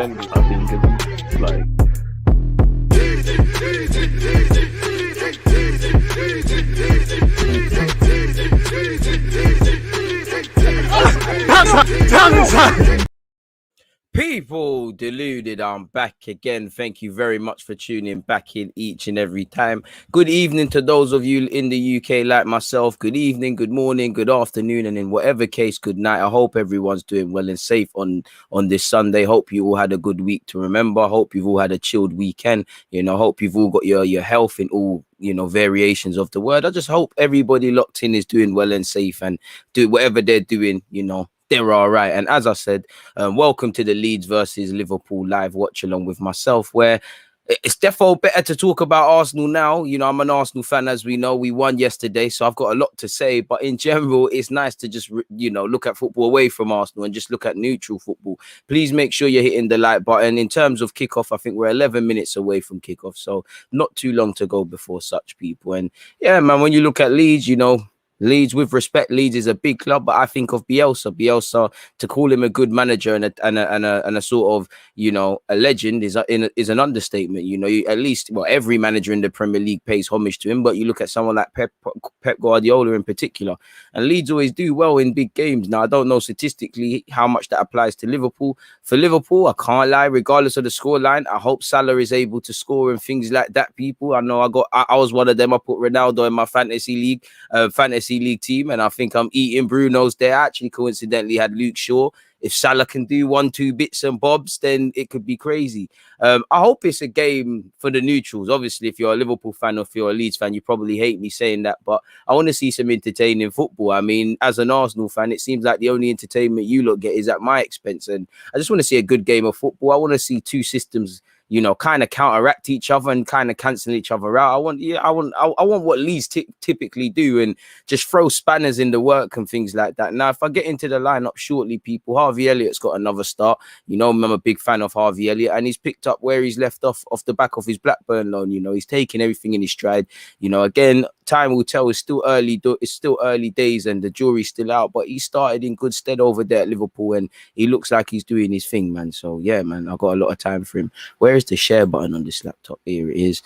defending, I think, it's like. People deluded, I'm back again. Thank you very much for tuning back in each and every time. Good evening to those of you in the UK like myself. Good evening, good morning, good afternoon, and in whatever case, good night. I hope everyone's doing well and safe on this Sunday. Hope you all had a good week to remember. Hope you've all had a chilled weekend. Hope you've all got your health in all variations of the word. I just hope everybody locked in is doing well and safe and do whatever they're doing, they're all right. And as I said, welcome to the Leeds versus Liverpool live watch along with myself, where it's definitely better to talk about Arsenal now. I'm an Arsenal fan, as we know. We won yesterday, so I've got a lot to say. But in general, it's nice to just, look at football away from Arsenal and just look at neutral football. Please make sure you're hitting the like button. In terms of kickoff, I think we're 11 minutes away from kickoff, so not too long to go before such people. And yeah, man, when you look at Leeds, Leeds, with respect, Leeds is a big club, but I think of Bielsa, to call him a good manager and a sort of, a legend is an understatement. At least, every manager in the Premier League pays homage to him, but you look at someone like Pep Guardiola in particular, and Leeds always do well in big games. Now, I don't know statistically how much that applies to Liverpool. For Liverpool, I can't lie, regardless of the scoreline, I hope Salah is able to score and things like that, people. I know I was one of them. I put Ronaldo in my fantasy league team, and I think I'm eating Bruno's there. I actually coincidentally had Luke Shaw. If Salah can do 1-2 bits and bobs, then it could be crazy. I hope it's a game for the neutrals. Obviously, if you're a Liverpool fan or if you're a Leeds fan, you probably hate me saying that, but I want to see some entertaining football. I mean, as an Arsenal fan, it seems like the only entertainment you lot get is at my expense, and I just want to see a good game of football. I want to see two systems kind of counteract each other and kind of cancel each other out. I want what Leeds typically do and just throw spanners in the work and things like that. Now, if I get into the lineup shortly, people, Harvey Elliott's got another start. I'm a big fan of Harvey Elliott, and he's picked up where he's left off the back of his Blackburn loan. He's taking everything in his stride. Again, time will tell. It's still early days, and the jury's still out. But he started in good stead over there at Liverpool, and he looks like he's doing his thing, man. So yeah, man, I got a lot of time for him. Where is the share button on this laptop? Here it is.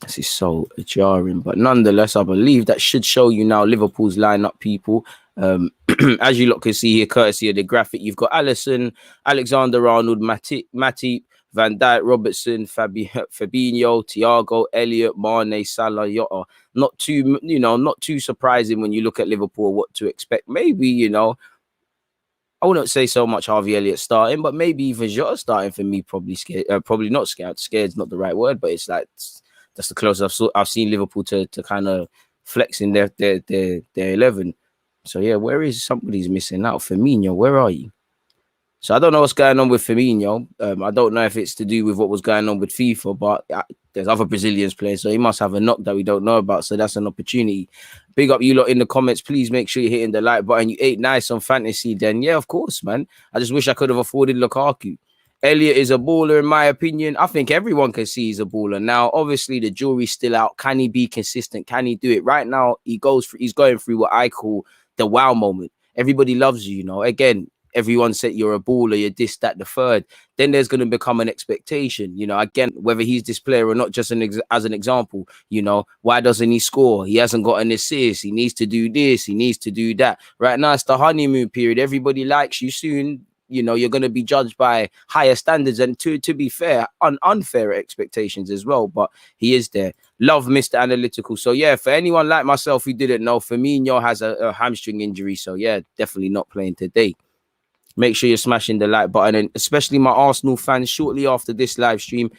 This is so jarring, but nonetheless, I believe that should show you now Liverpool's lineup, people. As you lot can see here, courtesy of the graphic, you've got Alisson, Alexander-Arnold, Matip, Van Dijk, Robertson, Fabinho, Thiago, Elliott, Mane, Salah, Jota. Not too surprising when you look at Liverpool, what to expect. Maybe, I wouldn't say so much Harvey Elliott starting, but maybe even Jota starting for me. Probably scared. Probably not scared. Scared is not the right word, but it's like that's the closest I've seen Liverpool to kind of flexing their 11. So yeah, where is somebody's missing out? Firmino, where are you? So I don't know what's going on with Firmino. I don't know if it's to do with what was going on with FIFA, but there's other Brazilians playing, so he must have a knock that we don't know about. So that's an opportunity. Big up you lot in the comments. Please make sure you're hitting the like button. You ate nice on fantasy, then yeah, of course, man. I just wish I could have afforded Lukaku. Elliott is a baller, in my opinion. I think everyone can see he's a baller. Now, obviously, the jury's still out. Can he be consistent? Can he do it? Right now, he's going through what I call the wow moment. Everybody loves you, Again, everyone said you're a baller, you're this, that, the third. Then there's going to become an expectation, again, whether he's this player or not, just as an example, why doesn't he score? He hasn't got an assist. He needs to do this. He needs to do that. Right now, it's the honeymoon period. Everybody likes you. Soon, you're going to be judged by higher standards and to be fair, unfair expectations as well. But he is there. Love Mr. Analytical. So yeah, for anyone like myself who didn't know, Firmino has a hamstring injury. So yeah, definitely not playing today. Make sure you're smashing the like button, and especially my Arsenal fans, shortly after this live stream,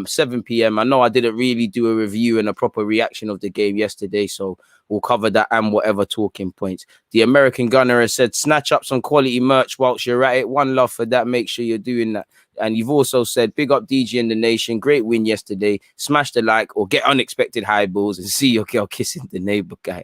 7 p.m. I know I didn't really do a review and a proper reaction of the game yesterday, so we'll cover that and whatever talking points. The American Gunner has said, snatch up some quality merch whilst you're at it. One love for that. Make sure you're doing that. And you've also said, big up DG and the nation. Great win yesterday. Smash the like or get unexpected high balls and see your girl kissing the neighbor guy.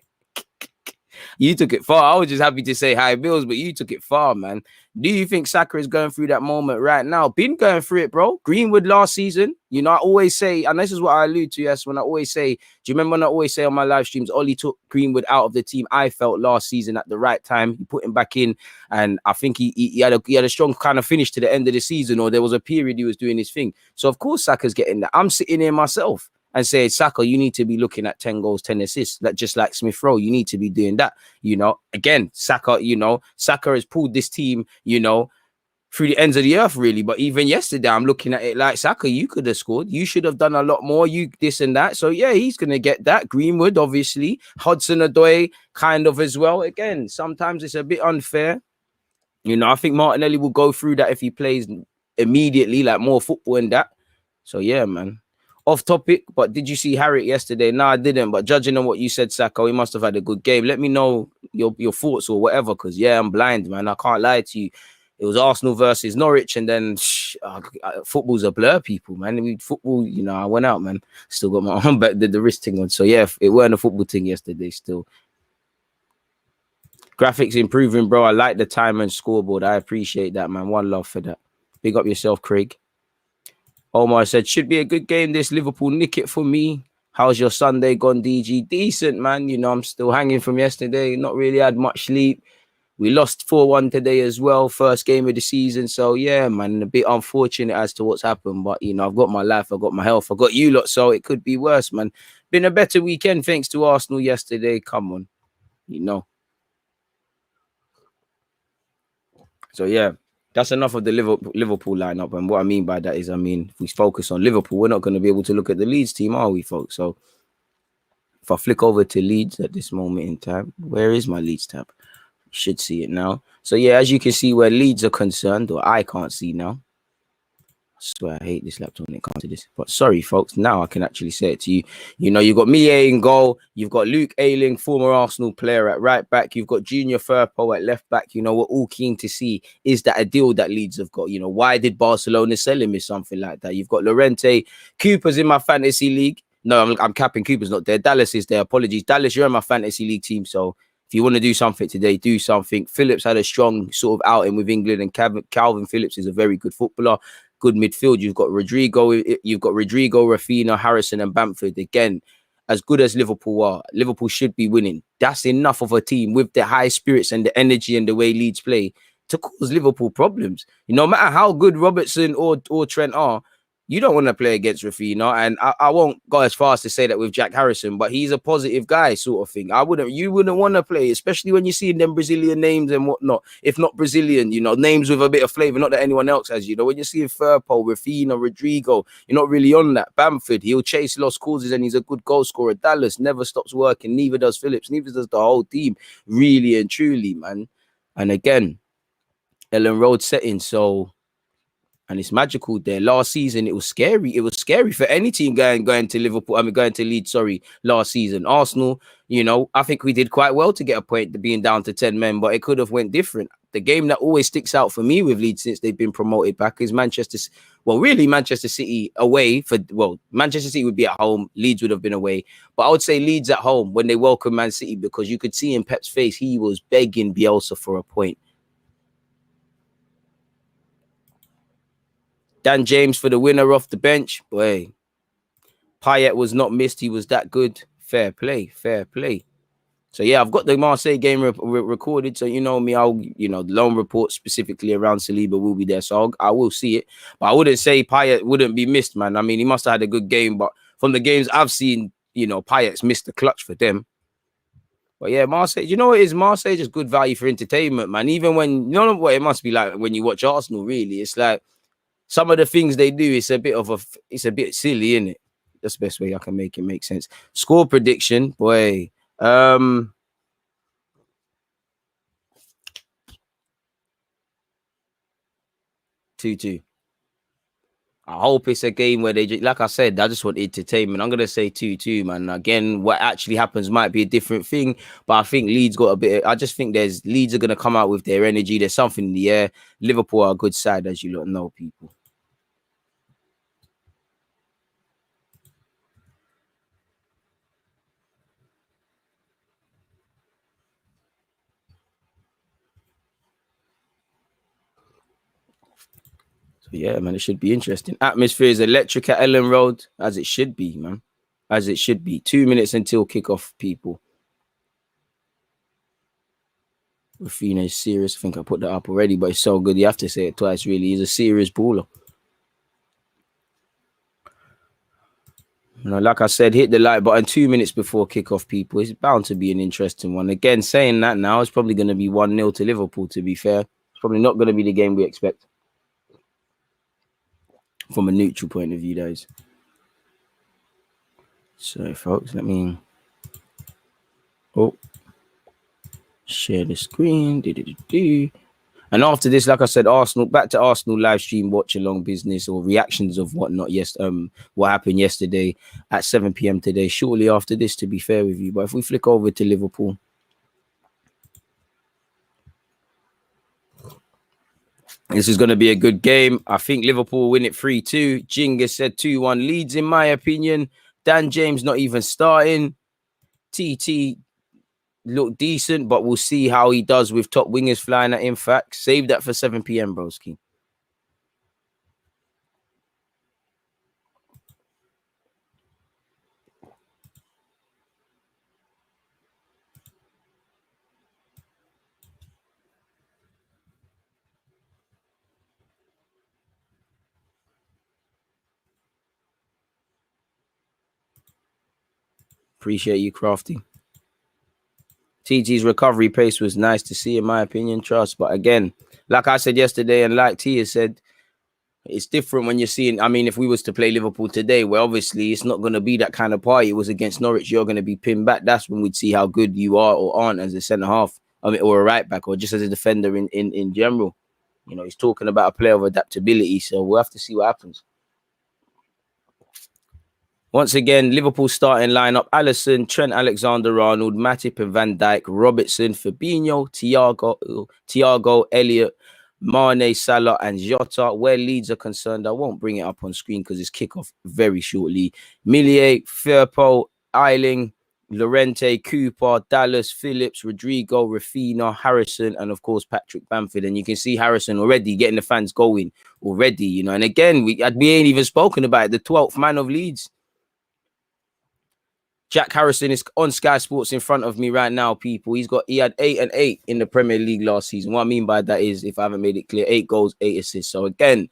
You took it far. I was just happy to say high bills, but you took it far, man. Do you think Saka is going through that moment right now? Been going through it, bro. Greenwood last season, you know, I always say, and this is what I allude to, yes, when I always say, do you remember when I always say on my live streams, Ollie took Greenwood out of the team, I felt, last season at the right time. He put him back in, and I think he had a strong kind of finish to the end of the season, or there was a period he was doing his thing. So, of course, Saka's getting that. I'm sitting here myself and say, Saka, you need to be looking at 10 goals, 10 assists, like just like Smith Rowe. You need to be doing that. You know, again, Saka, you know, Saka has pulled this team, you know, through the ends of the earth, really. But even yesterday, I'm looking at it like, Saka, you could have scored. You should have done a lot more. You this and that. So yeah, he's gonna get that. Greenwood, obviously, Hudson-Odoi, kind of as well. Again, sometimes it's a bit unfair. You know, I think Martinelli will go through that if he plays immediately, like more football and that. So yeah, man. Off topic, but did you see Harriet yesterday? No, I didn't. But judging on what you said, Saka, he must have had a good game. Let me know your thoughts or whatever, because yeah, I'm blind, man. I can't lie to you. It was Arsenal versus Norwich, and then football's a blur, people, man. Football, you know, I went out, man. Still got my arm back, the wrist thing on. So yeah, it weren't a football thing yesterday. Still, graphics improving, bro. I like the time and scoreboard. I appreciate that, man. One love for that. Big up yourself, Craig. Omar said, should be a good game. This Liverpool nick it for me. How's your Sunday gone, DG? Decent, man. You know, I'm still hanging from yesterday. Not really had much sleep. We lost 4-1 today as well. First game of the season. So, yeah, man, a bit unfortunate as to what's happened. But, you know, I've got my life. I've got my health. I've got you lot. So it could be worse, man. Been a better weekend thanks to Arsenal yesterday. Come on. You know. So, yeah. That's enough of the Liverpool lineup. And what I mean by that is, I mean, if we focus on Liverpool, we're not going to be able to look at the Leeds team, are we, folks? So if I flick over to Leeds at this moment in time, where is my Leeds tab? You should see it now. So yeah, as you can see where Leeds are concerned, or I can't see now. I swear I hate this laptop when it comes to this. But sorry, folks, now I can actually say it to you. You know, you've got Millet in goal. You've got Luke Ayling, former Arsenal player, at right back. You've got Junior Firpo at left back. You know, we're all keen to see, is that a deal that Leeds have got? You know, why did Barcelona sell him or something like that? You've got Llorente. Cooper's in my fantasy league. No, I'm capping. Cooper's not there. Dallas is there. Apologies. Dallas, you're in my fantasy league team. So if you want to do something today, do something. Phillips had a strong sort of outing with England, and Calvin Phillips is a very good footballer. Good midfield. You've got Rodrigo, Rafinha, Harrison, and Bamford. Again, as good as Liverpool are, Liverpool should be winning. That's enough of a team with the high spirits and the energy and the way Leeds play to cause Liverpool problems. You know, no matter how good Robertson or Trent are, you don't want to play against Rafinha. And I won't go as far as to say that with Jack Harrison, but he's a positive guy sort of thing. You wouldn't want to play, especially when you see them Brazilian names and whatnot. If not Brazilian, you know, names with a bit of flavor, not that anyone else has, you know, when you see Firpo, Rafinha, Rodrigo, you're not really on that. Bamford, he'll chase lost causes and he's a good goal scorer. Dallas never stops working. Neither does Phillips. Neither does the whole team, really and truly, man. And again, Ellen Road setting. So, and it's magical there. Last season, it was scary. It was scary for any team going to Liverpool. I mean, going to Leeds, sorry, last season. Arsenal, you know, I think we did quite well to get a point being down to 10 men, but it could have went different. The game that always sticks out for me with Leeds since they've been promoted back is Manchester City away. Manchester City would be at home. Leeds would have been away. But I would say Leeds at home when they welcome Man City, because you could see in Pep's face, he was begging Bielsa for a point. Dan James for the winner off the bench. Boy, Payet was not missed. He was that good. Fair play. Fair play. So, yeah, I've got the Marseille game recorded. So, you know me, the loan report specifically around Saliba will be there. So, I will see it. But I wouldn't say Payet wouldn't be missed, man. I mean, he must have had a good game. But from the games I've seen, you know, Payet's missed the clutch for them. But, yeah, Marseille, you know what it is? Marseille just good value for entertainment, man. Even when, you know what it must be like when you watch Arsenal, really. It's like, some of the things they do, it's a bit silly, isn't it? That's the best way I can make it make sense. Score prediction, boy. 2-2. I hope it's a game where they just, like I said, I just want entertainment. I'm gonna say 2-2, man. Again, what actually happens might be a different thing, but I think Leeds got a bit. I just think Leeds are gonna come out with their energy. There's something in the air. Liverpool are a good side, as you lot know, people. So yeah, man, it should be interesting. Atmosphere is electric at Ellen Road, as it should be, man. As it should be. 2 minutes until kickoff, people. Rafinha is serious. I think I put that up already, but it's so good. You have to say it twice, really. He's a serious baller. You know, like I said, hit the like button 2 minutes before kickoff, people. It's bound to be an interesting one. Again, saying that now, it's probably going to be 1-0 to Liverpool, to be fair. It's probably not going to be the game we expect. From a neutral point of view, guys. So, folks, let me... share the screen. And after this, like I said, Arsenal, back to Arsenal live stream watch along business or reactions of whatnot. Yes, what happened yesterday at 7 p.m. today, shortly after this, to be fair with you. But if we flick over to Liverpool, this is going to be a good game. I think Liverpool will win it 3-2. Jinga said 2-1 Leeds, in my opinion. Dan James not even starting. TT look decent, but we'll see how he does with top wingers flying at him. Fact, save that for 7 p.m. broski. Appreciate you, Crafty. TG's recovery pace was nice to see, in my opinion, trust. But again, like I said yesterday, and like Tia said, it's different when you're seeing. I mean, if we was to play Liverpool today, well, obviously it's not going to be that kind of party. It was against Norwich. You're going to be pinned back. That's when we'd see how good you are or aren't as a centre half. I mean, or a right back, or just as a defender in general. You know, he's talking about a player of adaptability. So we'll have to see what happens. Once again, Liverpool starting lineup: Alisson, Trent Alexander-Arnold, Matip and Van Dijk, Robertson, Fabinho, Thiago, Elliott, Mane, Salah and Jota. Where Leeds are concerned, I won't bring it up on screen because it's kickoff very shortly. Millier, Firpo, Eiling, Llorente, Cooper, Dallas, Phillips, Rodrigo, Rafinha, Harrison, and of course Patrick Bamford. And you can see Harrison already getting the fans going already, you know. And again, we ain't even spoken about it, the 12th man of Leeds. Jack Harrison is on Sky Sports in front of me right now, people. He had 8 and 8 in the Premier League last season. What I mean by that is, if I haven't made it clear, 8 goals, 8 assists. So again,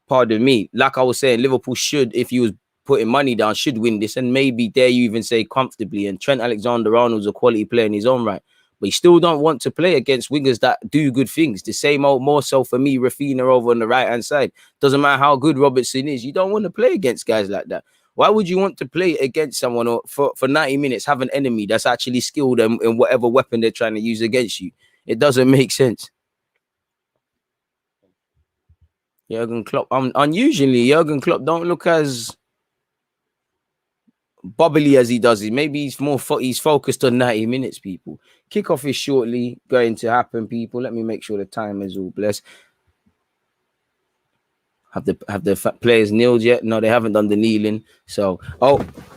pardon me, like I was saying, Liverpool should, if you was putting money down, should win this, and maybe dare you even say comfortably. And Trent Alexander-Arnold's a quality player in his own right, but you still don't want to play against wingers that do good things. The same old, more so for me, Rafinha over on the right hand side. Doesn't matter how good Robertson is, you don't want to play against guys like that. Why would you want to play against someone or for 90 minutes, have an enemy that's actually skilled in whatever weapon they're trying to use against you? It doesn't make sense. Jurgen Klopp, unusually, Jurgen Klopp don't look as bubbly as he does. Maybe he's focused on 90 minutes, people. Kickoff is shortly going to happen, people. Let me make sure the time is all blessed. Have the players kneeled yet? No, they haven't done the kneeling. So,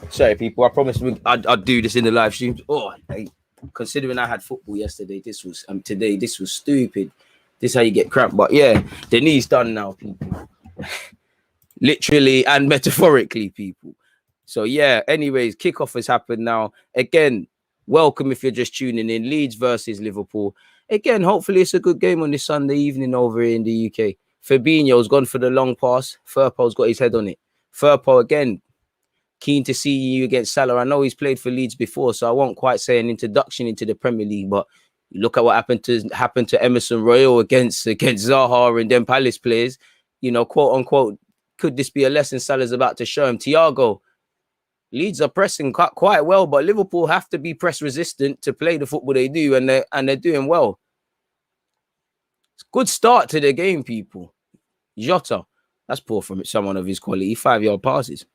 sorry, people. I promised I'd do this in the live stream. Considering I had football yesterday, today this was stupid. This is how you get cramped. But yeah, the knee's done now, people. Literally and metaphorically, people. So yeah, anyways, kickoff has happened now. Again, welcome if you're just tuning in. Leeds versus Liverpool. Again, hopefully it's a good game on this Sunday evening over here in the UK. Fabinho's gone for the long pass. Firpo's got his head on it. Firpo, again, keen to see you against Salah. I know he's played for Leeds before, so I won't quite say an introduction into the Premier League, but look at what happened to Emerson Royal against Zaha and then Palace players. You know, quote unquote, could this be a lesson Salah's about to show him? Thiago, Leeds are pressing quite well, but Liverpool have to be press resistant to play the football they do, and they're doing well. Good start to the game, people. Jota, that's poor from someone of his quality. 5-yard passes.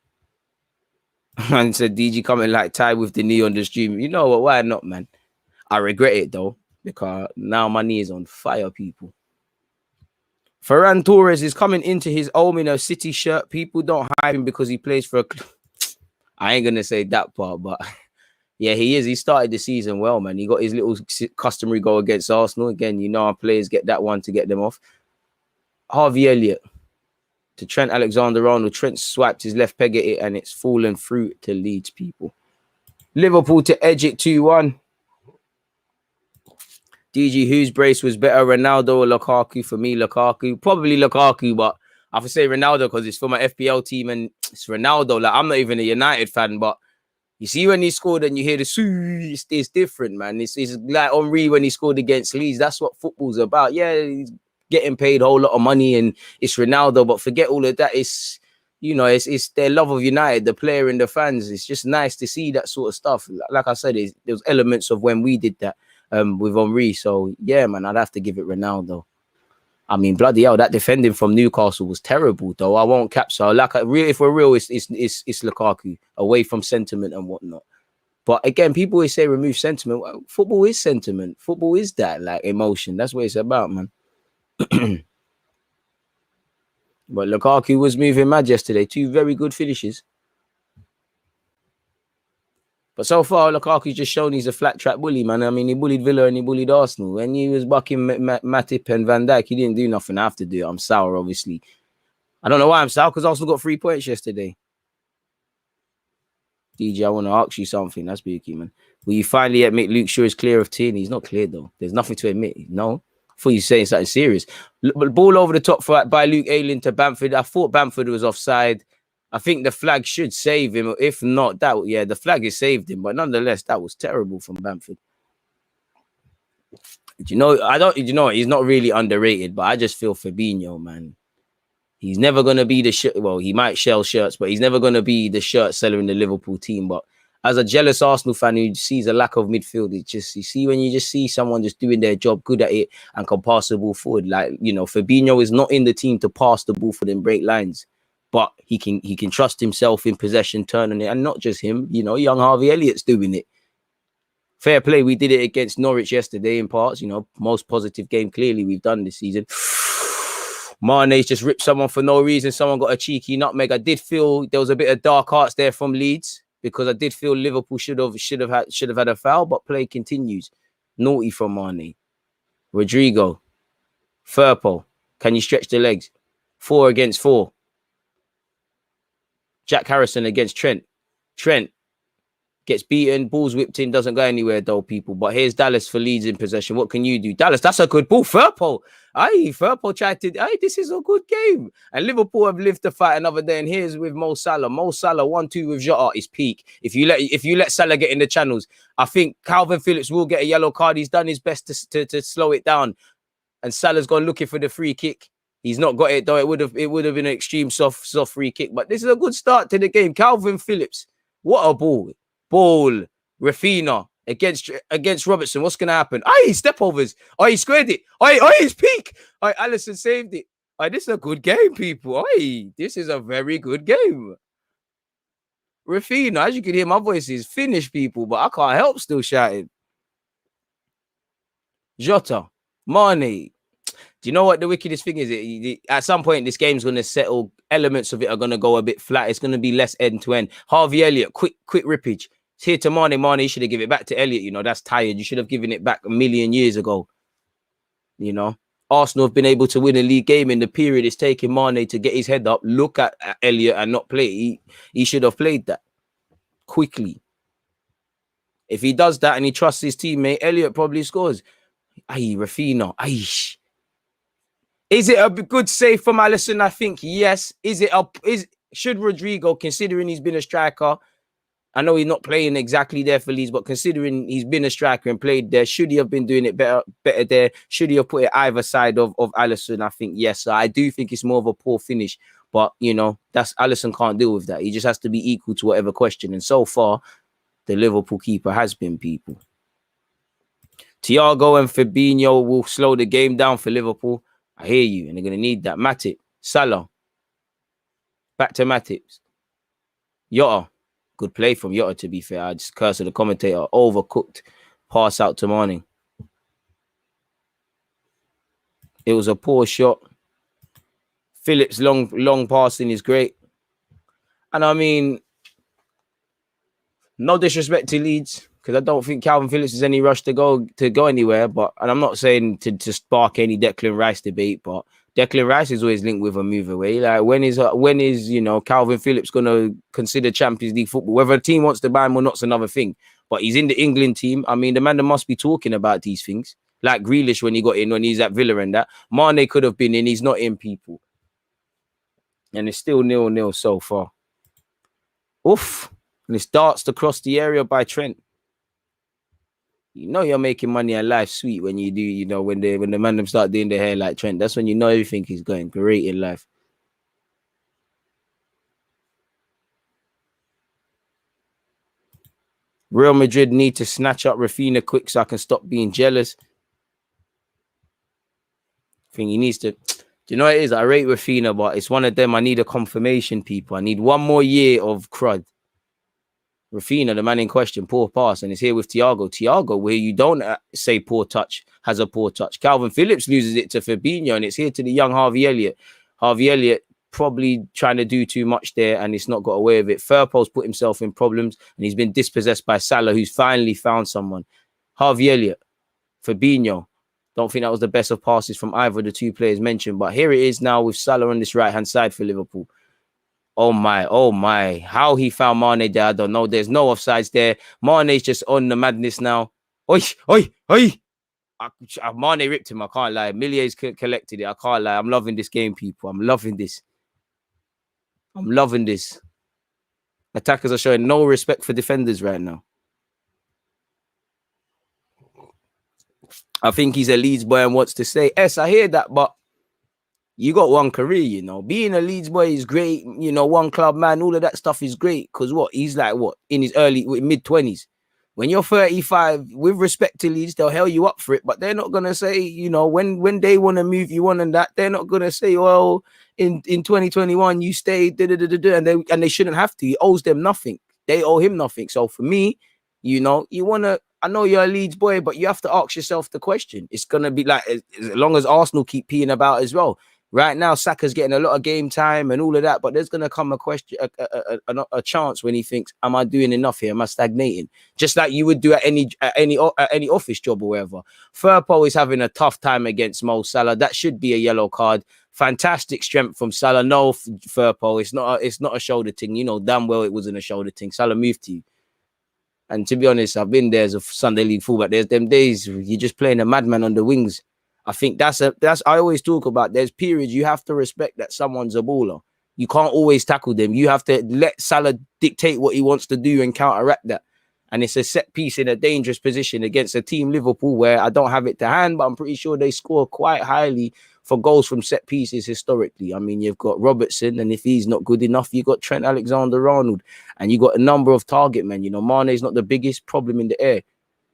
Man said DG coming like tied with the knee on the stream. You know what? Why not, man? I regret it though, because now my knee is on fire, people. Ferran Torres is coming into his Omino City shirt. People don't hype him because he plays for a club. I ain't gonna say that part, but yeah, he is. He started the season well, man. He got his little customary goal against Arsenal. Again, you know our players get that one to get them off. Harvey Elliott. to Trent Alexander-Arnold. Trent swiped his left peg at it and it's fallen through to Leeds, people. Liverpool to edge it 2-1. DG, whose brace was better, Ronaldo or Lukaku? For me, Lukaku. Probably Lukaku, but I have to say Ronaldo because it's for my FPL team and it's Ronaldo. Like, I'm not even a United fan, but you see when he scored and you hear the it's different, man. It's like Henry when he scored against Leeds. That's what football's about. Yeah, he's getting paid a whole lot of money and it's Ronaldo, but forget all of that. It's, you know, it's their love of United, the player and the fans. It's just nice to see that sort of stuff. Like I said, there's elements of when we did that with Henry. So, yeah, man, I'd have to give it Ronaldo. I mean, bloody hell, that defending from Newcastle was terrible, though. I won't cap. So, like, if we're real, it's Lukaku, away from sentiment and whatnot. But again, people always say remove sentiment. Well, football is sentiment. Football is that, like, emotion. That's what it's about, man. But Lukaku was moving mad yesterday. 2 very good finishes. But so far, Lukaku's just shown he's a flat track bully, man. I mean, he bullied Villa and he bullied Arsenal. When he was bucking Matip and Van Dijk, he didn't do nothing. I have to do it. I'm sour, obviously. I don't know why I'm sour, because Arsenal got 3 points yesterday. DJ, I want to ask you something. That's beauty, man. Will you finally admit Luke Shaw is clear of Tierney? He's not clear, though. There's nothing to admit. No. I thought you were saying something serious. Ball over the top by Luke Ayling to Bamford. I thought Bamford was offside. I think the flag should save him. If not, the flag has saved him. But nonetheless, that was terrible from Bamford. He's not really underrated, but I just feel Fabinho, man. He's never going to be the shirt. Well, he might shell shirts, but he's never going to be the shirt seller in the Liverpool team. But as a jealous Arsenal fan who sees a lack of midfield, it's just, you see, when you just see someone just doing their job, good at it, and can pass the ball forward. Like, you know, Fabinho is not in the team to pass the ball for them break lines. But he can trust himself in possession, turning it, and not just him. You know, young Harvey Elliott's doing it. Fair play. We did it against Norwich yesterday in parts. You know, most positive game clearly we've done this season. Mane's just ripped someone for no reason. Someone got a cheeky nutmeg. I did feel there was a bit of dark arts there from Leeds because I did feel Liverpool should have had a foul, but play continues. Naughty from Mane. Rodrigo, Firpo, can you stretch the legs? 4 against 4. Jack Harrison against Trent. Trent gets beaten, balls whipped in, doesn't go anywhere though, people. But here's Dallas for Leeds in possession. What can you do? Dallas, that's a good ball. Firpo tried to, this is a good game. And Liverpool have lived to fight another day. And here's with Mo Salah. Mo Salah 1-2 with Jota is peak. If you let Salah get in the channels, I think Calvin Phillips will get a yellow card. He's done his best to slow it down. And Salah's gone looking for the free kick. He's not got it though. It would have been an extreme soft free kick. But this is a good start to the game. Calvin Phillips, what a ball! Rafinha against Robertson. What's gonna happen? Step overs. He squared it. His peak. Alisson saved it. This is a good game, people. This is a very good game. Rafinha, as you can hear, my voice is finished, people, but I can't help still shouting. Jota, Mane. Do you know what the wickedest thing is? At some point, this game's going to settle. Elements of it are going to go a bit flat. It's going to be less end-to-end. Harvey Elliott, quick rippage. It's here to Mane. Mane, you should have given it back to Elliott. You know, that's tired. You should have given it back a million years ago. You know, Arsenal have been able to win a league game in the period it's taking Mane to get his head up, look at Elliott and not play. He should have played that quickly. If he does that and he trusts his teammate, Elliott probably scores. Rafinha. Is it a good save from Alisson? I think yes. Should Rodrigo, considering he's been a striker, I know he's not playing exactly there for Leeds, but considering he's been a striker and played there, should he have been doing it better there? Should he have put it either side of Alisson? I think yes. So I do think it's more of a poor finish, but you know, that's Alisson can't deal with that. He just has to be equal to whatever question. And so far, the Liverpool keeper has been, people. Thiago and Fabinho will slow the game down for Liverpool. I hear you, and they're going to need that. Matip, Salah, back to Matip. Jota, good play from Jota, to be fair. I just curse at the commentator. Overcooked pass out to Mane. It was a poor shot. Phillips' long passing is great. And I mean, no disrespect to Leeds, because I don't think Calvin Phillips is any rush to go anywhere. And I'm not saying to spark any Declan Rice debate, but Declan Rice is always linked with a move away. Like when is you know Calvin Phillips gonna consider Champions League football? Whether a team wants to buy him or not's another thing. But he's in the England team. I mean, the man that must be talking about these things. Like Grealish when he got in, when he's at Villa and that. Mane could have been in. He's not in, people. And it's still 0-0 so far. Oof. And it darts across the area by Trent. You know you're making money and life sweet when you do, you know, when the man them start doing their hair like Trent. That's when you know everything is going great in life. Real Madrid need to snatch up Rafinha quick so I can stop being jealous. I think he needs to. Do you know what it is? I rate Rafinha, but it's one of them. I need a confirmation, people. I need one more year of crud. Rafinha, the man in question, poor pass, and it's here with Thiago. Thiago, where you don't say poor touch, has a poor touch. Calvin Phillips loses it to Fabinho, and it's here to the young Harvey Elliott. Harvey Elliott probably trying to do too much there, and it's not got away with it. Firpo's put himself in problems, and he's been dispossessed by Salah, who's finally found someone. Harvey Elliott, Fabinho. Don't think that was the best of passes from either of the two players mentioned, but here it is now with Salah on this right-hand side for Liverpool. Oh my. How he found Mane there, I don't know. There's no offsides there. Mane's just on the madness now. Oi. Mane ripped him, I can't lie. Millier's collected it, I can't lie. I'm loving this game, people. I'm loving this. Attackers are showing no respect for defenders right now. I think he's a Leeds boy and wants to say, yes, I hear that, but you got one career, you know. Being a Leeds boy is great, you know, one club man, all of that stuff is great. Because what? He's like, what? In his mid-20s. When you're 35, with respect to Leeds, they'll hell you up for it. But they're not going to say, you know, when they want to move you on and that, they're not going to say, well, in 2021, you stayed, and they shouldn't have to. He owes them nothing. They owe him nothing. So for me, you know, you want to, I know you're a Leeds boy, but you have to ask yourself the question. It's going to be like, as long as Arsenal keep peeing about as well. Right now, Saka's getting a lot of game time and all of that, but there's going to come a question, a chance when he thinks, am I doing enough here? Am I stagnating? Just like you would do at any office job or wherever. Firpo is having a tough time against Mo Salah. That should be a yellow card. Fantastic strength from Salah. No, Firpo, it's not a shoulder thing. You know damn well it wasn't a shoulder thing. Salah moved to you. And to be honest, I've been there as a Sunday League fullback. There's them days you're just playing a madman on the wings. I think that's I always talk about. There's periods you have to respect that someone's a baller. You can't always tackle them. You have to let Salah dictate what he wants to do and counteract that. And it's a set piece in a dangerous position against a team Liverpool where I don't have it to hand, but I'm pretty sure they score quite highly for goals from set pieces historically. I mean, you've got Robertson, and if he's not good enough, you've got Trent Alexander-Arnold, and you've got a number of target men. You know, Mane's not the biggest problem in the air.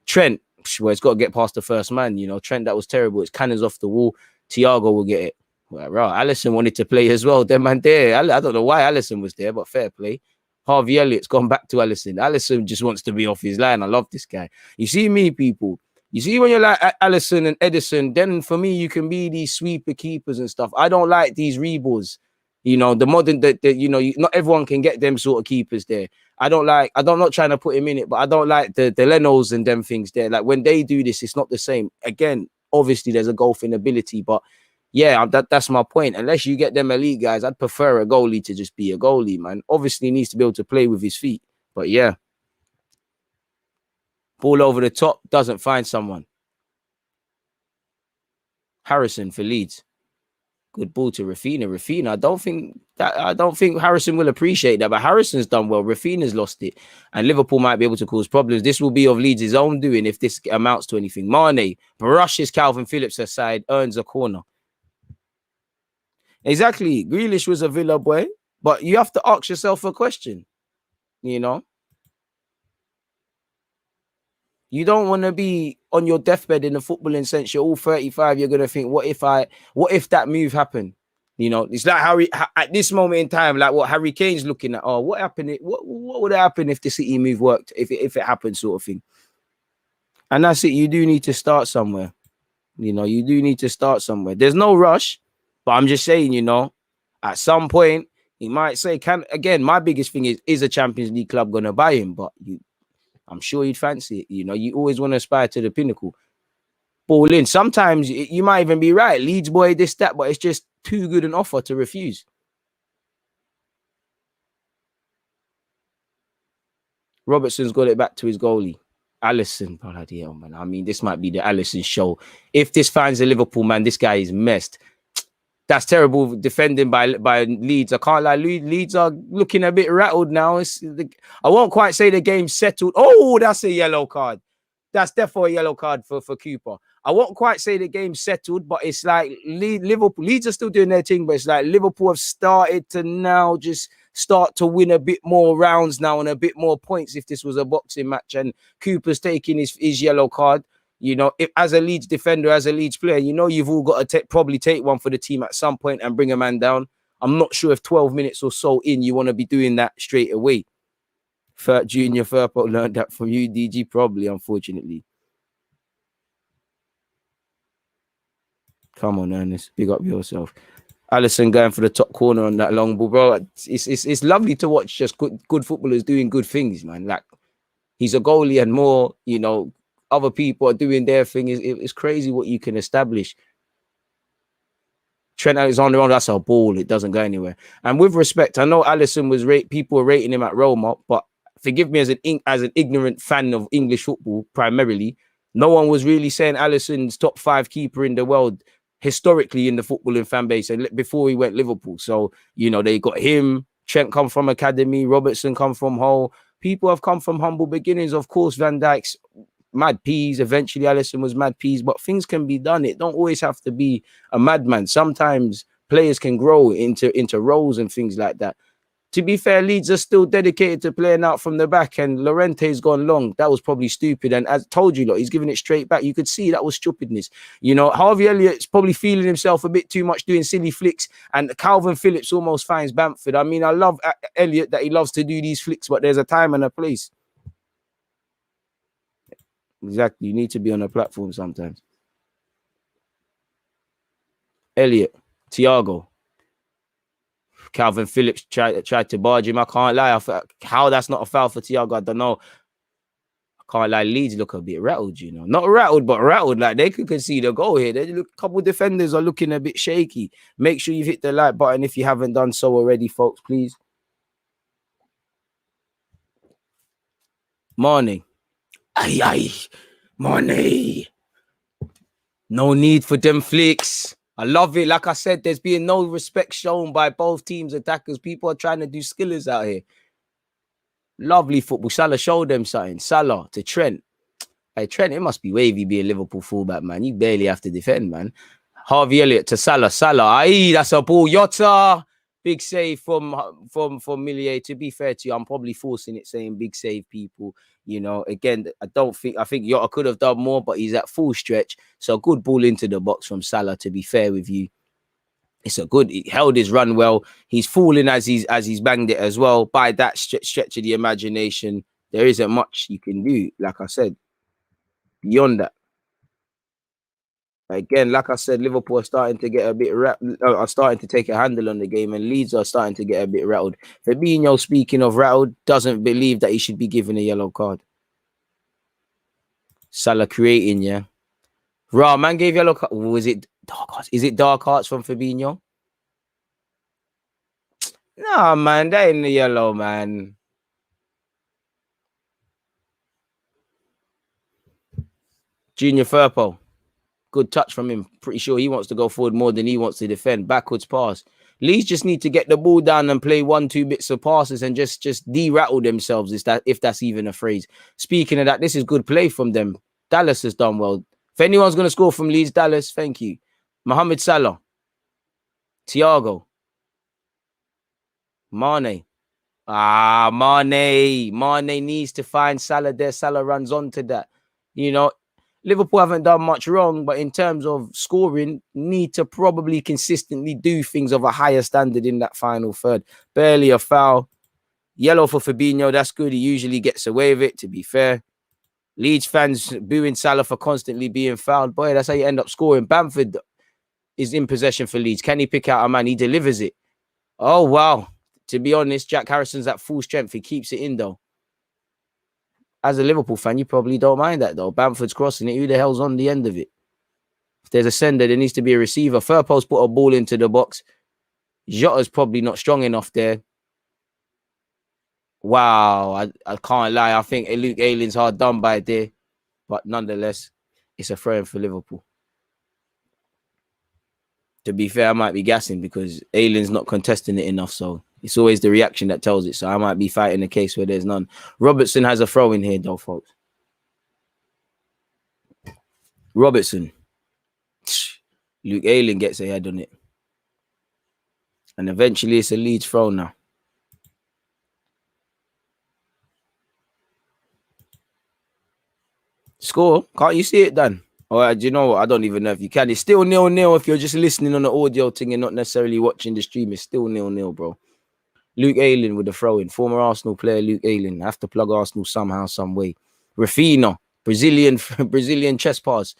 Trent, well, it's got to get past the first man. You know, Trent, that was terrible. It's cannons off the wall. Thiago will get it. Well, right. Alisson wanted to play as well. Then man there. I don't know why Alisson was there, but fair play. Harvey Elliott's gone back to Alisson. Alisson just wants to be off his line. I love this guy. You see me, people. You see when you're like Alisson and Edison, then for me, you can be these sweeper keepers and stuff. I don't like these reballs. You know, the modern, you know, not everyone can get them sort of keepers there. I'm not trying to put him in it, but I don't like the Lenos and them things there. Like when they do this, it's not the same. Again, obviously there's a golfing ability, but yeah, that's my point. Unless you get them elite guys, I'd prefer a goalie to just be a goalie, man. Obviously he needs to be able to play with his feet, but yeah. Ball over the top, doesn't find someone. Harrison for Leeds. Good ball to Rafinha. I don't think Harrison will appreciate that, but Harrison's done well. Rafinha's lost it, and Liverpool might be able to cause problems. This will be of Leeds' own doing if this amounts to anything. Mane brushes Calvin Phillips aside, earns a corner. Exactly. Grealish was a Villa boy, but you have to ask yourself a question. You know, you don't want to be on your deathbed in the footballing sense. You're all 35. You're gonna think, what if that move happened? You know, it's like at this moment in time, like what Harry Kane's looking at. Oh, what happened? What would happen if the City move worked? If it happened, sort of thing. And that's it. You do need to start somewhere. You know, you do need to start somewhere. There's no rush, but I'm just saying, you know, at some point he might say, again, my biggest thing is a Champions League club gonna buy him? But I'm sure you'd fancy it. You know, you always want to aspire to the pinnacle. Ball in. Sometimes you might even be right. Leeds boy, this, that, but it's just too good an offer to refuse. Robertson's got it back to his goalie. Alisson, bloody hell, man. I mean, this might be the Alisson show. If this finds a Liverpool, man, this guy is messed. That's terrible defending by Leeds. I can't lie. Leeds are looking a bit rattled now. I won't quite say the game's settled. Oh, that's a yellow card. That's definitely a yellow card for Cooper. I won't quite say the game's settled, but it's like Liverpool. Leeds are still doing their thing, but it's like Liverpool have started to now just start to win a bit more rounds now and a bit more points if this was a boxing match. And Cooper's taking his yellow card. You know, if, as a Leeds defender, as a Leeds player, you know you've all got to probably take one for the team at some point and bring a man down. I'm not sure if 12 minutes or so in, you want to be doing that straight away. Junior Firpo learned that from you, DG, probably, unfortunately. Come on, Ernest. Big up yourself. Alisson going for the top corner on that long ball, bro. It's lovely to watch just good footballers doing good things, man. Like, he's a goalie and more, you know, other people are doing their thing. It's crazy what you can establish. Trent Alexander-Arnold, that's a ball. It doesn't go anywhere. And with respect, I know Alisson was people were rating him at Roma, but forgive me as an ignorant fan of English football, primarily, no one was really saying Alisson's top 5 keeper in the world historically in the footballing fan base and before he went Liverpool. So, you know, they got him. Trent come from academy. Robertson come from Hull. People have come from humble beginnings. Of course, Van Dijk's mad peas. Eventually, Alisson was mad peas, but things can be done. It don't always have to be a madman. Sometimes players can grow into roles and things like that. To be fair, Leeds are still dedicated to playing out from the back, and Llorente's gone long. That was probably stupid. And as I told you, look, he's giving it straight back. You could see that was stupidness. You know, Harvey Elliott's probably feeling himself a bit too much doing silly flicks, and Calvin Phillips almost finds Bamford. I mean, I love Elliott that he loves to do these flicks, but there's a time and a place. Exactly. You need to be on a platform sometimes. Elliott, Thiago. Calvin Phillips tried to barge him. I can't lie. How that's not a foul for Thiago, I don't know. I can't lie. Leeds look a bit rattled, you know. Not rattled, but rattled. Like, they could concede a goal here. A couple defenders are looking a bit shaky. Make sure you've hit the like button if you haven't done so already, folks, please. Mane. Aye. Mane. No need for them flicks. I love it. Like I said, there's been no respect shown by both teams' attackers. People are trying to do skillers out here. Lovely football. Salah showed them something. Salah to Trent. Hey, Trent, it must be wavy being Liverpool fullback, man. You barely have to defend, man. Harvey Elliott to Salah. Aye, that's a ball. Jota. Big save from Millier. To be fair to you, I'm probably forcing it saying big save, people. You know, again, I think Jota could have done more, but he's at full stretch. So good ball into the box from Salah, to be fair with you. It's a good, he held his run well. He's falling as he's banged it as well. By that stretch of the imagination, there isn't much you can do, like I said, beyond that. Again, like I said, Liverpool are starting to get a bit are starting to take a handle on the game, and Leeds are starting to get a bit rattled. Fabinho, speaking of rattled, doesn't believe that he should be given a yellow card. Salah creating, yeah. Man gave yellow card. Was it dark hearts? Is it dark hearts from Fabinho? Nah, man, that ain't the yellow, man. Junior Firpo. Good touch from him. Pretty sure he wants to go forward more than he wants to defend. Backwards pass. Leeds just need to get the ball down and play 1-2 bits of passes and just de-rattle themselves, if that's even a phrase. Speaking of that, this is good play from them. Dallas has done well. If anyone's going to score from Leeds, Dallas, thank you. Mohamed Salah. Thiago. Mane. Mane needs to find Salah there. Salah runs onto that. You know, Liverpool haven't done much wrong, but in terms of scoring, need to probably consistently do things of a higher standard in that final third. Barely a foul. Yellow for Fabinho, that's good. He usually gets away with it, to be fair. Leeds fans booing Salah for constantly being fouled. Boy, that's how you end up scoring. Bamford is in possession for Leeds. Can he pick out a man? He delivers it. Oh, wow. To be honest, Jack Harrison's at full strength. He keeps it in, though. As a Liverpool fan, you probably don't mind that, though. Bamford's crossing it. Who the hell's on the end of it? If there's a sender, there needs to be a receiver. Firpo's put a ball into the box. Jota's probably not strong enough there. Wow, I can't lie. I think Luke Ayling's hard done by there. But nonetheless, it's a throw-in for Liverpool. To be fair, I might be gassing because Ayling's not contesting it enough. So it's always the reaction that tells it. So I might be fighting a case where there's none. Robertson has a throw in here, though, folks. Robertson. Luke Ayling gets a head on it. And eventually it's a Leeds throw now. Score. Can't you see it, Dan? Or do you know what? I don't even know if you can. It's still 0-0 if you're just listening on the audio thing and not necessarily watching the stream. It's still 0-0, bro. Luke Ayling with the throw-in. Former Arsenal player Luke Ayling. Have to plug Arsenal somehow, some way. Rafinha. Brazilian chest pass.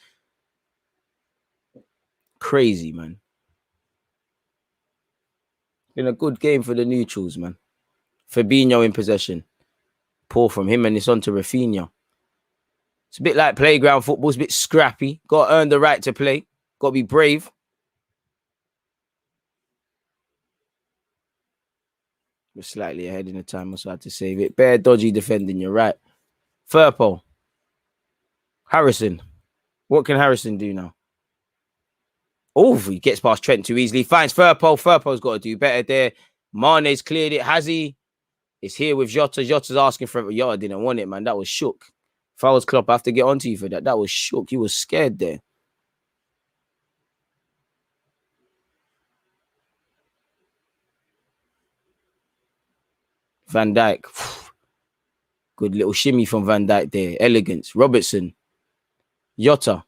Crazy, man. Been a good game for the neutrals, man. Fabinho in possession. Poor from him, and it's on to Rafinha. It's a bit like playground football. It's a bit scrappy. Got to earn the right to play. Got to be brave. We're slightly ahead in the time, so I had to save it. Bare dodgy defending, you're right. Firpo. Harrison. What can Harrison do now? Oh, he gets past Trent too easily. Finds Firpo. Firpo's got to do better there. Mane's cleared it. Has he? It's here with Jota. Jota's asking for it. Jota didn't want it, man. That was shook. If I was Klopp, I have to get onto you for that. That was shook. He was scared there. Van Dijk. Good little shimmy from Van Dijk there. Elegance. Robertson. Jota.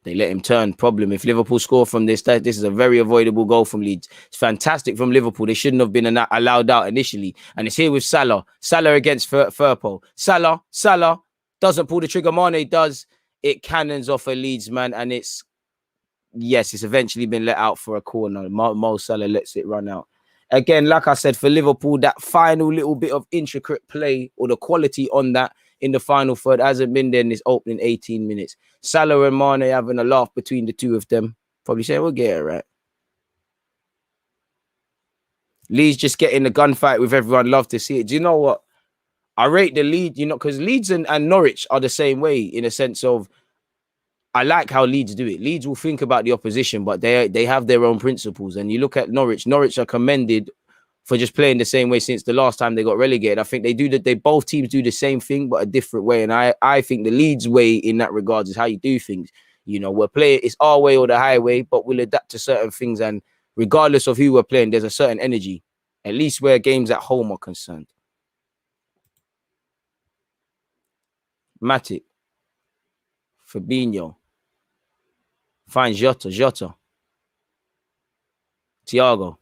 They let him turn. Problem. If Liverpool score from this is a very avoidable goal from Leeds. It's fantastic from Liverpool. They shouldn't have been allowed out initially. And it's here with Salah. Salah against Firpo. Salah doesn't pull the trigger. Mane does. It cannons off a Leeds man. And it's eventually been let out for a corner. Mo Salah lets it run out. Again, like I said, for Liverpool, that final little bit of intricate play or the quality on that in the final third hasn't been there in this opening 18 minutes. Salah and Mane having a laugh between the two of them. Probably saying, we'll get it right. Leeds just getting the gunfight with everyone. Love to see it. Do you know what? I rate the Leeds, because Leeds and Norwich are the same way in a sense of I like how Leeds do it. Leeds will think about the opposition, but they have their own principles. And you look at Norwich. Norwich are commended for just playing the same way since the last time they got relegated. I think they both teams do the same thing, but a different way. And I think the Leeds way in that regards is how you do things. We're playing, it's our way or the highway, but we'll adapt to certain things. And regardless of who we're playing, there's a certain energy, at least where games at home are concerned. Matic. Fabinho. Finds Jota. Thiago.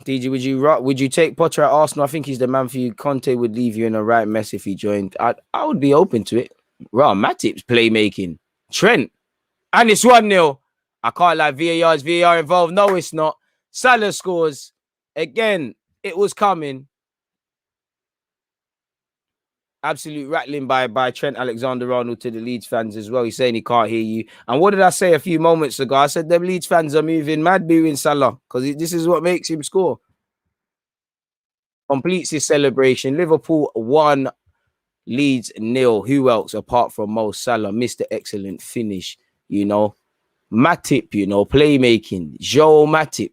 DG, would you take Potter at Arsenal? I think he's the man for you. Conte would leave you in the right mess if he joined. I would be open to it. Matip's playmaking. Trent. And it's 1-0. I can't lie. VAR involved. No, it's not. Salah scores. Again, it was coming. Absolute rattling by Trent Alexander-Arnold to the Leeds fans as well. He's saying he can't hear you. And what did I say a few moments ago? I said them Leeds fans are moving mad booing Salah because this is what makes him score. Completes his celebration. Liverpool 1, Leeds 0. Who else apart from Mo Salah? Mr. Excellent finish, Matip, playmaking. Joe Matip,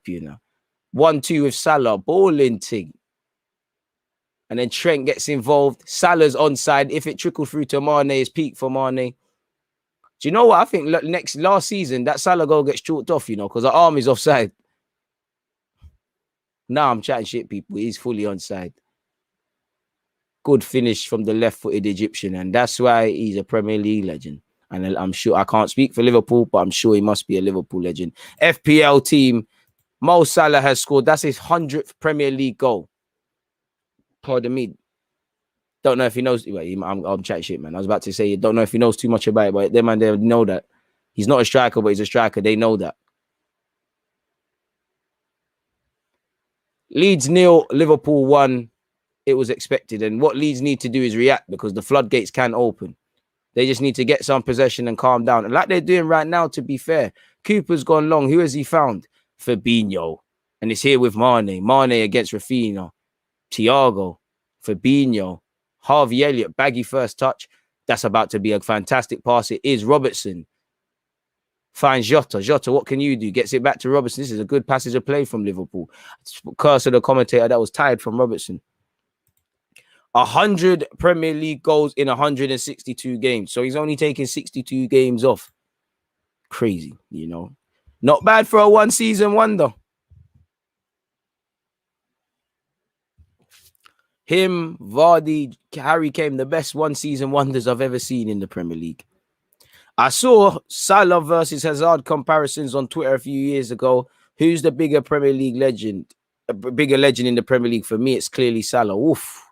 1-2 with Salah. Balling thing. And then Trent gets involved. Salah's onside. If it trickled through to Mane, it's peak for Mane. Do you know what? I think last season, that Salah goal gets chalked off, because the arm is offside. Now I'm chatting shit, people. He's fully onside. Good finish from the left-footed Egyptian. And that's why he's a Premier League legend. And I'm sure, I can't speak for Liverpool, but I'm sure he must be a Liverpool legend. FPL team, Mo Salah has scored. That's his 100th Premier League goal. Pardon me. Don't know if he knows. Wait, I'm chatting shit, man. I was about to say, you don't know if he knows too much about it, but they know that. He's not a striker, but he's a striker. They know that. Leeds 0, Liverpool 1. It was expected. And what Leeds need to do is react because the floodgates can open. They just need to get some possession and calm down. And like they're doing right now, to be fair, Cooper's gone long. Who has he found? Fabinho. And it's here with Mane. Mane against Rafinha. Thiago. Fabinho. Harvey Elliott. Baggy first touch. That's about to be a fantastic pass. It is Robertson. Finds Jota. Jota, what can you do? Gets it back to Robertson. This is a good passage of play from Liverpool. Curse of the commentator that was tired from Robertson. 100 Premier League goals in 162 games. So he's only taking 62 games off. Crazy, you know. Not bad for a one-season wonder. Him, Vardy, Harry Kane, the best one-season wonders I've ever seen in the Premier League. I saw Salah versus Hazard comparisons on Twitter a few years ago. Who's the bigger Premier League legend? A bigger legend in the Premier League? For me, it's clearly Salah. Oof.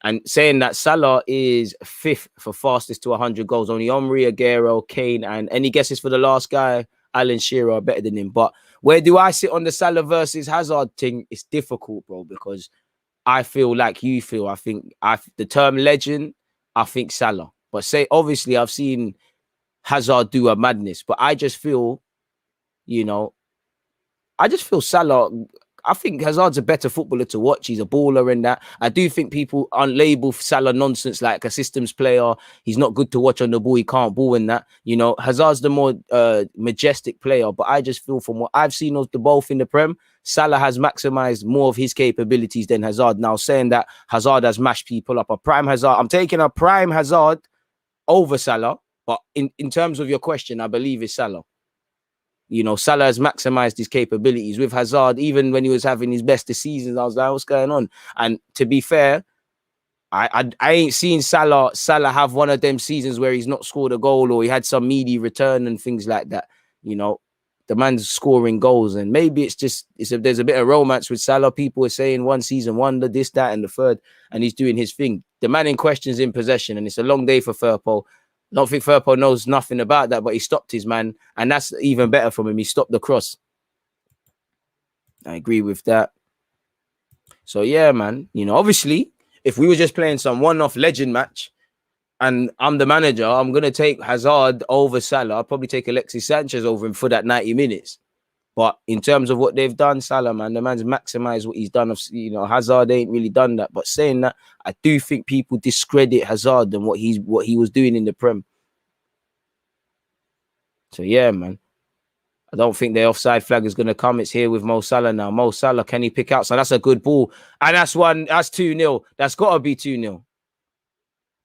And saying that Salah is 5th for fastest to 100 goals. Only Omri, Aguero, Kane, and any guesses for the last guy? Alan Shearer are better than him. But where do I sit on the Salah versus Hazard thing? It's difficult, bro, because I feel like you feel. I think the term legend, I think Salah. But say, obviously, I've seen Hazard do a madness. But I just feel, you know, Salah. I think Hazard's a better footballer to watch. He's a baller in that. I do think people unlabel Salah nonsense like a systems player. He's not good to watch on the ball. He can't ball in that. You know, Hazard's the more majestic player. But I just feel from what I've seen of the both in the Prem, Salah has maximized more of his capabilities than Hazard. Now, saying that Hazard has mashed people up, a prime Hazard. I'm taking a prime Hazard over Salah. But in terms of your question, I believe it's Salah. You know, Salah has maximized his capabilities with Hazard. Even when he was having his best of seasons, I was like, what's going on? And to be fair, I ain't seen Salah have one of them seasons where he's not scored a goal or he had some meaty return and things like that. You know, the man's scoring goals. And maybe there's a bit of romance with Salah. People are saying one season wonder, this, that, and the third. And he's doing his thing. The man in question's in possession. And it's a long day for Firpo. I don't think Firpo knows nothing about that, but he stopped his man. And that's even better from him. He stopped the cross. I agree with that. So, yeah, man. You know, obviously, if we were just playing some one-off legend match and I'm the manager, I'm going to take Hazard over Salah. I'll probably take Alexis Sanchez over him for that 90 minutes. But in terms of what they've done, Salah, man, the man's maximized what he's done. You know, Hazard ain't really done that. But saying that, I do think people discredit Hazard and what he was doing in the Prem. So, yeah, man. I don't think the offside flag is going to come. It's here with Mo Salah now. Mo Salah, can he pick out? So that's a good ball. And that's 2-0. That's got to be 2-0.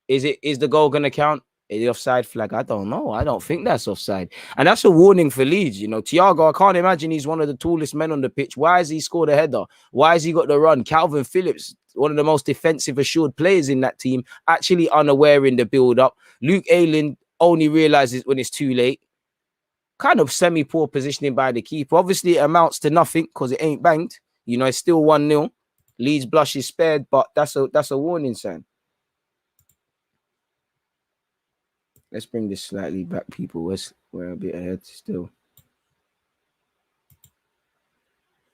Is the goal going to count? Is the offside flag? I don't know. I don't think that's offside. And that's a warning for Leeds. You know, Thiago, I can't imagine he's one of the tallest men on the pitch. Why has he scored a header? Why has he got the run? Calvin Phillips, one of the most defensive assured players in that team, actually unaware in the build-up. Luke Ayling only realizes when it's too late. Kind of semi-poor positioning by the keeper. Obviously, it amounts to nothing because it ain't banged. You know, it's still 1-0. Leeds blush is spared, but that's a warning sign. Let's bring this slightly back, people. We're a bit ahead still.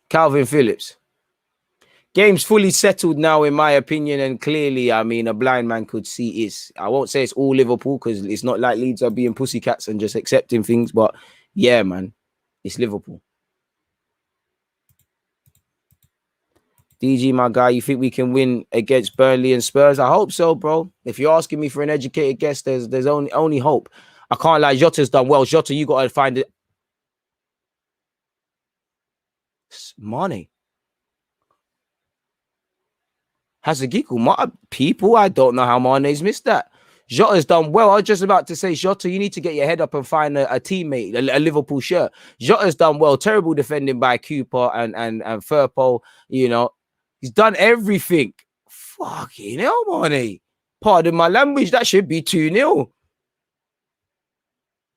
Calvin Phillips. Game's fully settled now, in my opinion, and clearly, I mean, a blind man could see I won't say it's all Liverpool because it's not like Leeds are being pussycats and just accepting things, but yeah, man, it's Liverpool. DG, my guy, you think we can win against Burnley and Spurs? I hope so, bro. If you're asking me for an educated guess, there's only hope. I can't lie, Jota's done well. Jota, you got to find it. Mane. Has a giggle. People, I don't know how Mane's missed that. Jota's done well. I was just about to say, Jota, you need to get your head up and find a teammate, a Liverpool shirt. Jota's done well. Terrible defending by Cooper and Firpo. You know, he's done everything. Fucking hell, Mane. Pardon my language. That should be 2-0.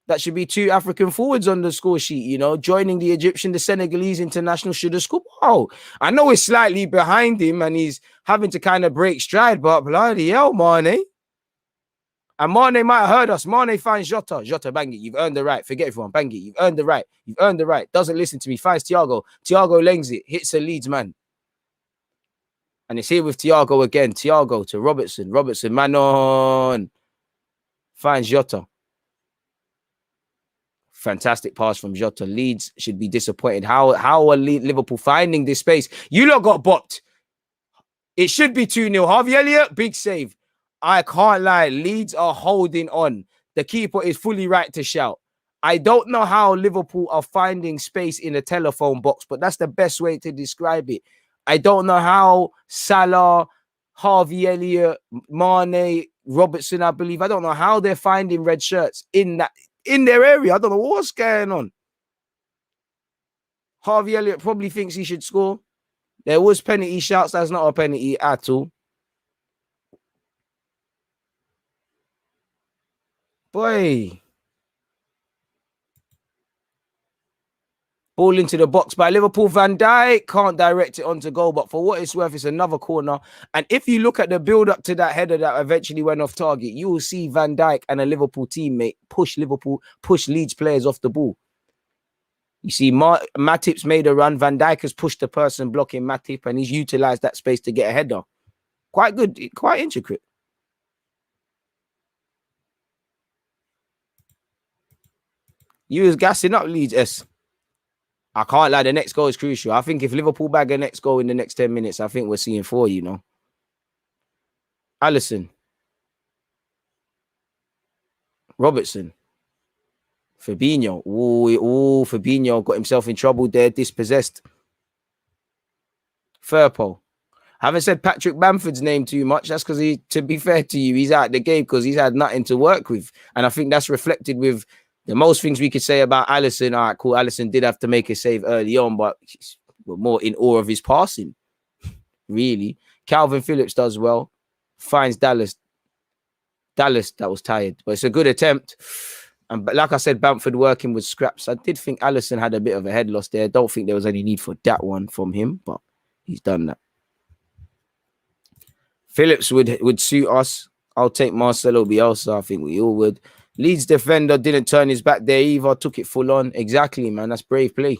That should be 2 African forwards on the score sheet, you know. Joining the Egyptian, the Senegalese international should have scored. Oh, I know it's slightly behind him and he's having to kind of break stride, but bloody hell, Mane. And Mane might have heard us. Mane finds Jota. Jota, bang it. You've earned the right. Forget everyone. Bang it. You've earned the right. You've earned the right. Doesn't listen to me. Finds Thiago. Thiago lengs it. Hits a Leeds man. And it's here with Thiago again. Thiago to Robertson. Robertson, man on. Finds Jota. Fantastic pass from Jota. Leeds should be disappointed. How are Liverpool finding this space? You lot got bopped. It should be 2-0. Harvey Elliott, big save. I can't lie. Leeds are holding on. The keeper is fully right to shout. I don't know how Liverpool are finding space in the telephone box, but that's the best way to describe it. I don't know how Salah, Harvey Elliott, Mane, Robertson, I believe. I don't know how they're finding red shirts in their area. I don't know what's going on. Harvey Elliott probably thinks he should score. There was penalty shouts. That's not a penalty at all. Boy. Ball into the box by Liverpool. Van Dijk can't direct it onto goal, but for what it's worth, it's another corner. And if you look at the build-up to that header that eventually went off target, you will see Van Dijk and a Liverpool teammate push Leeds players off the ball. You see, Matip's made a run. Van Dijk has pushed the person blocking Matip, and he's utilised that space to get a header. Quite good, quite intricate. You was gassing up Leeds, S. I can't lie, the next goal is crucial. I think if Liverpool bag a next goal in the next 10 minutes, I think we're seeing 4, you know. Alisson. Robertson. Fabinho. Oh, Fabinho got himself in trouble there, dispossessed. Firpo. I haven't said Patrick Bamford's name too much. That's because, to be fair to you, he's out of the game because he's had nothing to work with. And I think that's reflected with the most things we could say about Alisson. All right, cool. Alisson did have to make a save early on, but we're more in awe of his passing, really. Calvin Phillips does well. Finds Dallas. That was tired. But it's a good attempt. But like I said, Bamford working with scraps. I did think Alisson had a bit of a head loss there. Don't think there was any need for that one from him, but he's done that. Phillips would suit us. I'll take Marcelo Bielsa. I think we all would. Leeds defender didn't turn his back there either. Took it full on. Exactly, man. That's brave play.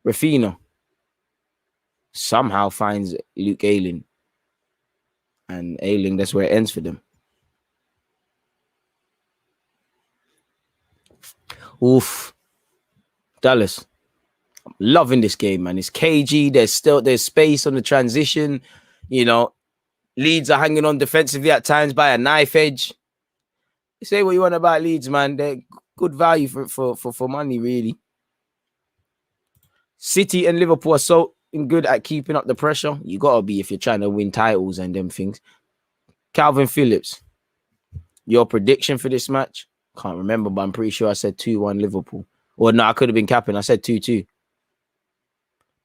Rafinha somehow finds Luke Ayling. And Ayling, that's where it ends for them. Oof. Dallas. I'm loving this game, man. It's cagey. There's space on the transition. You know, Leeds are hanging on defensively at times by a knife edge. Say what you want about Leeds, man. They're good value for money, really. City and Liverpool are so good at keeping up the pressure. You gotta be if you're trying to win titles and them things. Calvin Phillips, your prediction for this match? Can't remember, but I'm pretty sure I said 2-1 Liverpool. Or no, I could have been capping. I said 2-2.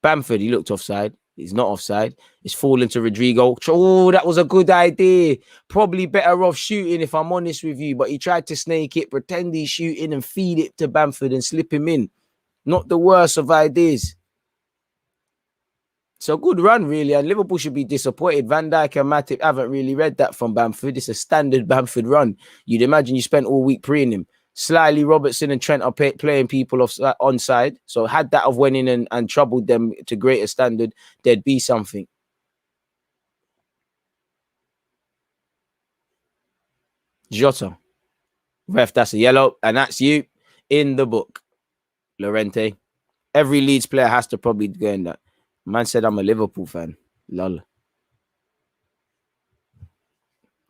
Bamford, he looked offside. He's not offside. It's fallen to Rodrigo. Oh, that was a good idea. Probably better off shooting, if I'm honest with you. But he tried to snake it, pretend he's shooting and feed it to Bamford and slip him in. Not the worst of ideas. It's a good run, really. And Liverpool should be disappointed. Van Dijk and Matip haven't really read that from Bamford. It's a standard Bamford run. You'd imagine you spent all week preying him. Slightly, Robertson and Trent are playing people onside. So had that of went in and troubled them to greater standard, there'd be something. Jota. Ref, that's a yellow. And that's you in the book, Llorente. Every Leeds player has to probably go in that. Man said I'm a Liverpool fan. Lol.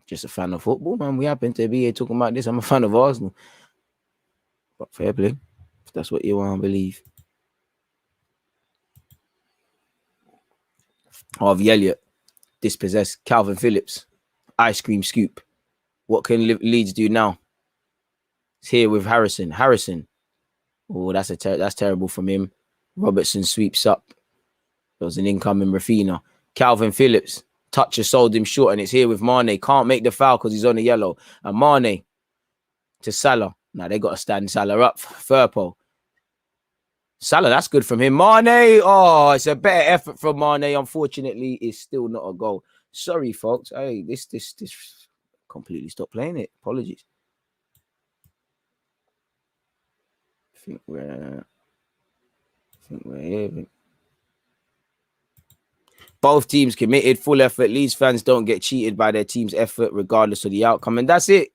Just a fan of football, man. We happen to be here talking about this. I'm a fan of Arsenal. But fair play. If that's what you want to believe. Harvey Elliott. Dispossessed. Calvin Phillips. Ice cream scoop. What can Leeds do now? It's here with Harrison. Harrison. Oh, that's terrible from him. Robertson sweeps up. There was an incoming Rafinha. Calvin Phillips. Toucher sold him short, and it's here with Mane. Can't make the foul because he's on the yellow. And Mane to Salah. Now they got to stand Salah up. Firpo. Salah, that's good from him. Mane. Oh, it's a better effort from Mane. Unfortunately, it's still not a goal. Sorry, folks. Hey, this completely stopped playing it. Apologies. I think we're here. Both teams committed, full effort. Leeds fans don't get cheated by their team's effort, regardless of the outcome. And that's it.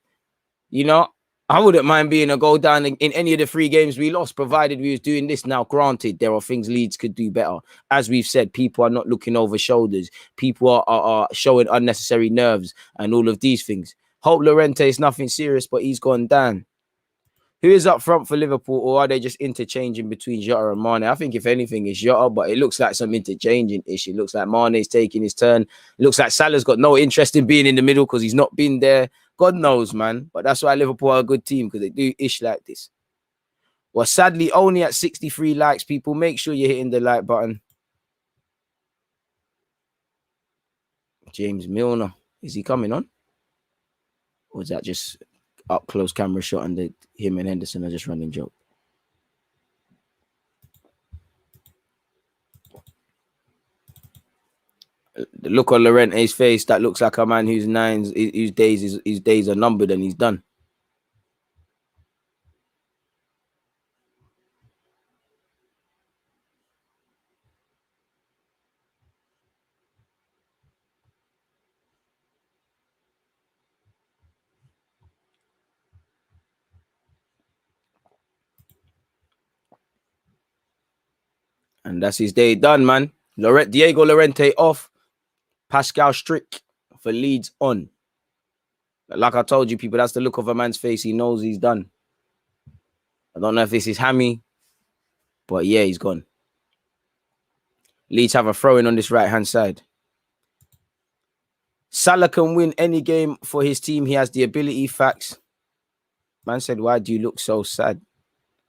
You know, I wouldn't mind being a goal down in any of the 3 games we lost, provided we was doing this. Now, granted, there are things Leeds could do better. As we've said, people are not looking over shoulders. People are showing unnecessary nerves and all of these things. Hope Llorente is nothing serious, but he's gone down. Who is up front for Liverpool, or are they just interchanging between Jota and Mane? I think if anything, it's Jota, but it looks like some interchanging issue. It looks like Mane's taking his turn. It looks like Salah's got no interest in being in the middle because he's not been there. God knows, man. But that's why Liverpool are a good team, because they do ish like this. Well, sadly, only at 63 likes, people. Make sure you're hitting the like button. James Milner. Is he coming on? Or is that just up close camera shot and him and Henderson are just running joke? The look on Llorente's face, that looks like a man whose days are numbered and he's done. And that's his day done, man. Diego Llorente off. Pascal Strick for Leeds on. Like I told you, people, that's the look of a man's face. He knows he's done. I don't know if this is hammy, but yeah, he's gone. Leeds have a throw-in on this right-hand side. Salah can win any game for his team. He has the ability. Facts. Man said, why do you look so sad?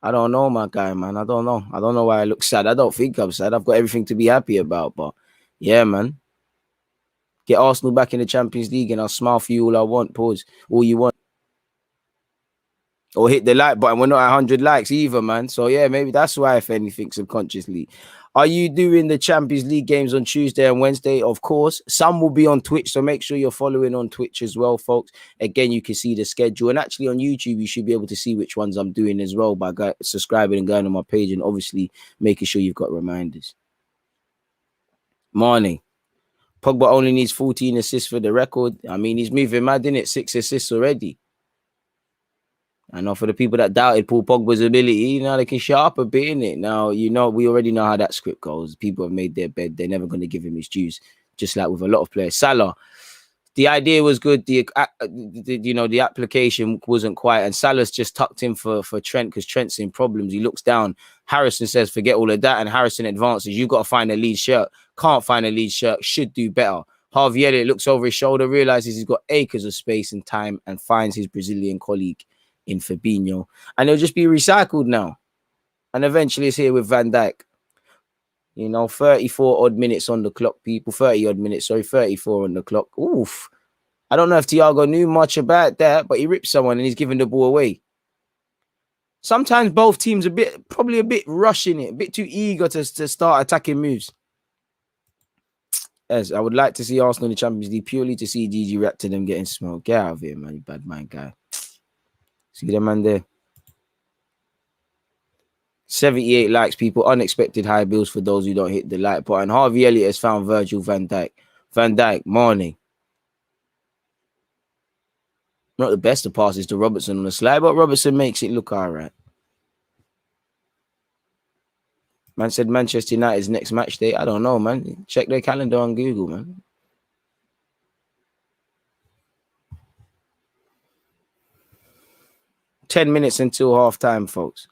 I don't know, my guy, man. I don't know. I don't know why I look sad. I don't think I'm sad. I've got everything to be happy about. But yeah, man. Get Arsenal back in the Champions League and I'll smile for you all I want. Pause. All you want. Or hit the like button. We're not at 100 likes either, man. So yeah, maybe that's why, if anything, subconsciously. Are you doing the Champions League games on Tuesday and Wednesday? Of course. Some will be on Twitch, so make sure you're following on Twitch as well, folks. Again, you can see the schedule. And actually on YouTube, you should be able to see which ones I'm doing as well by subscribing and going on my page and obviously making sure you've got reminders. Mane. Pogba only needs 14 assists for the record. I mean, he's moving mad, innit? 6 assists already. I know for the people that doubted Paul Pogba's ability, you know, they can shut up a bit, innit? Now, you know, we already know how that script goes. People have made their bed. They're never going to give him his dues, just like with a lot of players. Salah, the idea was good. The application wasn't quite. And Salah's just tucked in for Trent because Trent's in problems. He looks down. Harrison says, forget all of that. And Harrison advances. You've got to find a lead shirt. Can't find a lead shirt. Should do better. Harvey Elliott looks over his shoulder, realizes he's got acres of space and time and finds his Brazilian colleague in Fabinho. And it'll just be recycled now. And eventually it's here with Van Dijk. You know, 34 odd minutes on the clock, people. 30 odd minutes, 34 on the clock. Oof. I don't know if Thiago knew much about that, but he ripped someone and he's giving the ball away. Sometimes both teams probably a bit rushing it, a bit too eager to start attacking moves. Yes, I would like to see Arsenal in the Champions League purely to see DG react to them getting smoked. Get out of here, man, you bad mind guy. See the man there. 78 likes, people. Unexpected high bills for those who don't hit the like button. Harvey Elliott has found Virgil van Dijk. Van Dijk, Mane. Not the best of passes to Robertson on the slide, but Robertson makes it look all right. Man said Manchester United's next match day. I don't know, man. Check their calendar on Google, man. Ten minutes until half time, folks.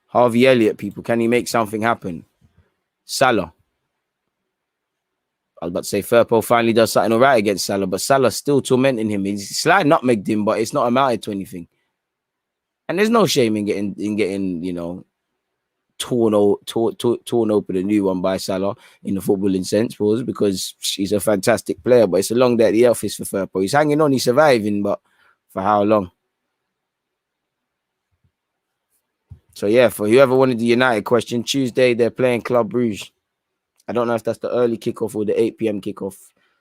Harvey Elliott, people. Can he make something happen? Salah. I was about to say Firpo finally does something all right against Salah, but Salah's still tormenting him. He's slightly nutmegged him, but it's not amounted to anything. And there's no shame in getting, you know, torn open a new one by Salah in the footballing sense, was because she's a fantastic player, but it's a long day at the office for Firpo. He's hanging on, he's surviving, but for how long? So yeah, for whoever wanted the United question, Tuesday they're playing Club Brugge. I don't know if that's the early kickoff or the 8 p.m. kickoff.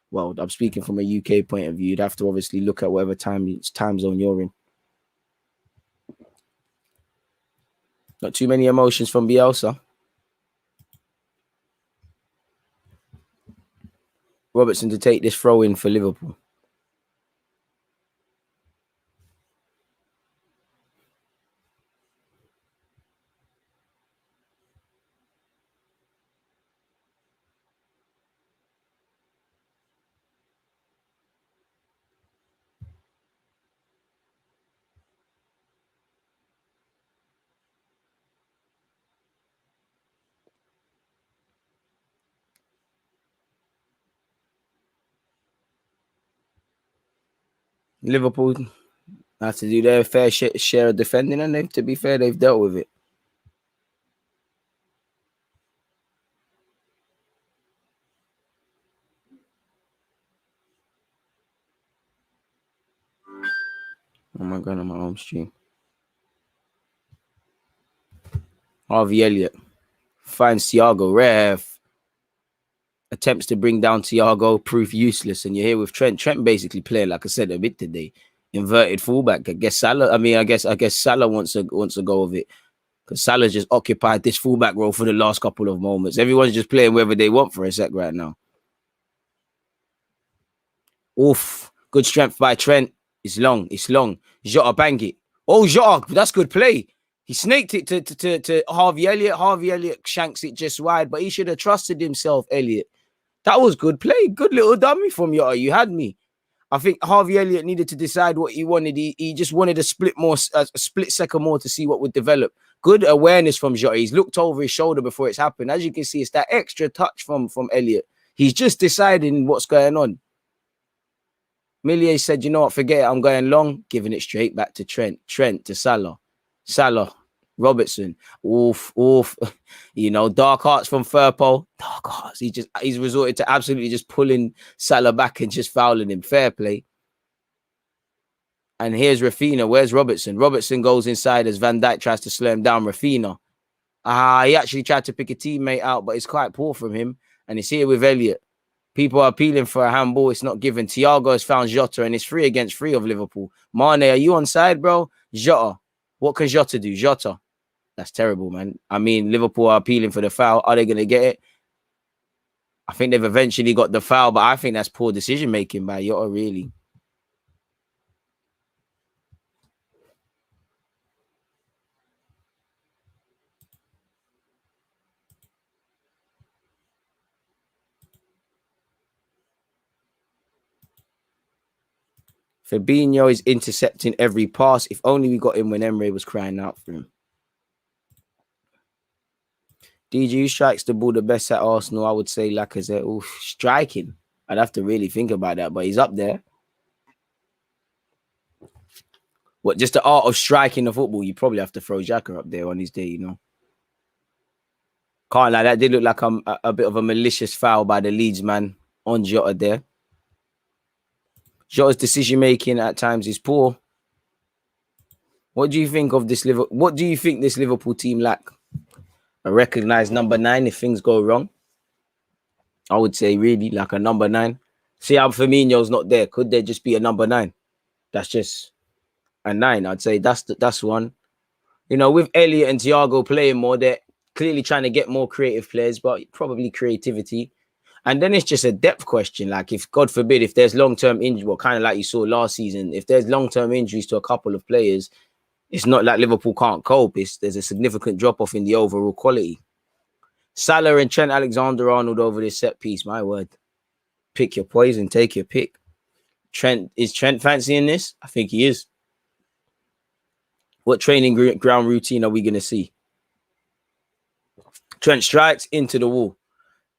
Well, I'm speaking from a UK point of view. You'd have to obviously look at whatever time zone you're in. Not too many emotions from Bielsa. Robertson to take this throw in for Liverpool. Liverpool have to do their fair share of defending, and to be fair, they've dealt with it. Oh my God, on my home stream. Harvey Elliott finds Thiago. Ref attempts to bring down Thiago, proof useless. And you're here with Trent. Trent basically playing, like I said, a bit today. Inverted fullback. I guess Salah. I guess Salah wants to go with it. Because Salah just occupied this fullback role for the last couple of moments. Everyone's just playing wherever they want for a sec right now. Oof. Good strength by Trent. It's long. Jota bang it. Oh, Jota. That's good play. He snaked it to Harvey Elliott. Harvey Elliott shanks it just wide, but he should have trusted himself, Elliott. That was good play. Good little dummy from Jota. You had me. I think Harvey Elliott needed to decide what he wanted. He just wanted a split second more to see what would develop. Good awareness from Jota. He's looked over his shoulder before it's happened. As you can see, it's that extra touch from Elliott. He's just deciding what's going on. Millier said, you know what, forget it. I'm going long. Giving it straight back to Trent. Trent to Salah. Salah. Robertson. Oof. You know, dark hearts from Firpo. Dark hearts. He's resorted to absolutely just pulling Salah back and just fouling him. Fair play. And here's Rafinha. Where's Robertson? Robertson goes inside as Van Dijk tries to slow him down. Rafinha. He actually tried to pick a teammate out, but it's quite poor from him. And it's here with Elliott. People are appealing for a handball. It's not given. Thiago has found Jota, and it's 3 against 3 of Liverpool. Mane, are you on side, bro? Jota. What can Jota do? Jota. That's terrible, man. I mean, Liverpool are appealing for the foul. Are they going to get it? I think they've eventually got the foul, but I think that's poor decision-making by Jota, really. Fabinho is intercepting every pass. If only we got him when Emre was crying out for him. DG strikes the ball the best at Arsenal. I would say Lacazette. Oof, striking. I'd have to really think about that, but he's up there. What, just the art of striking the football? You probably have to throw Xhaka up there on his day, you know. Can't lie, that did look like a bit of a malicious foul by the Leeds man on Jota there. Jota's decision-making at times is poor. What do you think of this Liverpool? What do you think this Liverpool team lack? A recognised number 9 if things go wrong. I would say really like a number 9. See how Firmino's not there. Could there just be a number 9? That's just a 9. I'd say that's one. You know, with Elliott and Thiago playing more, they're clearly trying to get more creative players, but probably creativity. And then it's just a depth question. Like, if, God forbid, if there's long-term injury, well, kind of like you saw last season, if there's long-term injuries to a couple of players, it's not like Liverpool can't cope. There's a significant drop-off in the overall quality. Salah and Trent Alexander-Arnold over this set piece, my word. Pick your poison, take your pick. Is Trent fancying this? I think he is. What training ground routine are we going to see? Trent strikes into the wall.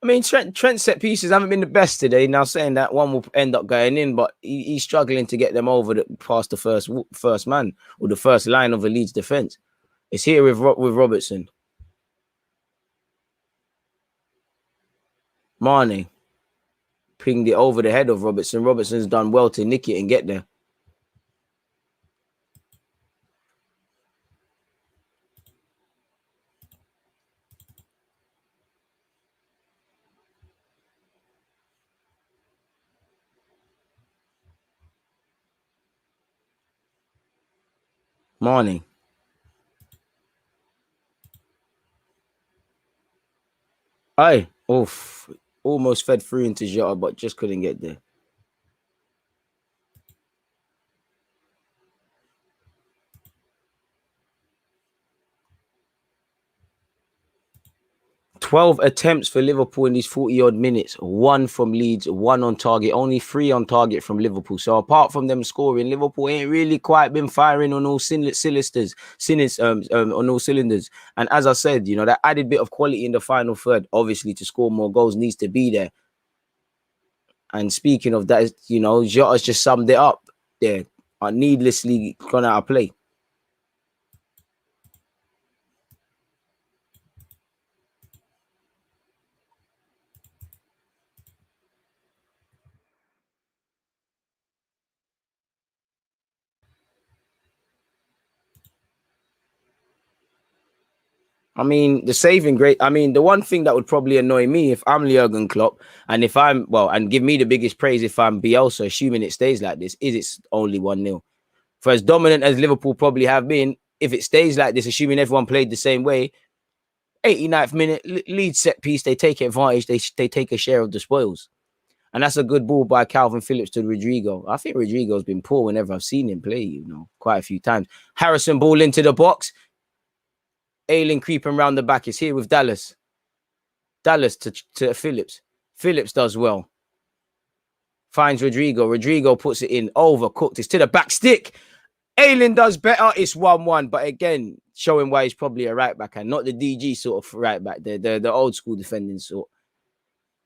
I mean, Trent's set pieces haven't been the best today. Now, saying that, one will end up going in, but he's struggling to get them over past the first man or the first line of the Leeds defense. It's here with Robertson. Mane pinged it over the head of Robertson. Robertson's done well to nick it and get there. Mane. Aye. Oof. Almost fed through into Jota, but just couldn't get there. 12 attempts for Liverpool in these 40-odd minutes. 1 from Leeds, 1 on target. Only 3 on target from Liverpool. So apart from them scoring, Liverpool ain't really quite been firing on all cylinders. On all cylinders. And as I said, you know, that added bit of quality in the final third, obviously, to score more goals needs to be there. And speaking of that, you know, Jota's just summed it up there. Needlessly gone out of play. I mean, the saving great. I mean, the one thing that would probably annoy me if I'm Jurgen Klopp, and if I'm and give me the biggest praise if I'm Bielsa, assuming it stays like this, is it's only 1-0. For as dominant as Liverpool probably have been, if it stays like this, assuming everyone played the same way, 89th minute, Leeds set piece, they take advantage, they take a share of the spoils. And that's a good ball by Calvin Phillips to Rodrigo. I think Rodrigo's been poor whenever I've seen him play, you know, quite a few times. Harrison ball into the box. Ayling creeping around the back is here with Dallas. Dallas to Phillips. Phillips does well. Finds Rodrigo. Rodrigo puts it in. Overcooked. It's to the back stick. Ayling does better. It's 1-1. But again, showing why he's probably a right back and not the DG sort of right back. The old school defending sort.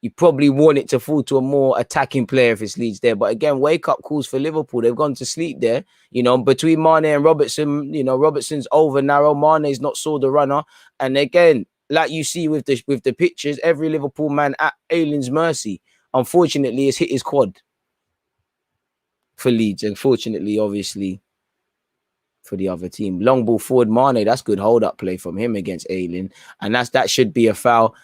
You probably want it to fall to a more attacking player if it's Leeds there. But again, wake up calls for Liverpool. They've gone to sleep there. You know, between Mane and Robertson, you know, Robertson's over narrow. Mane's not saw the runner. And again, like you see with the pictures, every Liverpool man at Ayling's mercy. Unfortunately, has hit his quad for Leeds. Unfortunately, obviously, for the other team. Long ball forward, Mane. That's good hold-up play from him against Ayling. And that should be a foul.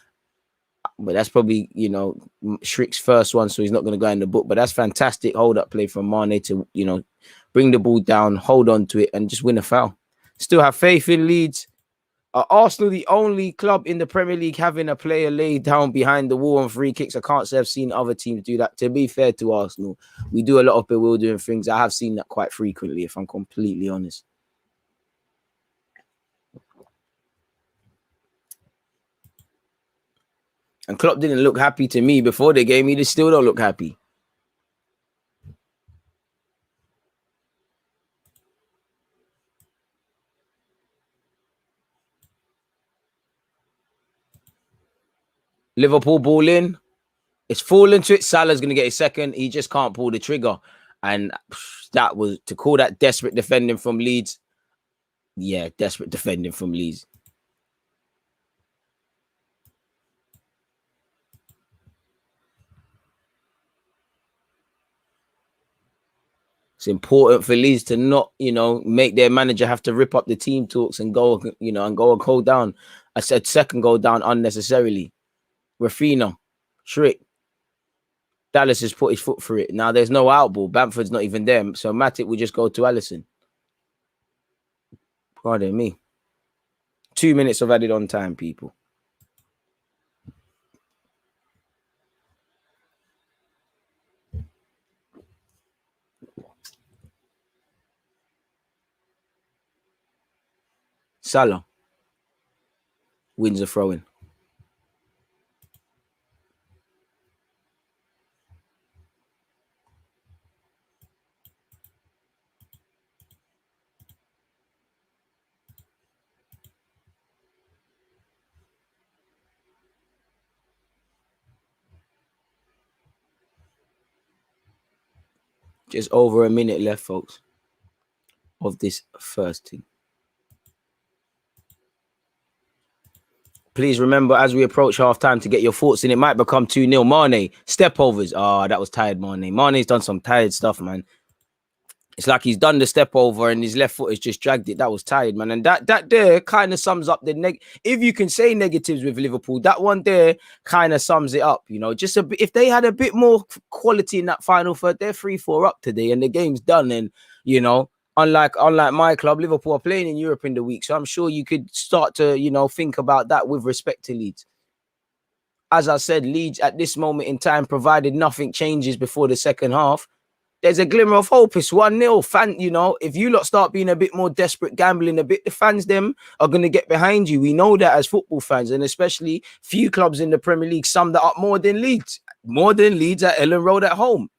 But that's probably, you know, Shriek's first one, so he's not going to go in the book. But that's fantastic hold-up play from Mane to, you know, bring the ball down, hold on to it, and just win a foul. Still have faith in Leeds. Are Arsenal the only club in the Premier League having a player laid down behind the wall on free kicks? I can't say I've seen other teams do that. To be fair to Arsenal, we do a lot of bewildering things. I have seen that quite frequently, if I'm completely honest. And Klopp didn't look happy to me before the game. He just still don't look happy. Liverpool ball in. It's fallen to it. Salah's going to get his second. He just can't pull the trigger. And that was, to call that desperate defending from Leeds. Yeah, desperate defending from Leeds. It's important for Leeds to not, you know, make their manager have to rip up the team talks and go, you know, and go a goal down. I said second goal down unnecessarily. Rafinha, Shriek. Dallas has put his foot through it. Now there's no out ball. Bamford's not even there. So Matic will just go to Alisson. Pardon me. 2 minutes of added on time, people. Salah wins a throw-in. Just over a minute left, folks, of this first thing. Please remember, as we approach half-time, to get your thoughts in. It might become 2-0. Mane, step overs. Oh, that was tired, Mane. Mane's done some tired stuff, man. It's like he's done the step over and his left foot has just dragged it. That was tired, man. And that there kind of sums up the if you can say negatives with Liverpool, that one there kind of sums it up. You know, just a bit, if they had a bit more quality in that final third, they're 3-4 up today and the game's done. And you know, unlike my club, Liverpool are playing in Europe in the week, so I'm sure you could start to think about that with respect to Leeds. As I said, Leeds at this moment in time, provided nothing changes before the second half, there's a glimmer of hope. It's 1-0. Fan, if you lot start being a bit more desperate, gambling a bit, the fans them are going to get behind you. We know that as football fans, and especially few clubs in the Premier League sum that up more than Leeds at Ellen Road at home.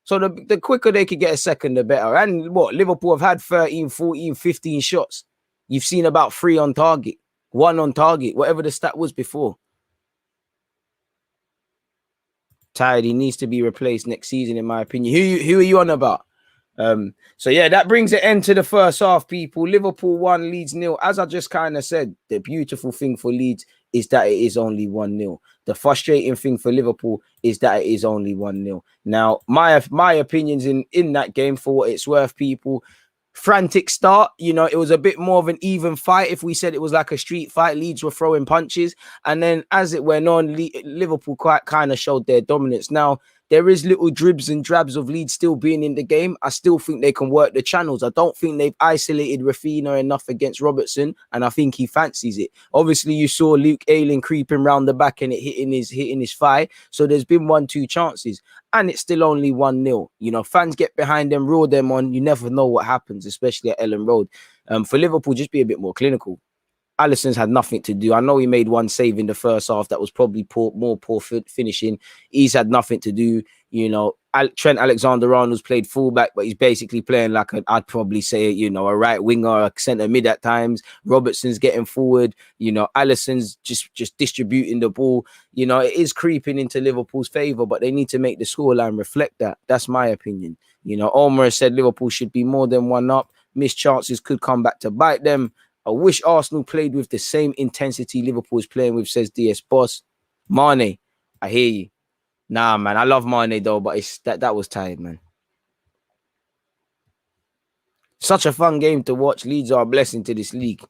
So the quicker they could get a second, the better. And Liverpool have had 13, 14, 15 shots. You've seen about 3 on target, 1 on target, whatever the stat was before. Tired. He needs to be replaced next season, in my opinion. Who are you on about? So yeah, that brings an end to the first half, people. Liverpool 1, Leeds 0. As I just kind of said, the beautiful thing for Leeds is that it is only 1-0. The frustrating thing for Liverpool is that it is only 1-0. Now, my opinions in that game, for what it's worth, people. Frantic start, it was a bit more of an even fight. If we said it was like a street fight, Leeds were throwing punches, and then as it went on, Liverpool quite kind of showed their dominance. Now there is little dribs and drabs of Leeds still being in the game. I still think they can work the channels. I don't think they've isolated Rafinha enough against Robertson, and I think he fancies it. Obviously, you saw Luke Ayling creeping round the back and it hitting his thigh. So there's been 1-2 chances. And it's still only 1-0. Fans get behind them, roar them on. You never know what happens, especially at Ellen Road. For Liverpool, just be a bit more clinical. Alisson's had nothing to do. I know he made one save in the first half that was probably poor finishing. He's had nothing to do. Trent Alexander-Arnold's played fullback, but he's basically playing like I'd probably say, a right winger, a centre mid at times. Robertson's getting forward. Alisson's just distributing the ball. It is creeping into Liverpool's favour, but they need to make the scoreline reflect that. That's my opinion. Omar said Liverpool should be more than 1 up. Missed chances could come back to bite them. I wish Arsenal played with the same intensity Liverpool is playing with, says DS Boss. Mane, I hear you. Nah, man, I love Mane though, but that was tired, man. Such a fun game to watch. Leeds are a blessing to this league.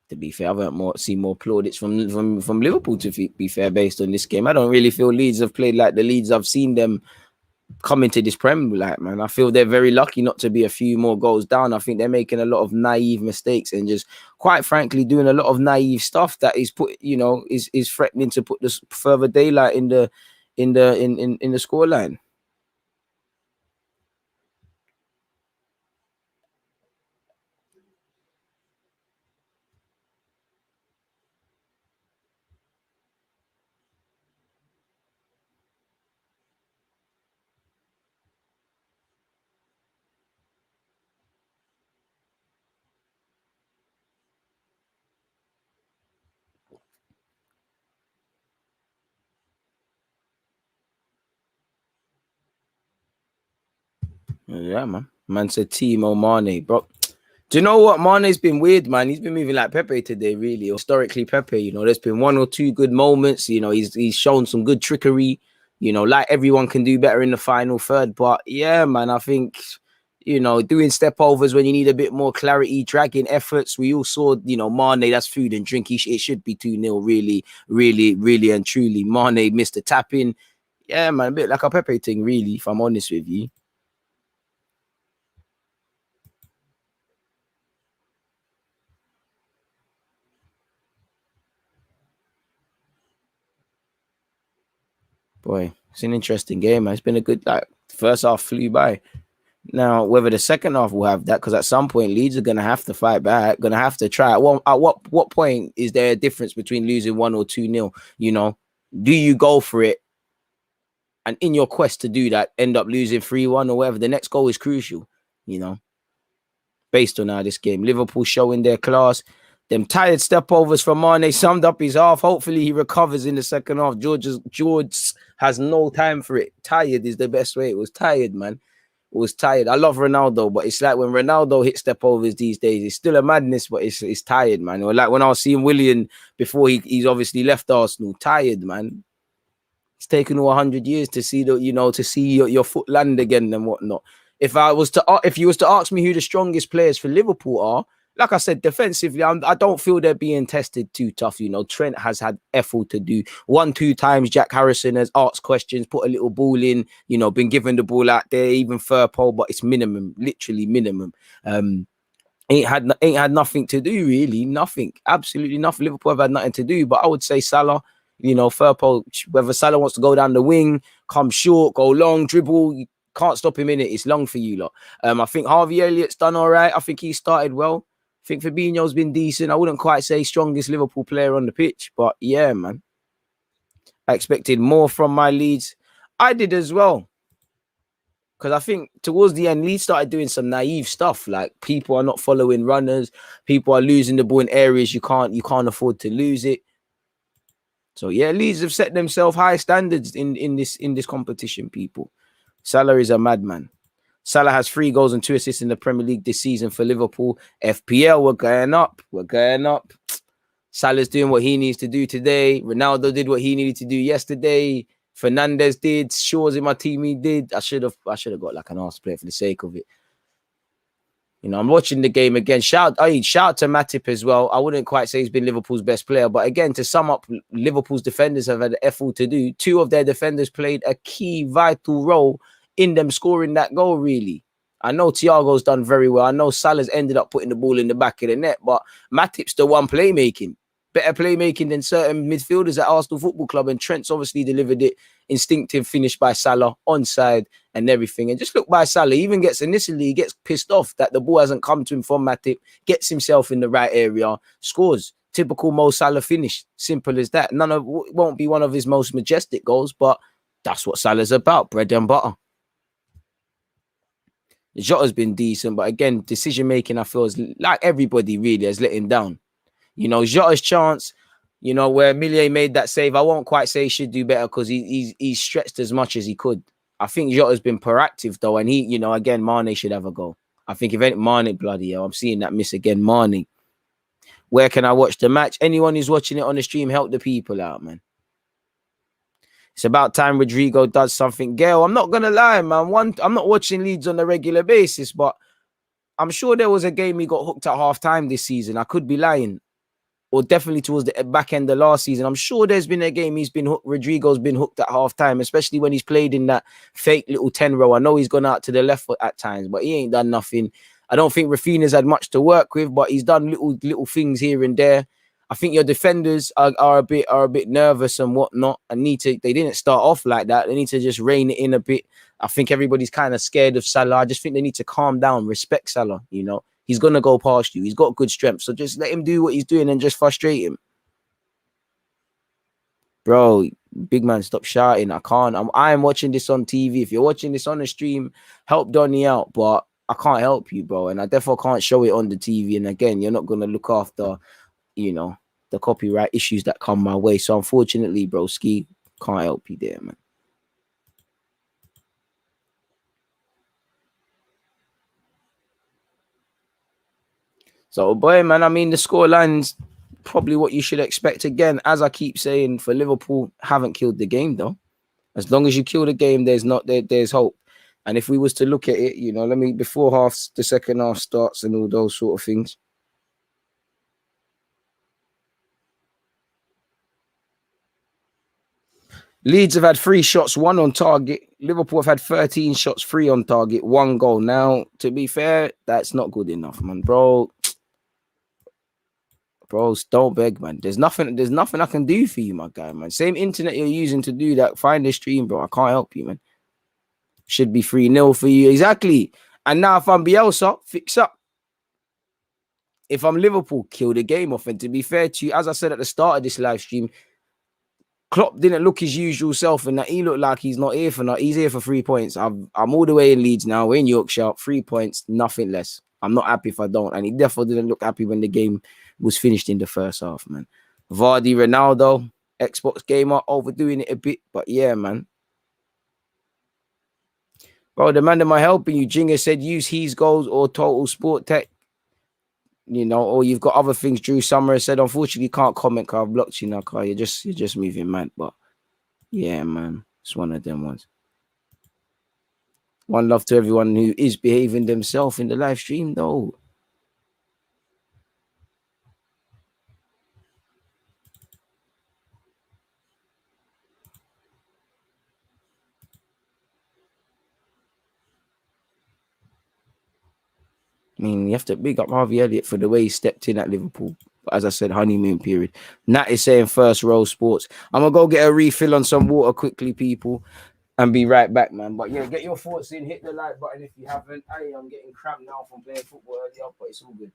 To be fair, I've seen more plaudits from Liverpool, to be fair, based on this game. I don't really feel Leeds have played like the Leeds I've seen them come into this Premier League, man. I feel they're very lucky not to be a few more goals down. I think they're making a lot of naive mistakes and just, quite frankly, doing a lot of naive stuff that is is threatening to put this further daylight in the scoreline. Yeah, man. Man said Timo Mane, bro. Do you know what? Mane's been weird, man. He's been moving like Pepe today, really. Historically, Pepe, there's been 1 or 2 good moments. He's shown some good trickery. Like everyone can do better in the final third. But yeah, man, I think, doing step overs when you need a bit more clarity, dragging efforts. We all saw, Mane, that's food and drink. It should be 2-0, really, really, really and truly. Mane missed a tap in. Yeah, man, a bit like a Pepe thing, really, if I'm honest with you. Boy, it's an interesting game, man. It's been a good, first half flew by. Now, whether the second half will have that, because at some point Leeds are going to have to fight back, going to have to try. At what point is there a difference between losing 1 or 2-0? Do you go for it? And in your quest to do that, end up losing 3-1 or whatever. The next goal is crucial, based on how this game. Liverpool showing their class. Them tired step overs from Mane summed up his half. Hopefully he recovers in the second half. George has no time for it. Tired is the best way. It was tired, man. was tired. I love Ronaldo, but it's like when Ronaldo hits step overs these days, it's still a madness, but it's tired, man. Or like when I was seeing Willian before he's obviously left Arsenal, tired, man. It's taken all 100 years to see your foot land again and whatnot. If you was to ask me who the strongest players for Liverpool are, like I said, defensively, I don't feel they're being tested too tough. Trent has had effort to do 1-2 times. Jack Harrison has asked questions, put a little ball in, been given the ball out there, even Firpo, but it's minimum, literally minimum. Ain't had nothing to do, really. Nothing. Absolutely nothing. Liverpool have had nothing to do. But I would say Salah, Firpo, whether Salah wants to go down the wing, come short, go long, dribble, you can't stop him in it. It's long for you lot. I think Harvey Elliott's done all right. I think he started well. I think Fabinho's been decent. I wouldn't quite say strongest Liverpool player on the pitch, but yeah, man. I expected more from my Leeds. I did as well. Because I think towards the end, Leeds started doing some naive stuff. Like people are not following runners. People are losing the ball in areas you can't afford to lose it. So yeah, Leeds have set themselves high standards in this competition, people. Salah is a madman. Salah has 3 goals and 2 assists in the Premier League this season for Liverpool. FPL, we're going up. We're going up. Salah's doing what he needs to do today. Ronaldo did what he needed to do yesterday. Fernandez did. Shaw's in my team. He did. I should have got like an arse player for the sake of it. I'm watching the game again. Shout to Matip as well. I wouldn't quite say he's been Liverpool's best player, but again, to sum up, Liverpool's defenders have had an effort to do. 2 of their defenders played a key, vital role in them scoring that goal, really. I know Thiago's done very well. I know Salah's ended up putting the ball in the back of the net, but Matip's the one playmaking. Better playmaking than certain midfielders at Arsenal Football Club, and Trent's obviously delivered it. Instinctive finish by Salah, onside and everything. And just look by Salah, he even gets pissed off that the ball hasn't come to him from Matip, gets himself in the right area, scores. Typical Mo Salah finish. Simple as that. Won't be one of his most majestic goals, but that's what Salah's about, bread and butter. Jota's been decent, but again, decision-making, I feel, is like everybody really has let him down. Jota's chance, where Millie made that save, I won't quite say he should do better because he's stretched as much as he could. I think Jota's been proactive, though, and he, again, Mane should have a goal. I think if Mane, bloody hell, I'm seeing that miss again, Mane. Where can I watch the match? Anyone who's watching it on the stream, help the people out, man. It's about time Rodrigo does something. Gail, I'm not going to lie, man. I'm not watching Leeds on a regular basis, but I'm sure there was a game he got hooked at half-time this season. I could be lying. Or definitely towards the back end of last season. I'm sure there's been a game Rodrigo's been hooked at half-time, especially when he's played in that fake little 10 row. I know he's gone out to the left foot at times, but he ain't done nothing. I don't think Rafinha's had much to work with, but he's done little things here and there. I think your defenders are a bit nervous and whatnot, and they didn't start off like that. They need to just rein it in a bit. I think everybody's kind of scared of Salah. I just think they need to calm down, respect Salah, He's going to go past you. He's got good strength. So just let him do what he's doing and just frustrate him. Bro, big man, stop shouting. I can't. I'm watching this on TV. If you're watching this on the stream, help Donny out. But I can't help you, bro. And I definitely can't show it on the TV. And again, you're not going to look after, the copyright issues that come my way. So unfortunately, bro, Ski, can't help you there, man. So, boy, man, I mean, the scoreline's probably what you should expect. Again, as I keep saying, for Liverpool, haven't killed the game, though. As long as you kill the game, there's hope. And if we was to look at it, before the second half starts and all those sort of things. Leeds have had 3 shots, 1 on target. Liverpool have had 13 shots, 3 on target, 1 goal. Now, to be fair, that's not good enough, man, bro. Bros, don't beg, man. There's nothing I can do for you, my guy, man. Same internet you're using to do that. Find the stream, bro. I can't help you, man. Should be 3-0 for you. Exactly. And now if I'm Bielsa, fix up. If I'm Liverpool, kill the game off. And to be fair to you, as I said at the start of this live stream, Klopp didn't look his usual self, and that he looked like he's not here for nothing. He's here for 3 points. I'm all the way in Leeds now. We're in Yorkshire. 3 points, nothing less. I'm not happy if I don't. And he definitely didn't look happy when the game was finished in the first half, man. Vardy, Ronaldo, Xbox gamer, overdoing it a bit. But yeah, man. Bro, the man am I helping you? Jinger said use his goals or total sport tech. You know, or you've got other things. Drew Summer said, unfortunately, can't comment because I've blocked you now, car. You're just moving mad. But yeah, man, it's one of them ones. One love to everyone who is behaving themselves in the live stream, though. I mean, you have to big up Harvey Elliott for the way he stepped in at Liverpool. But as I said, honeymoon period. Nat is saying first row sports. I'm going to go get a refill on some water quickly, people, and be right back, man. But yeah, get your thoughts in. Hit the like button if you haven't. I'm getting cramped now from playing football earlier, but it's all good.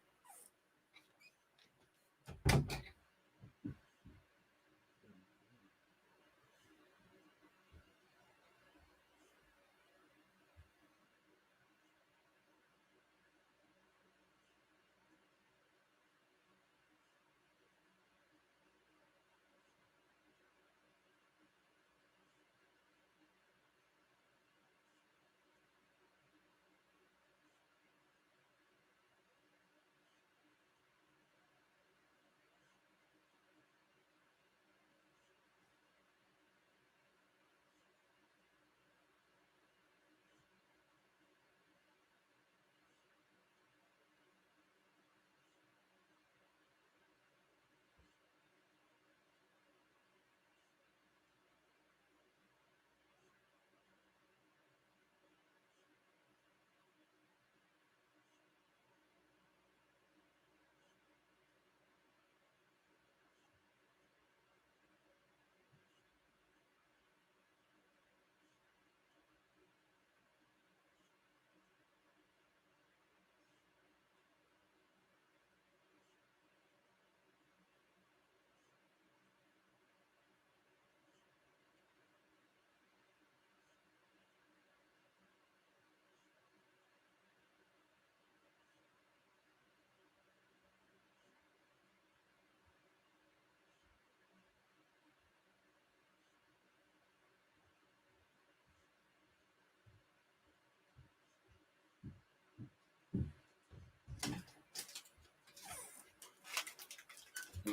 How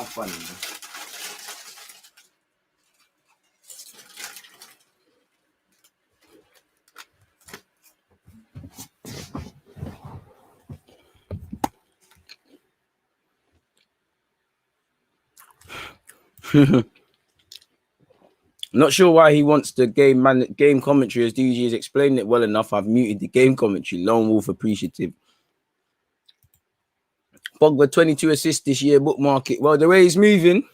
funny, man. Not sure why he wants the game commentary, as DG has explained it well enough. I've muted the game commentary. Lone Wolf appreciative. Pogba 22 assists this year, bookmark it. Well, the way he's moving,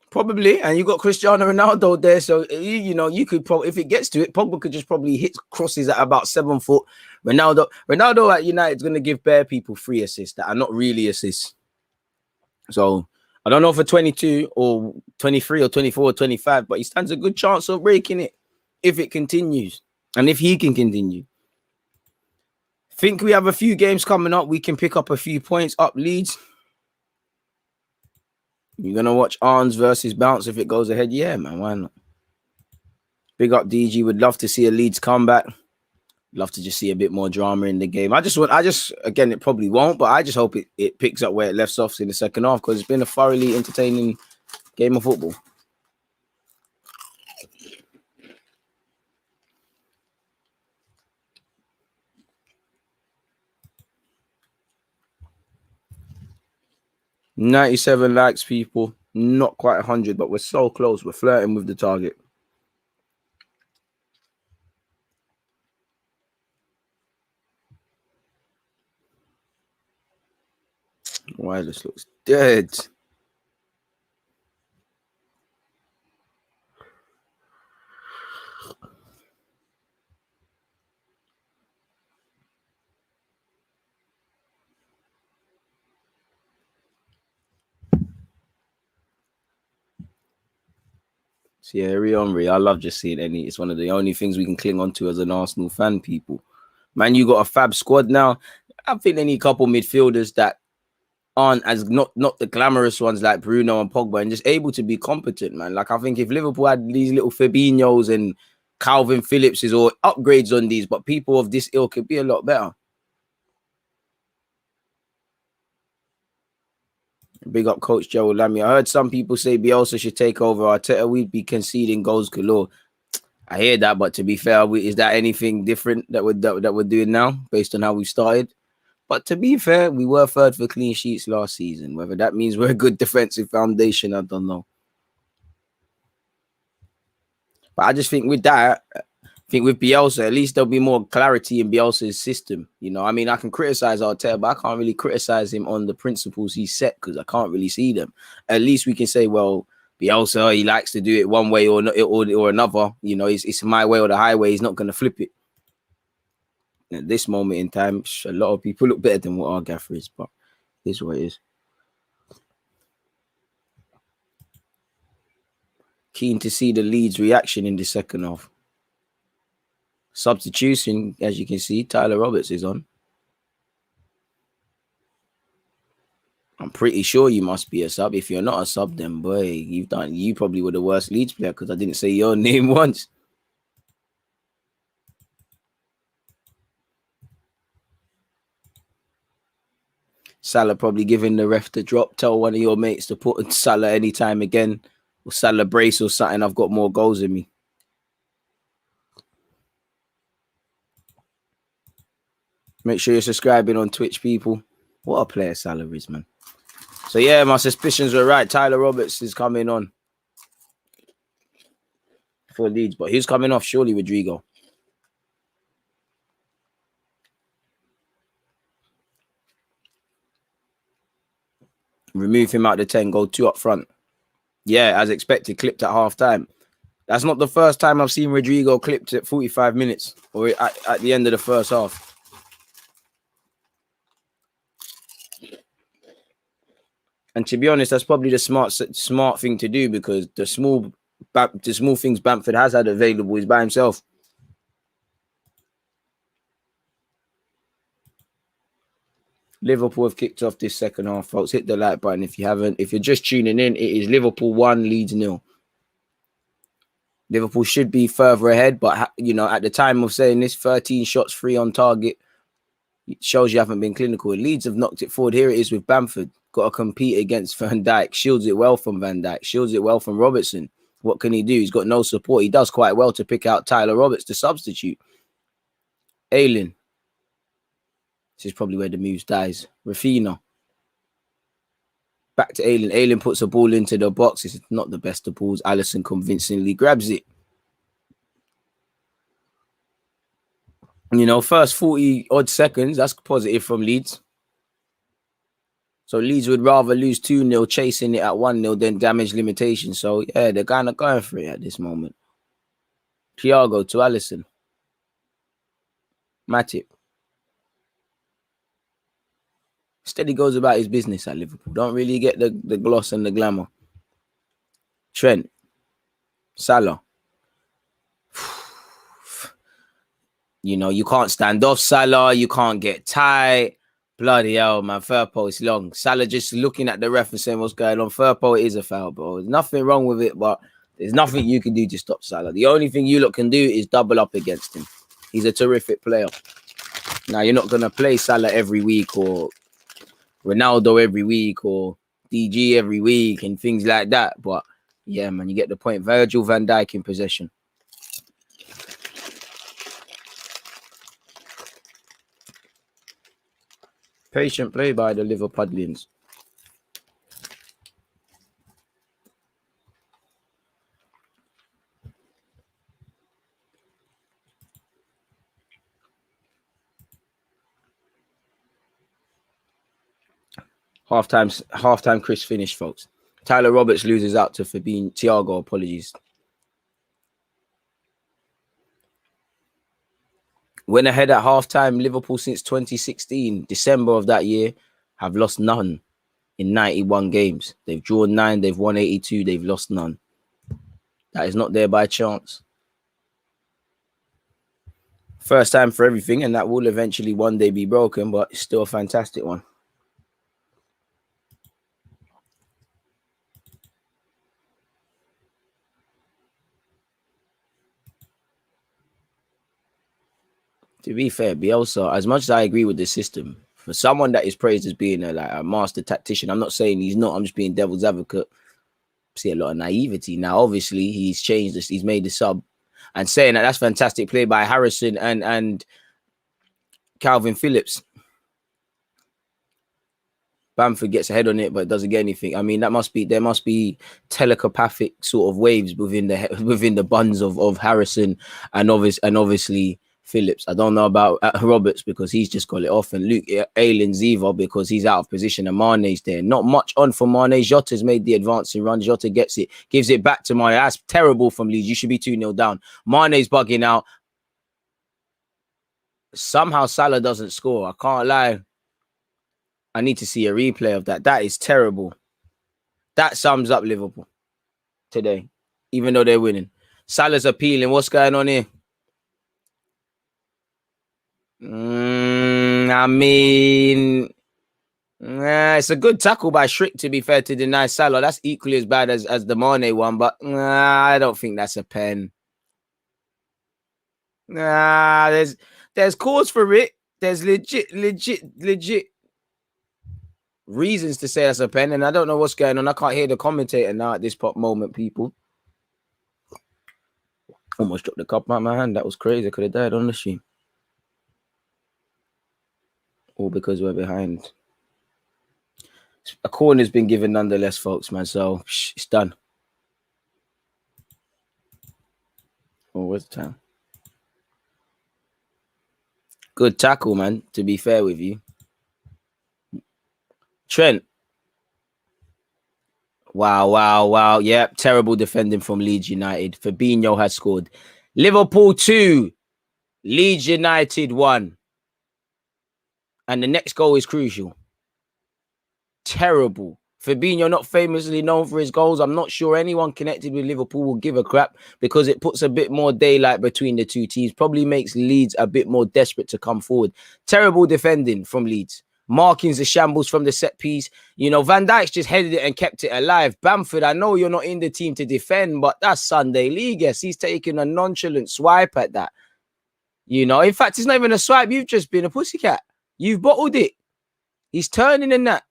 probably. And you got Cristiano Ronaldo there, so you could probably, if it gets to it, Pogba could just probably hit crosses at about 7 foot. Ronaldo at United is going to give bare people 3 assists that are not really assists. So I don't know for 22 or 23 or 24 or 25, but he stands a good chance of breaking it if it continues and if he can continue. Think we have a few games coming up. We can pick up a few points up Leeds. You're going to watch Arns versus Bounce if it goes ahead? Yeah, man, why not? Big up DG. Would love to see a Leeds comeback. Love to just see a bit more drama in the game. Again, it probably won't, but I just hope it picks up where it left off in the second half because it's been a thoroughly entertaining game of football. $97 likes, people. Not quite 100, but we're so close. We're flirting with the target. Why this looks dead. Thierry Henry, I love just seeing any. It's one of the only things we can cling on to as an Arsenal fan, people. Man, you got a fab squad now. I think they need a couple midfielders that aren't as not the glamorous ones like Bruno and Pogba, and just able to be competent, man. Like I think if Liverpool had these little Fabinhos and Calvin Phillipses or upgrades on these, but people of this ilk could be a lot better. Big up Coach Joe Lammy. I heard some people say Bielsa should take over Arteta. We'd be conceding goals galore. I hear that, but to be fair, is that anything different that we're doing now based on how we started? But to be fair, we were third for clean sheets last season. Whether that means we're a good defensive foundation, I don't know. But I just think with that, with Bielsa, at least there'll be more clarity in Bielsa's system. You know, I mean, I can criticize Arteta, but I can't really criticize him on the principles he set because I can't really see them. At least we can say, well, Bielsa, he likes to do it one way or another. You know, it's my way or the highway. He's not going to flip it. At this moment in time, a lot of people look better than what our gaffer is, but this is what it is. Keen to see the Leeds reaction in the second half. Substitution, as you can see, Tyler Roberts is on. I'm pretty sure you must be a sub. If you're not a sub, then boy, you probably were the worst Leeds player because I didn't say your name once. Salah probably giving the ref the drop. Tell one of your mates to put Salah anytime again. Or Salah brace or something. I've got more goals in me. Make sure you're subscribing on Twitch, people. What a player Salah is, man. So yeah, my suspicions were right. Tyler Roberts is coming on for Leeds. But who's coming off? Surely Rodrigo. Remove him out the 10. Go 2 up front. Yeah, as expected, clipped at half time. That's not the first time I've seen Rodrigo clipped at 45 minutes or at the end of the first half. And to be honest, that's probably the smart thing to do because the small things Bamford has had available is by himself. Liverpool have kicked off this second half, folks. Hit the like button if you haven't. If you're just tuning in, it is Liverpool 1, Leeds 0. Liverpool should be further ahead, but you know, at the time of saying this, 13 shots, 3 on target. It shows you haven't been clinical. Leeds have knocked it forward. Here it is with Bamford. Got to compete against Van Dijk. Shields it well from Van Dijk. Shields it well from Robertson. What can he do? He's got no support. He does quite well to pick out Tyler Roberts to substitute. Aylin. This is probably where the moves dies. Rafinha. Back to Aylin. Aylin puts a ball into the box. It's not the best of balls. Alisson convincingly grabs it. You know, first 40 odd seconds, that's positive from Leeds. So Leeds would rather lose 2-0, chasing it at 1-0 than damage limitation. So yeah, they're kind of going for it at this moment. Thiago to Alisson. Matip. Steady goes about his business at Liverpool. Don't really get the gloss and the glamour. Trent. Salah. You know, you can't stand off Salah. You can't get tight. Bloody hell, man. Firpo is long. Salah just looking at the ref and saying what's going on. Firpo is a foul, bro. There's nothing wrong with it, but there's nothing you can do to stop Salah. The only thing you lot can do is double up against him. He's a terrific player. Now, you're not going to play Salah every week or Ronaldo every week or DG every week and things like that. But yeah, man, you get the point. Virgil van Dijk in possession. Patient play by the Liverpudlians. Halftime Chris finished, folks. Tyler Roberts loses out to Thiago, apologies. Went ahead at halftime. Liverpool since 2016, December of that year, have lost none in 91 games. They've drawn 9, they've won 82, they've lost none. That is not there by chance. First time for everything, and that will eventually one day be broken, but it's still a fantastic one. To be fair, Bielsa, as much as I agree with the system, for someone that is praised as being a master tactician, I'm not saying he's not. I'm just being devil's advocate. See a lot of naivety. Now, obviously, he's changed this. He's made the sub, and saying that's fantastic play by Harrison and Calvin Phillips. Bamford gets ahead on it, but doesn't get anything. I mean, there must be telepathic sort of waves within the buns of Harrison and obviously Phillips. I don't know about Roberts because he's just got it off, and Luke Aylin's either because he's out of position and Mane's there. Not much on for Mane. Jota's made the advancing run. Jota gets it, gives it back to Mane. That's terrible from Leeds. You should be 2-0 down. Mane's bugging out. Somehow Salah doesn't score. I can't lie. I need to see a replay of that. That is terrible. That sums up Liverpool today, even though they're winning. Salah's appealing. What's going on here? I mean, it's a good tackle by Schrick, to be fair, to deny Salah. That's equally as bad as the Mane one, but I don't think that's a pen. There's cause for it. There's legit reasons to say that's a pen, and I don't know what's going on. I can't hear the commentator now at this moment, people. Almost dropped the cup out of my hand. That was crazy. I could have died on the stream. All because we're behind. A corner's been given nonetheless, folks, man. So it's done. Oh, where's the time? Good tackle, man, to be fair with you. Trent. Wow. Yep, terrible defending from Leeds United. Fabinho has scored. Liverpool 2, Leeds United 1. And the next goal is crucial. Terrible. Fabinho, not famously known for his goals. I'm not sure anyone connected with Liverpool will give a crap because it puts a bit more daylight between the two teams. Probably makes Leeds a bit more desperate to come forward. Terrible defending from Leeds. Markings the shambles from the set piece. You know, Van Dijk's just headed it and kept it alive. Bamford, I know you're not in the team to defend, but that's Sunday League. Yes, he's taking a nonchalant swipe at that. You know, in fact, it's not even a swipe. You've just been a pussycat. You've bottled it. He's turning in that.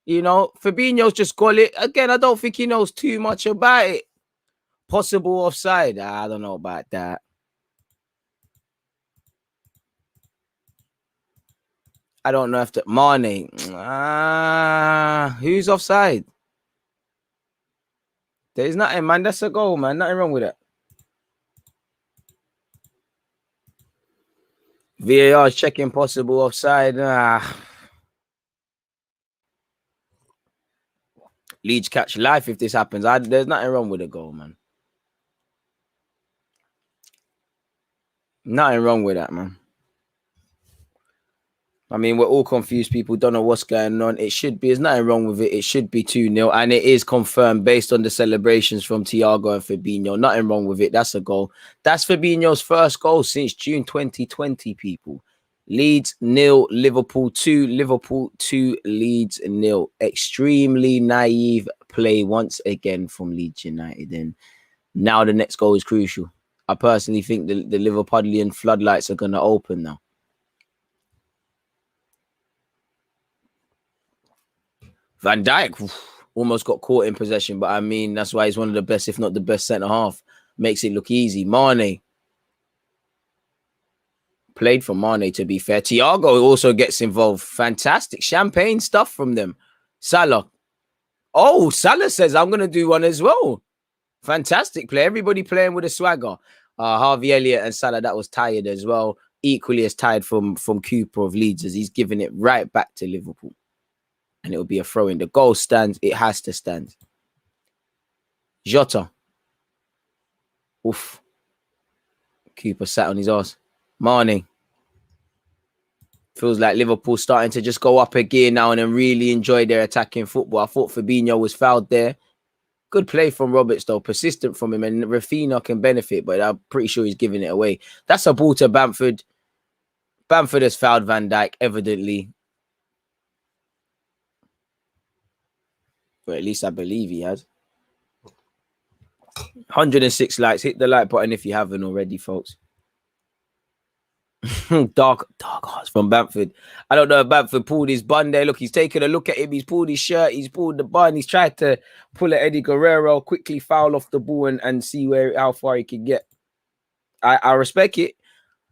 You know, Fabinho's just got it. Again, I don't think he knows too much about it. Possible offside. I don't know about that. I don't know if that Mane. Who's offside? There's nothing, man. That's a goal, man. Nothing wrong with it. VAR is checking possible offside. Leeds catch life if this happens. There's nothing wrong with the goal, man. Nothing wrong with that, man. I mean, we're all confused. People don't know what's going on. It should be. There's nothing wrong with it. It should be 2-0. And it is confirmed based on the celebrations from Thiago and Fabinho. Nothing wrong with it. That's a goal. That's Fabinho's first goal since June 2020, people. Leeds 0, Liverpool 2. Liverpool 2, Leeds 0. Extremely naive play once again from Leeds United. And now the next goal is crucial. I personally think the Liverpudlian floodlights are going to open now. Van Dijk almost got caught in possession, but I mean, that's why he's one of the best, if not the best centre half. Makes it look easy. Mane. Played for Mane, to be fair. Thiago also gets involved. Fantastic. Champagne stuff from them. Salah. Oh, Salah says, I'm going to do one as well. Fantastic play. Everybody playing with a swagger. Harvey Elliott and Salah, that was tired as well. Equally as tired from Cooper of Leeds as he's giving it right back to Liverpool. And it will be a throw in. The goal stands. It has to stand. Jota. Oof. Cooper sat on his ass. Mane. Feels like Liverpool starting to just go up a gear now and then really enjoy their attacking football. I thought Fabinho was fouled there. Good play from Roberts, though. Persistent from him. And Rafinha can benefit, but I'm pretty sure he's giving it away. That's a ball to Bamford. Bamford has fouled Van Dijk, evidently. Or at least I believe he has. 106 likes. Hit the like button if you haven't already, folks. Dark hearts from Bamford. I don't know if Bamford pulled his bun there. Look, he's taking a look at him. He's pulled his shirt. He's pulled the bun. He's tried to pull at Eddie Guerrero, quickly foul off the ball and see how far he can get. I respect it.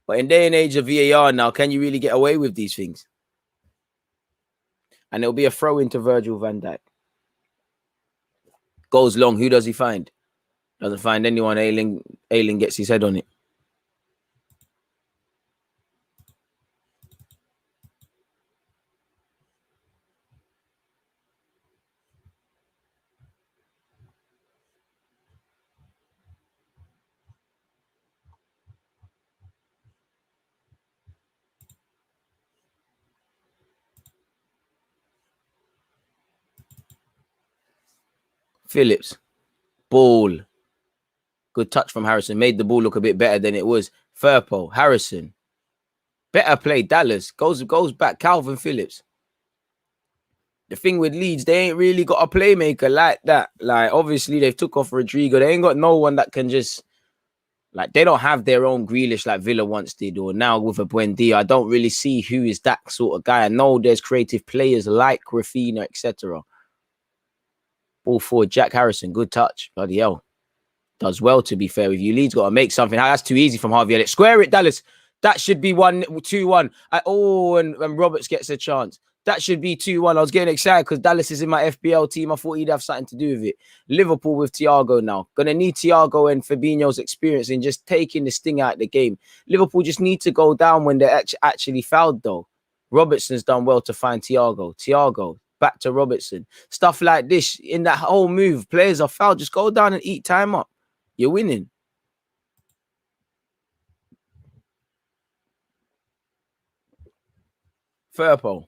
But in day and age of VAR now, can you really get away with these things? And it'll be a throw into Virgil van Dijk. Goes long. Who does he find? Doesn't find anyone. Ayling gets his head on it. Phillips. Ball. Good touch from Harrison. Made the ball look a bit better than it was. Firpo. Harrison. Better play. Dallas. Goes back. Calvin Phillips. The thing with Leeds, they ain't really got a playmaker like that. Like, obviously, they've took off Rodrigo. They ain't got no one that can just... Like, they don't have their own Grealish like Villa once did, or now with a Buendia. I don't really see who is that sort of guy. I know there's creative players like Rafinha, etc. Ball forward, Jack Harrison. Good touch. Bloody hell. Does well, to be fair with you. Leeds got to make something. That's too easy from Harvey Elliott. Square it, Dallas. That should be 2-1. And Roberts gets a chance. That should be 2-1. I was getting excited because Dallas is in my FPL team. I thought he'd have something to do with it. Liverpool with Thiago now. Going to need Thiago and Fabinho's experience in just taking the sting out of the game. Liverpool just need to go down when they're actually fouled, though. Robertson's done well to find Thiago. Thiago, back to Robertson. Stuff like this. In that whole move, players are fouled. Just go down and eat time up. You're winning. Firpo.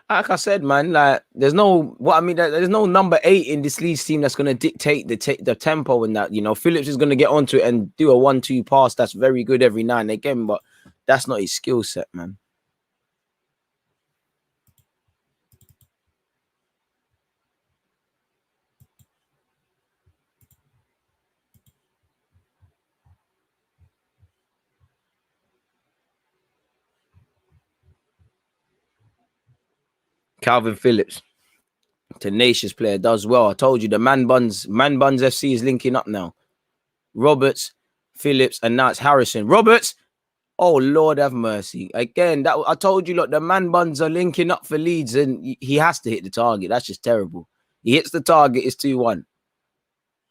Like I said, man, like there's no number 8 in this Leeds team that's going to dictate the tempo and that, you know. Phillips is going to get onto it and do a 1-2 pass that's very good every now and again, but that's not his skill set, man. Calvin Phillips, tenacious player, does well. I told you the Man Buns FC is linking up now. Roberts, Phillips, and now it's Harrison. Roberts. Oh, Lord have mercy. Again, that I told you, look, the Man Buns are linking up for Leeds and he has to hit the target. That's just terrible. He hits the target, it's 2-1.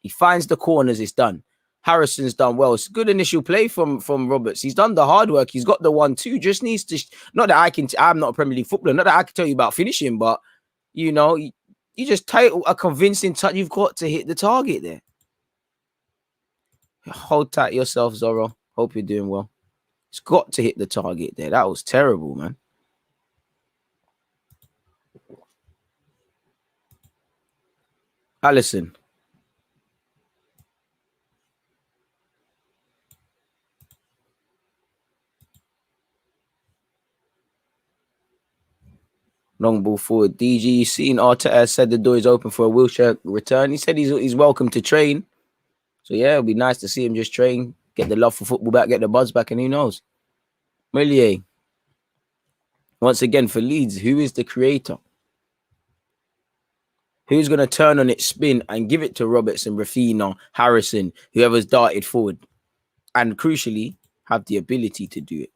He finds the corners, it's done. Harrison's done well. It's a good initial play from Roberts. He's done the hard work. He's got the 1-2. Just needs to... Not that I'm not a Premier League footballer. Not that I can tell you about finishing, but, you know, you just take a convincing touch. You've got to hit the target there. Hold tight yourself, Zorro. Hope you're doing well. It's got to hit the target there. That was terrible, man. Allison. Long ball forward. DG, seen Arteta said the door is open for a wheelchair return. He said he's welcome to train. So, yeah, it'll be nice to see him just train, get the love for football back, get the buzz back, and who knows? Melier. Once again, for Leeds, who is the creator? Who's going to turn on its spin and give it to Robertson, Rafinha, Harrison, whoever's darted forward? And crucially, have the ability to do it.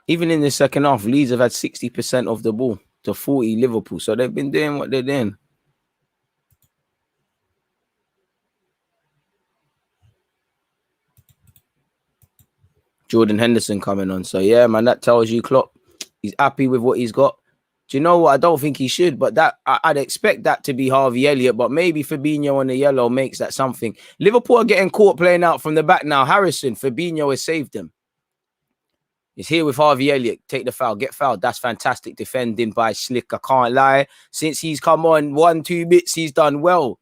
Even in the second half, Leeds have had 60% of the ball to 40 Liverpool. So they've been doing what they're doing. Jordan Henderson coming on. So, yeah, man, that tells you Klopp, he's happy with what he's got. Do you know what? I don't think he should, but that I'd expect that to be Harvey Elliott, but maybe Fabinho on the yellow makes that something. Liverpool are getting caught playing out from the back now. Harrison, Fabinho has saved them. He's here with Harvey Elliott. Take the foul. Get fouled. That's fantastic defending by Slick. I can't lie. Since he's come on 1-2 bits, he's done well.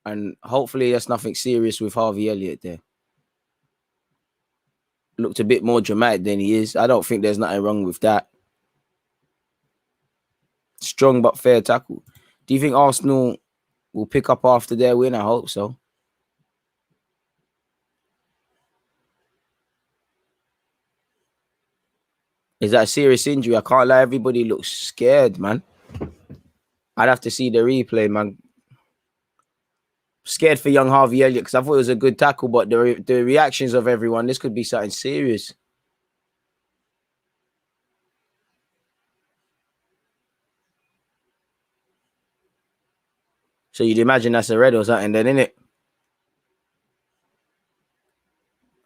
And hopefully that's nothing serious with Harvey Elliott there. looked a bit more dramatic than he is. I don't think there's nothing wrong with that. Strong but fair tackle. Do you think Arsenal will pick up after their win? I hope so. Is that a serious injury? I can't lie. Everybody looks scared, man. I'd have to see the replay, man. Scared for young Harvey Elliott because I thought it was a good tackle, but the reactions of everyone, this could be something serious. So you'd imagine that's a red or something then, innit?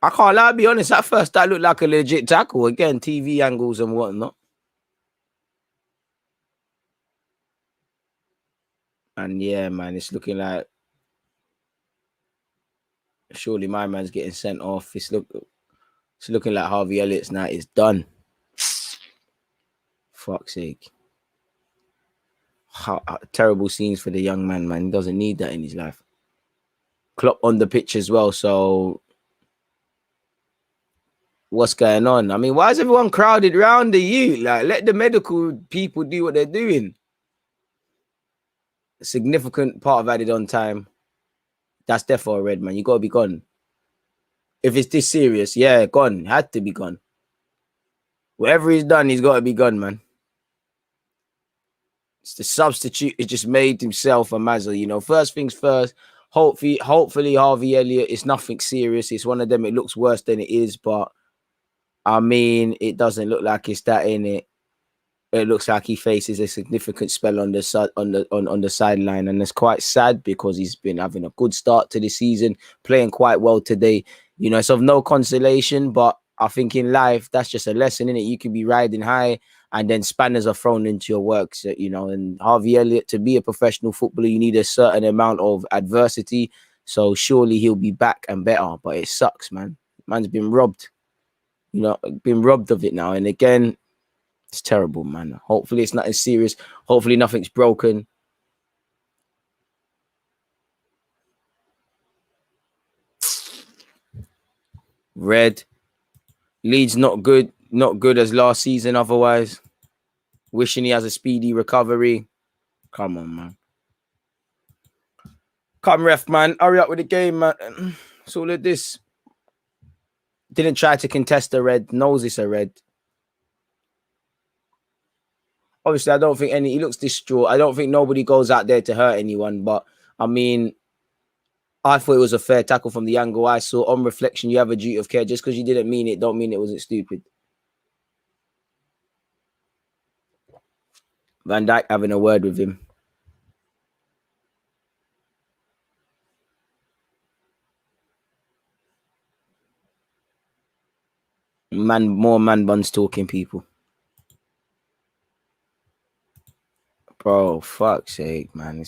I can't lie, I'll be honest. At first, that looked like a legit tackle. Again, TV angles and whatnot. And yeah, man, it's looking like surely my man's getting sent off. It's looking like Harvey Elliott's night is done. Fuck's sake. Terrible scenes for the young man, man. He doesn't need that in his life. Klopp on the pitch as well, so what's going on? I mean, why is everyone crowded around the youth? Like, let the medical people do what they're doing. A significant part of added on time. That's definitely a red, man. You gotta be gone. If it's this serious, yeah, gone. Had to be gone. Whatever he's done, he's got to be gone, man. It's the substitute. It just made himself a mazza, you know. First things first. Hopefully, Harvey Elliott. It's nothing serious. It's one of them. It looks worse than it is, but I mean, it doesn't look like it's that in it. It looks like he faces a significant spell on the sideline, and it's quite sad because he's been having a good start to the season, playing quite well today. You know, it's of no consolation, but I think in life that's just a lesson in it. You can be riding high, and then spanners are thrown into your works. You know, and Harvey Elliott, to be a professional footballer, you need a certain amount of adversity. So surely he'll be back and better. But it sucks, man. Man's been robbed. You know, been robbed of it now, and again. It's terrible, man. Hopefully it's nothing serious. Hopefully nothing's broken. Red. Leeds not good. Not good as last season otherwise. Wishing he has a speedy recovery. Come on, man. Come, ref, man. Hurry up with the game, man. It's all of this. Didn't try to contest the red. Knows it's a red. Obviously, I don't think he looks distraught. I don't think nobody goes out there to hurt anyone. But, I mean, I thought it was a fair tackle from the angle I saw. On reflection, you have a duty of care. Just because you didn't mean it, don't mean it wasn't stupid. Van Dijk having a word with him. More man buns talking people. Bro, fuck's sake, man.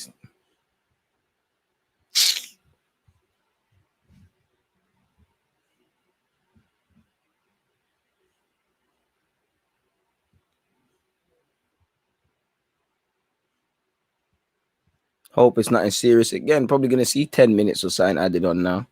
Hope it's nothing serious. Again, probably going to see 10 minutes or something added on now.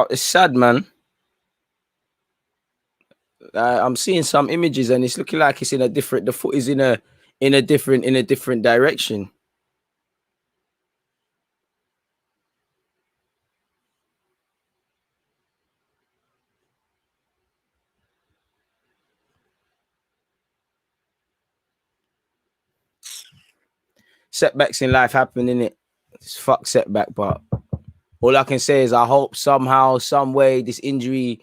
It's sad, man. I'm seeing some images and it's looking like it's in a different. The foot is in a different direction. Setbacks in life happen, innit? It's fuck setback, but all I can say is I hope somehow, some way, this injury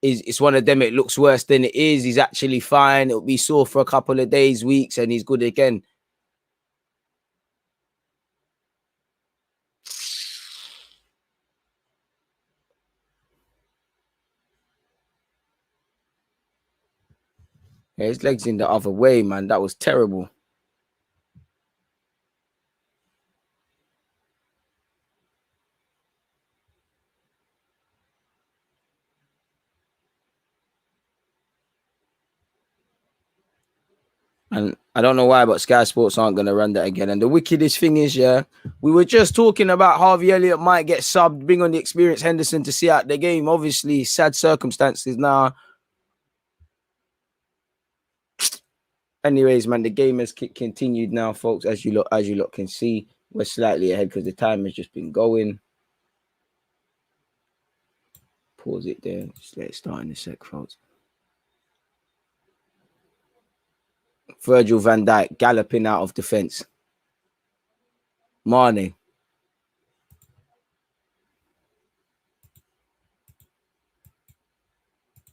it's one of them. It looks worse than it is. He's actually fine. It'll be sore for a couple of days, weeks, and he's good again. Yeah, his legs in the other way, man. That was terrible. And I don't know why, but Sky Sports aren't going to run that again. And the wickedest thing is, yeah, we were just talking about Harvey Elliott might get subbed, bring on the experienced Henderson to see out the game. Obviously, sad circumstances now. Anyways, man, the game has continued now, folks. As you lot can see, we're slightly ahead because the time has just been going. Pause it there. Just let it start in a sec, folks. Virgil van Dijk galloping out of defence. Mane.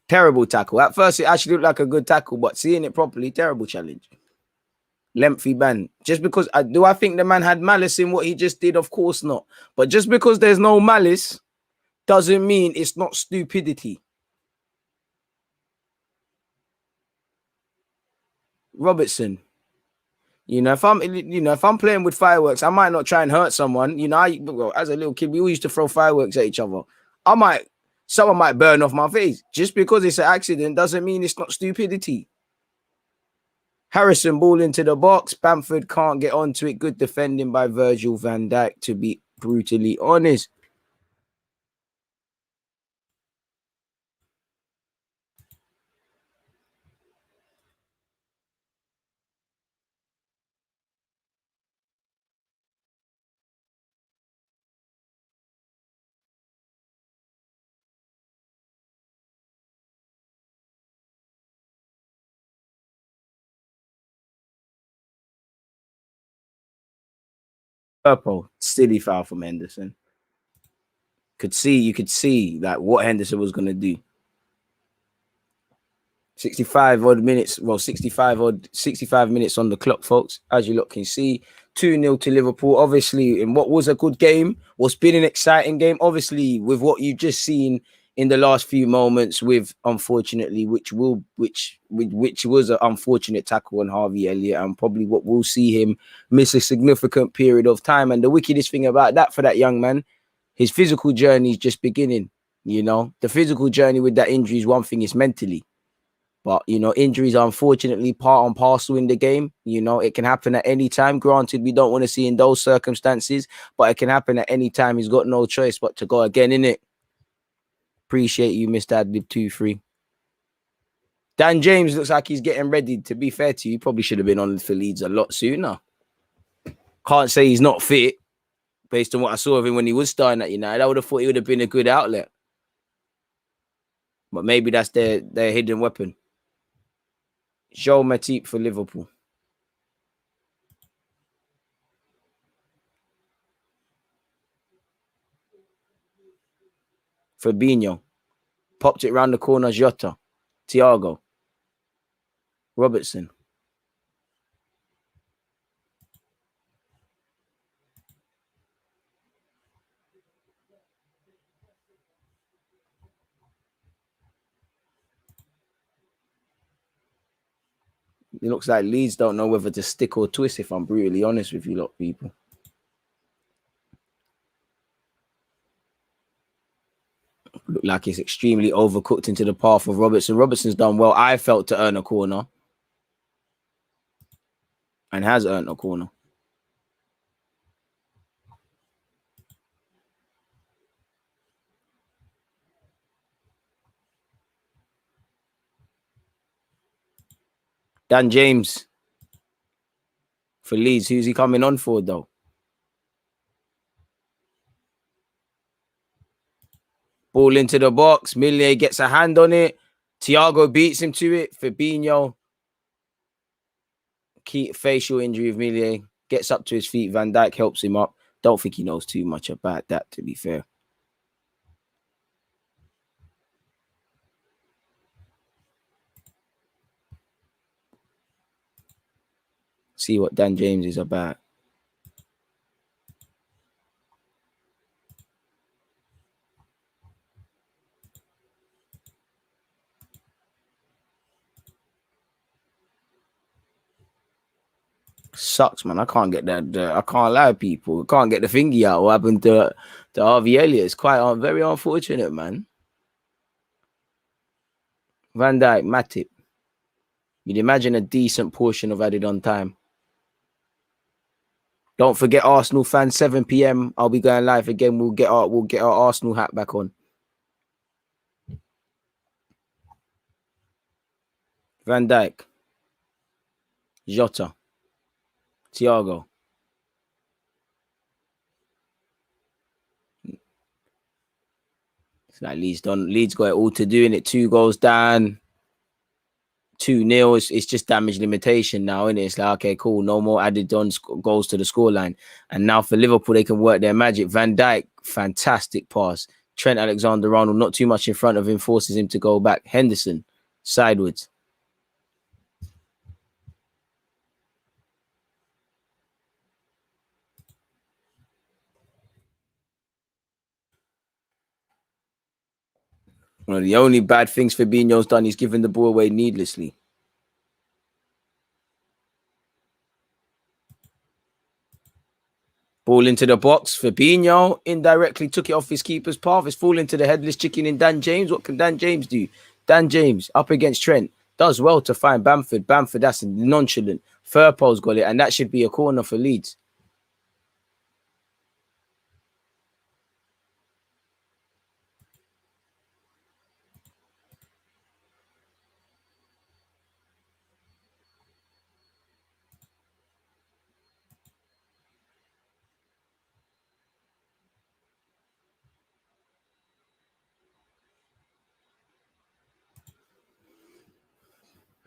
Terrible tackle. At first, it actually looked like a good tackle, but seeing it properly, terrible challenge. Lengthy ban. Just because I think the man had malice in what he just did? Of course not. But just because there's no malice doesn't mean it's not stupidity. Robertson. If I'm playing with fireworks, I might not try and hurt someone. As a little kid, we all used to throw fireworks at each other. Someone might burn off my face. Just because it's an accident doesn't mean it's not stupidity. Harrison ball into the box. Bamford can't get onto it. Good defending by Virgil van Dijk, to be brutally honest. Purple, silly foul from Henderson. You could see like what Henderson was gonna do. 65 odd minutes. Well, 65 minutes on the clock, folks. As you lot can see, 2-0 to Liverpool. Obviously, in what was a good game, what's been an exciting game. Obviously, with what you've just seen in the last few moments, with unfortunately, which was an unfortunate tackle on Harvey Elliott, and probably what we'll see him miss a significant period of time. And the wickedest thing about that for that young man, his physical journey is just beginning. The physical journey with that injury is one thing, it's mentally. But, injuries are unfortunately part and parcel in the game. It can happen at any time. Granted, we don't want to see in those circumstances, but it can happen at any time. He's got no choice but to go again, innit? Appreciate you, Mr. Adlib 2-3. Dan James looks like he's getting ready. To be fair to you, he probably should have been on for Leeds a lot sooner. Can't say he's not fit based on what I saw of him when he was starting at United. I would have thought he would have been a good outlet. But maybe that's their hidden weapon. Joel Matip for Liverpool. Fabinho. Popped it round the corner. Jota. Thiago. Robertson. It looks like Leeds don't know whether to stick or twist, if I'm brutally honest with you lot, people. Look like it's extremely overcooked into the path of Robertson. Robertson's done well, I felt, to earn a corner. And has earned a corner. Dan James for Leeds. Who's he coming on for, though? Ball into the box. Millie gets a hand on it. Thiago beats him to it. Fabinho. Key facial injury of Millie. Gets up to his feet. Van Dijk helps him up. Don't think he knows too much about that, to be fair. See what Dan James is about. Sucks, man. I can't get that. I can't lie, people. I can't get the thingy out. What happened to Harvey Elliott? It's quite very unfortunate, man. Van Dijk, Matip. You'd imagine a decent portion of added on time. Don't forget, Arsenal fans, 7 p.m. I'll be going live again. We'll get our Arsenal hat back on. Van Dijk, Jota, Thiago. It's like Leeds got it all to doing it. 2 goals down, 2-0. It's just damage limitation now, isn't it? It's like, okay, cool. No more added on goals to the scoreline. And now for Liverpool, they can work their magic. Van Dijk, fantastic pass. Trent Alexander-Arnold, not too much in front of him, forces him to go back. Henderson, sideways. One of the only bad things Fabinho's done is given the ball away needlessly. Ball into the box. Fabinho indirectly took it off his keeper's path. It's falling to the headless chicken in Dan James. What can Dan James do? Dan James up against Trent. Does well to find Bamford. Bamford, that's nonchalant. Firpo's got it, and that should be a corner for Leeds.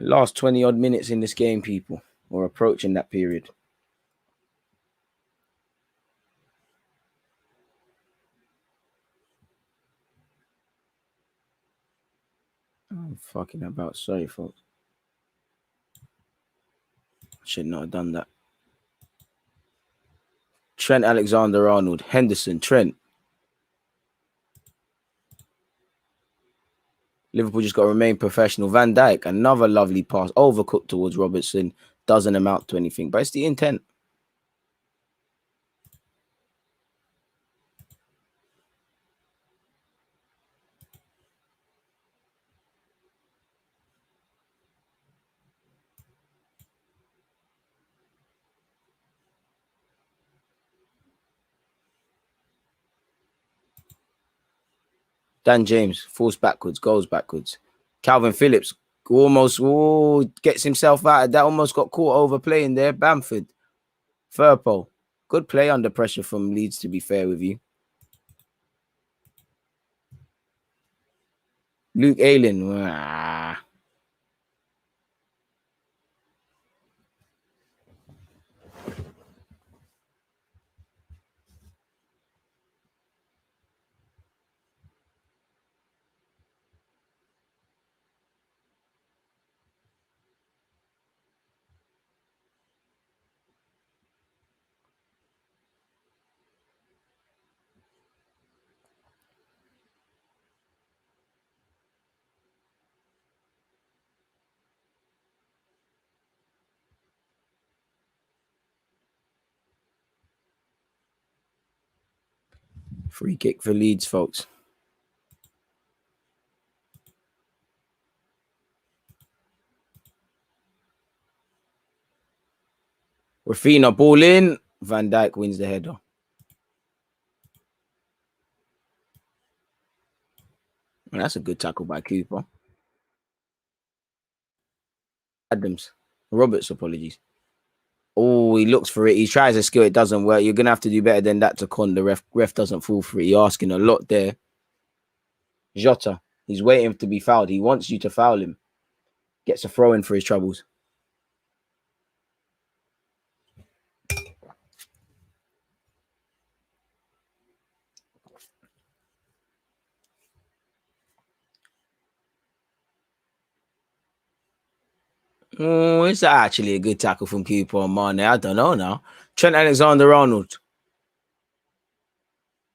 Last 20 odd minutes in this game, people, or approaching that period. I'm fucking about. Sorry, folks. Should not have done that. Trent Alexander-Arnold. Henderson. Trent. Liverpool just got to remain professional. Van Dijk, another lovely pass. Overcooked towards Robertson. Doesn't amount to anything, but it's the intent. Dan James falls backwards, goes backwards. Calvin Phillips almost gets himself out of that. Almost got caught overplaying there. Bamford. Firpo. Good play under pressure from Leeds, to be fair with you. Luke Ayling. Free kick for Leeds, folks. Rafinha ball in. Van Dijk wins the header. And that's a good tackle by Cooper. Adams. Roberts, apologies. Oh, he looks for it. He tries a skill. It doesn't work. You're going to have to do better than that to con. The ref doesn't fall for it. You're asking a lot there. Jota. He's waiting to be fouled. He wants you to foul him. Gets a throw in for his troubles. Oh, is that actually a good tackle from Cooper on Mane? I don't know now. Trent Alexander-Arnold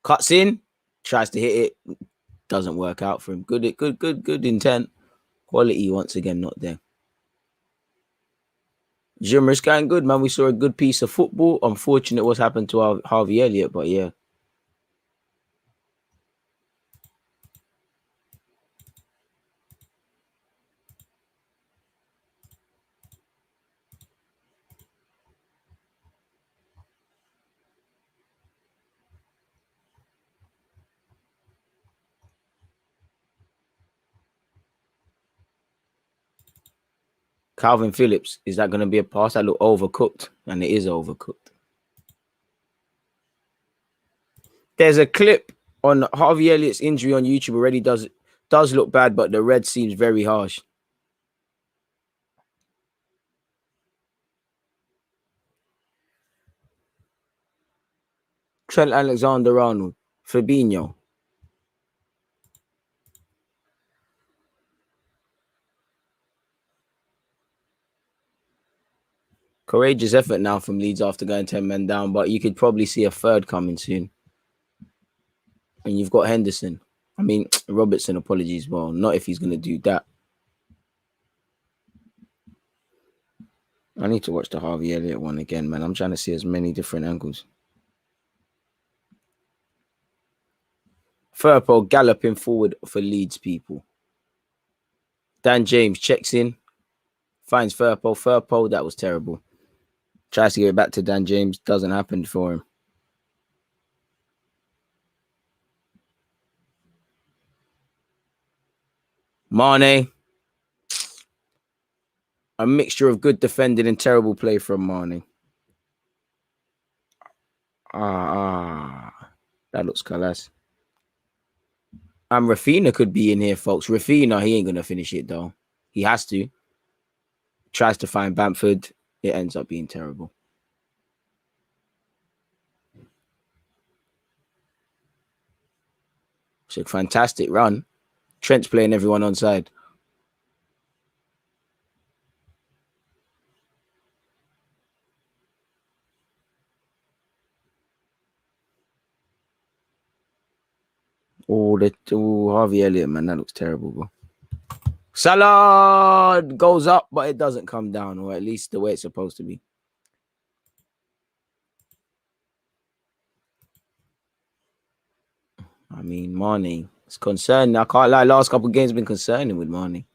cuts in, tries to hit it, doesn't work out for him. Good intent. Quality once again not there. Jimmer's going good, man. We saw a good piece of football. Unfortunate what's happened to our Harvey Elliott, but yeah. Calvin Phillips, is that going to be a pass? That look overcooked, and it is overcooked. There's a clip on Harvey Elliott's injury on YouTube already. Does look bad, but the red seems very harsh. Trent Alexander-Arnold, Fabinho. Courageous effort now from Leeds after going 10 men down, but you could probably see a third coming soon. And you've got Henderson. I mean, Robertson, apologies. Well, not if he's going to do that. I need to watch the Harvey Elliott one again, man. I'm trying to see as many different angles. Firpo galloping forward for Leeds, people. Dan James checks in, finds Firpo. Firpo, that was terrible. Tries to give it back to Dan James. Doesn't happen for him. Mane. A mixture of good defending and terrible play from Mane. That looks class. And Rafinha could be in here, folks. Rafinha, he ain't going to finish it, though. He has to. Tries to find Bamford. It ends up being terrible. It's a fantastic run. Trent's playing everyone onside. Harvey Elliott, man, that looks terrible, bro. Salah goes up, but it doesn't come down, or at least the way it's supposed to be. I mean, Mane, it's concerning. I can't lie, last couple of games been concerning with Mane.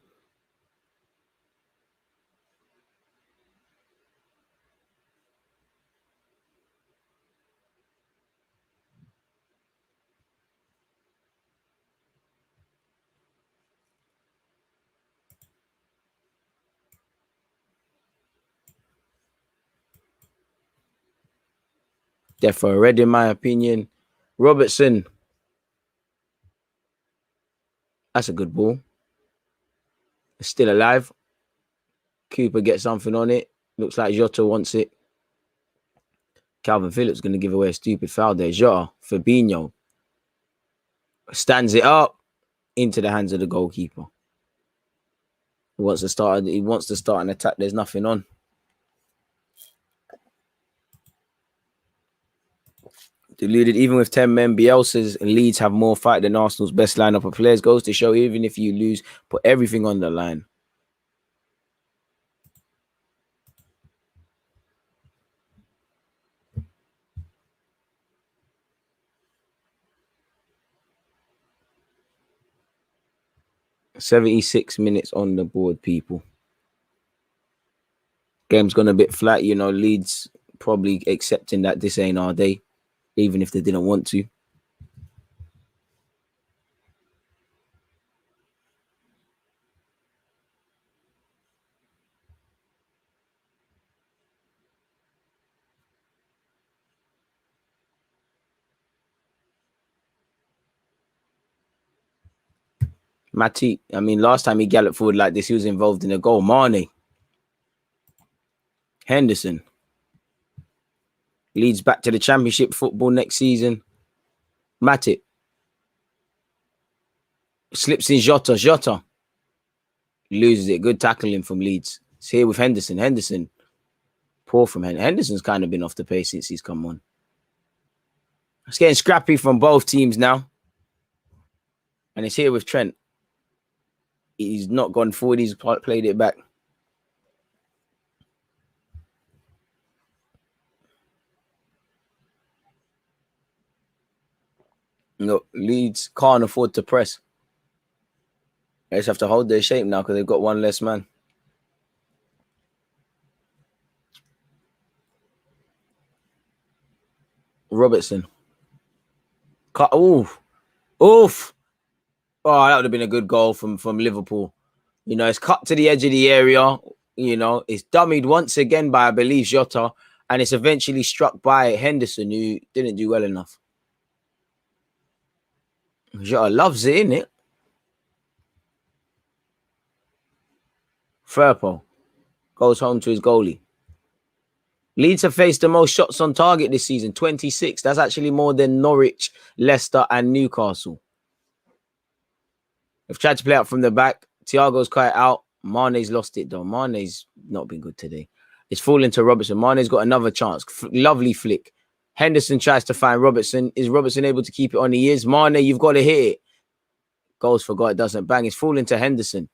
Therefore, red in my opinion. Robertson. That's a good ball. It's still alive. Cooper gets something on it. Looks like Jota wants it. Calvin Phillips going to give away a stupid foul there. Jota, Fabinho. Stands it up into the hands of the goalkeeper. He wants to start an attack. There's nothing on. Deluded, even with 10 men, Bielsa's Leeds have more fight than Arsenal's best lineup of players. Goes to show, even if you lose, put everything on the line. "76 minutes on the board, people. Game's gone a bit flat, you know. Leeds probably accepting that this ain't our day, even if they didn't want to. Matip, I mean, last time he galloped forward like this, he was involved in a goal. Mane. Henderson. Leeds back to the Championship football next season. Matip. Slips in Jota. Jota. Loses it. Good tackling from Leeds. It's here with Henderson. Henderson. Poor from Henderson. Henderson's kind of been off the pace since he's come on. It's getting scrappy from both teams now. And it's here with Trent. He's not gone forward. He's played it back. No, Leeds can't afford to press. They just have to hold their shape now because they've got one less man. Robertson. Oof. Oof. Oh, that would have been a good goal from Liverpool. You know, it's cut to the edge of the area. You know, it's dummied once again by, I believe, Jota. And it's eventually struck by Henderson, who didn't do well enough. Jota loves it, innit? Firpo goes home to his goalie. Leeds have faced the most shots on target this season, 26. That's actually more than Norwich, Leicester, and Newcastle. They've tried to play out from the back. Thiago's quite out. Mane's lost it, though. Mane's not been good today. It's falling to Robertson. Mane's got another chance. Lovely flick. Henderson tries to find Robertson. Is Robertson able to keep it on? He is. Mane, you've got to hit it. Goals for God, it doesn't bang. It's falling to Henderson.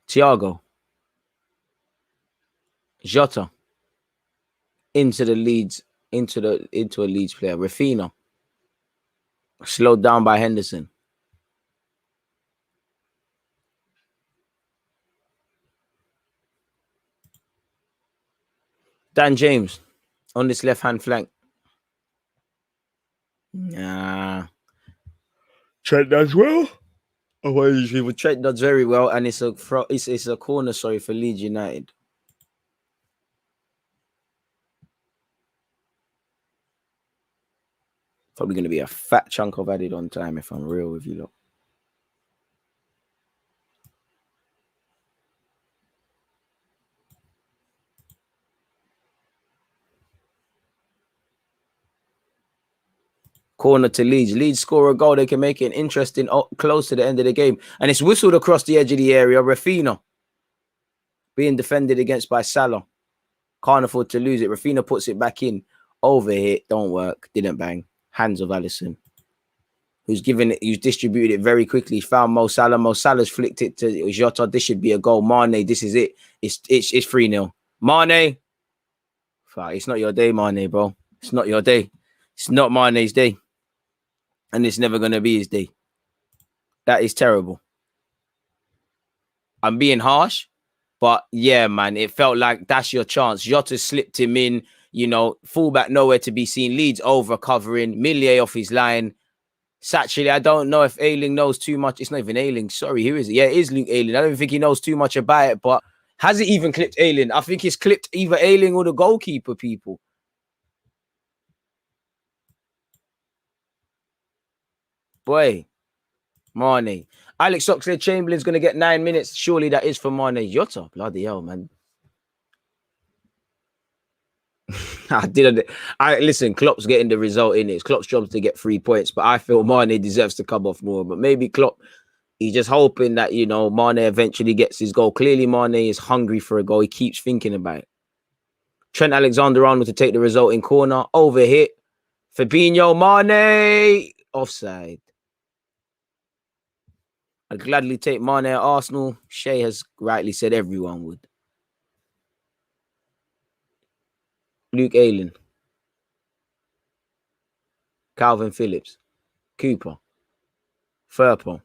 Thiago. Jota. Into the Leeds. Into a Leeds player. Rafinha. Slowed down by Henderson. Dan James on this left-hand flank. Nah. Trent does well. Oh, Trent does very well, and it's a corner, sorry, for Leeds United. Probably going to be a fat chunk of added on time if I'm real with you lot. Corner to Leeds. Leeds score a goal. They can make it interesting close to the end of the game. And it's whistled across the edge of the area. Rafinha being defended against by Salah. Can't afford to lose it. Rafinha puts it back in. Overhit. Don't work. Didn't bang. Hands of Alisson. Who's distributed it very quickly. He's found Mo Salah. Mo Salah's flicked it to Jota. This should be a goal. Mane, this is it. It's 3-0. Mane. Fuck, it's not your day, Mane, bro. It's not your day. It's not Mane's day. And it's never going to be his day. That is terrible. I'm being harsh, but yeah, man, it felt like that's your chance. Jota slipped him in, you know, fullback nowhere to be seen. Leeds over covering, Millier off his line. Actually, I don't know if Ayling knows too much. It's not even Ayling. Sorry, who is it? Yeah, it is Luke Ayling. I don't think he knows too much about it, but has it even clipped Ayling? I think it's clipped either Ayling or the goalkeeper, people. Boy, Mane. Alex Oxlade-Chamberlain's going to get 9 minutes. Surely that is for Mane. Jota, bloody hell, man. Listen, Klopp's getting the result in it. It's Klopp's job to get 3 points, but I feel Mane deserves to come off more. But maybe Klopp, he's just hoping that, you know, Mane eventually gets his goal. Clearly, Mane is hungry for a goal. He keeps thinking about it. Trent Alexander-Arnold to take the resulting corner. Overhit. Fabinho, Mane. Offside. I'd gladly take Mane at Arsenal. Shay has rightly said everyone would. Luke Ayling. Calvin Phillips. Cooper. Firpo.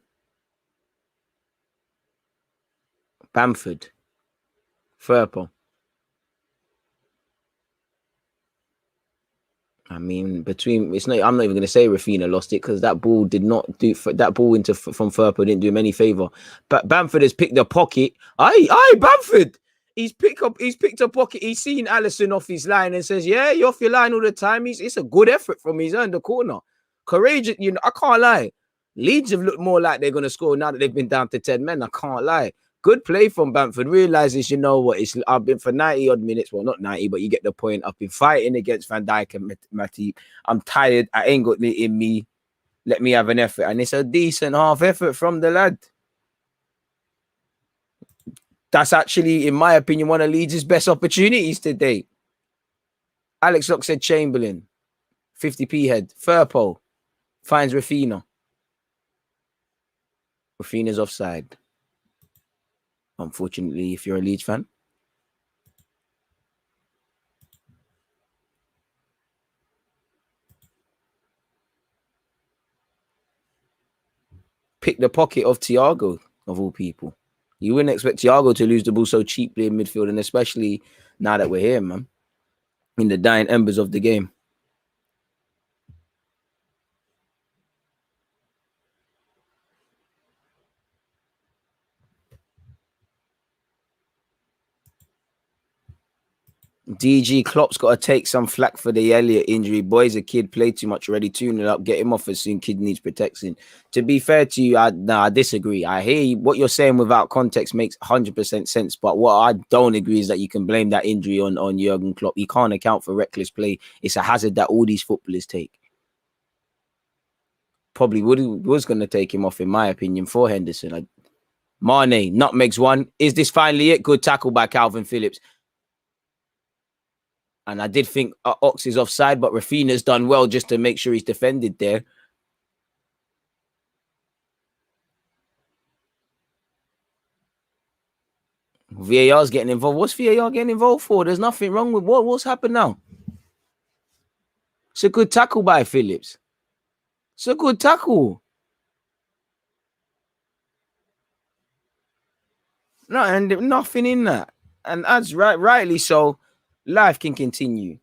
Bamford. Firpo. I mean, I'm not even going to say Rafinha lost it because that ball did not do that ball from Firpo didn't do him any favor. But Bamford has picked the pocket. Aye, Bamford. He's picked a pocket. He's seen Alisson off his line and says, "Yeah, you're off your line all the time." It's a good effort from his earned the corner. Courageous, you know. I can't lie. Leeds have looked more like they're going to score now that they've been down to 10 men. I can't lie. Good play from Bamford. Realizes, you know what? I've been for 90 odd minutes. Well, not 90, but you get the point. I've been fighting against Van Dijk and Matip. I'm tired. I ain't got it in me. Let me have an effort. And it's a decent half effort from the lad. That's actually, in my opinion, one of Leeds' best opportunities today. Alex Oxlade-Chamberlain, 50p head. Firpo. Finds Rafinha. Rafinha's offside. Unfortunately, if you're a Leeds fan. Pick the pocket of Thiago, of all people. You wouldn't expect Thiago to lose the ball so cheaply in midfield, and especially now that we're here, man, in the dying embers of the game. DG Klopp's got to take some flack for the Elliott injury. Boy's a kid, played too much already, tune it up, get him off as soon. Kid needs protection. To be fair to you, I disagree. I hear you, what you're saying without context makes 100% sense. But what I don't agree is that you can blame that injury on Jurgen Klopp. You can't account for reckless play. It's a hazard that all these footballers take. Probably was going to take him off, in my opinion, for Henderson. Mane, nutmegs one. Is this finally it? Good tackle by Calvin Phillips. And I did think Ox is offside, but Rafinha's done well just to make sure he's defended there. VAR's getting involved. What's VAR getting involved for? There's nothing wrong with what's happened now. It's a good tackle by Phillips. It's a good tackle. No, and nothing in that. And as rightly so, life can continue.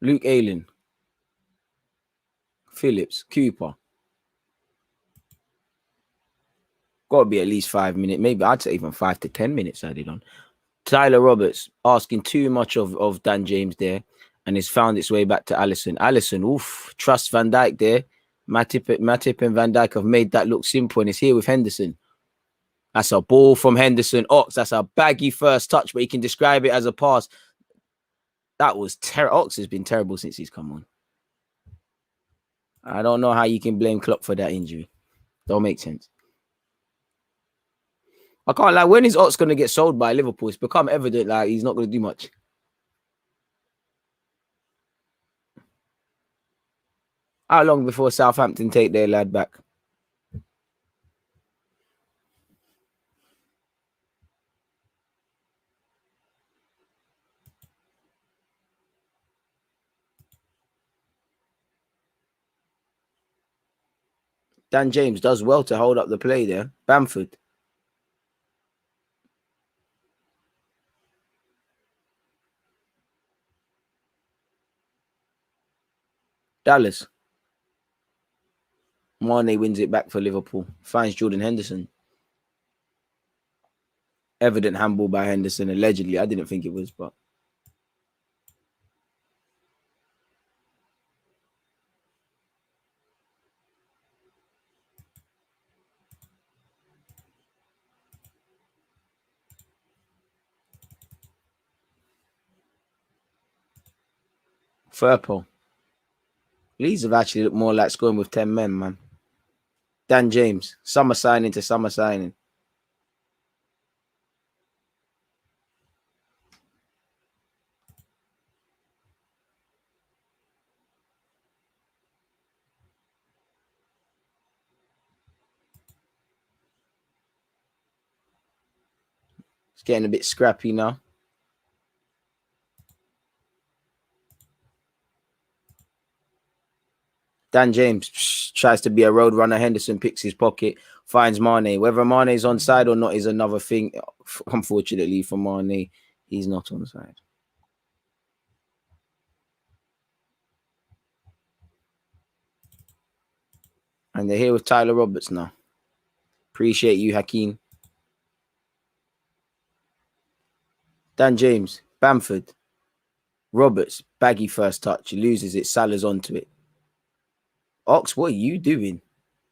Luke Ayling. Phillips. Cooper. Got to be at least 5 minutes. Maybe I'd say even 5 to 10 minutes added on. Tyler Roberts asking too much of Dan James there. And it's found its way back to Alisson. Alisson, oof, trust Van Dijk there. Matip and Van Dijk have made that look simple, and it's here with Henderson. That's a ball from Henderson. Ox, that's a baggy first touch, but you can describe it as a pass. That was terrible. Ox has been terrible since he's come on. I don't know how you can blame Klopp for that injury. Don't make sense. I can't lie. When is Ox going to get sold by Liverpool? It's become evident like he's not going to do much. How long before Southampton take their lad back? Dan James does well to hold up the play there. Bamford. Dallas. Mane wins it back for Liverpool. Finds Jordan Henderson. Evident handball by Henderson, allegedly. I didn't think it was, but Firpo. Leeds have actually looked more like scoring with 10 men, man. Dan James. Summer signing to summer signing. It's getting a bit scrappy now. Dan James tries to be a road runner. Henderson picks his pocket, finds Mane. Whether Mane's onside or not is another thing. Unfortunately for Mane, he's not onside. And they're here with Tyler Roberts now. Appreciate you, Hakeem. Dan James, Bamford, Roberts, baggy first touch. He loses it. Salah's onto it. Ox, what are you doing?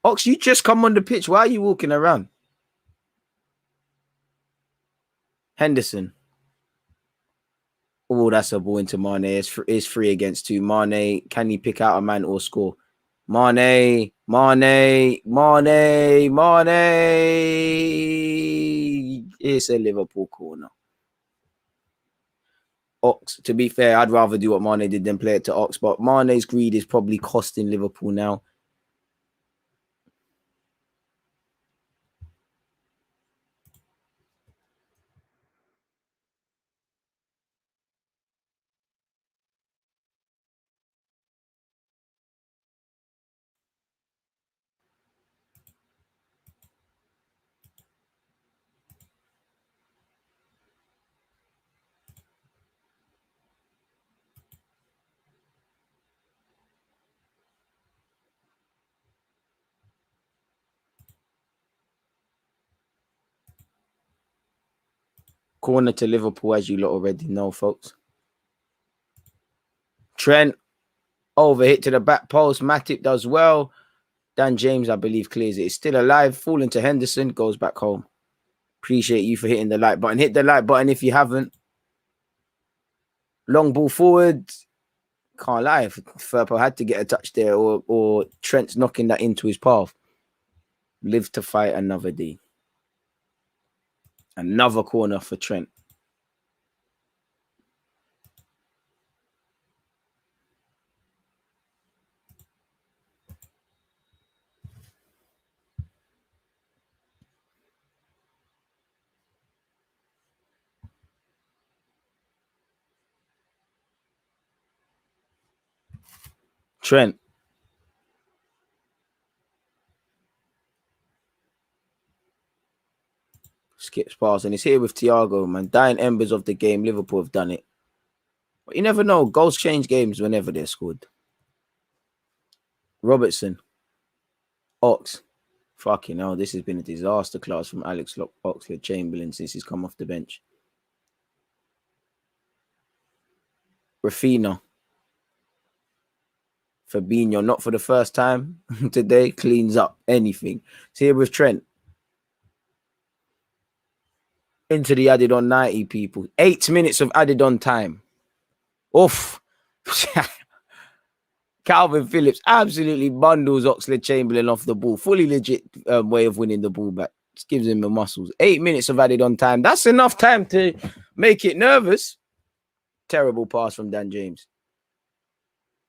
Ox, you just come on the pitch. Why are you walking around? Henderson. Oh, that's a ball into Mane. It's 3 against 2. Mane, can he pick out a man or score? Mane. It's a Liverpool corner. Ox, to be fair, I'd rather do what Mane did than play it to Ox, but Mane's greed is probably costing Liverpool now. Corner to Liverpool, as you lot already know, folks. Trent, over hit to the back post. Matip does well. Dan James, I believe, clears it. It's still alive. Falling to Henderson, goes back home. Appreciate you for hitting the like button. Hit the like button if you haven't. Long ball forward. Can't lie. Firpo had to get a touch there, or Trent's knocking that into his path. Live to fight another day. Another corner for Trent. Trent. Skips past, and it's here with Thiago, man. Dying embers of the game. Liverpool have done it. But you never know. Goals change games whenever they're scored. Robertson. Ox. Fucking hell, this has been a disaster class from Alex Oxlade-Chamberlain since he's come off the bench. Rafinha. Fabinho, not for the first time today, cleans up anything. It's here with Trent. Into the added on 90, people. 8 minutes of added on time. Oof. Calvin Phillips absolutely bundles Oxlade-Chamberlain off the ball. Fully legit way of winning the ball back. Just gives him the muscles. 8 minutes of added on time. That's enough time to make it nervous. Terrible pass from Dan James.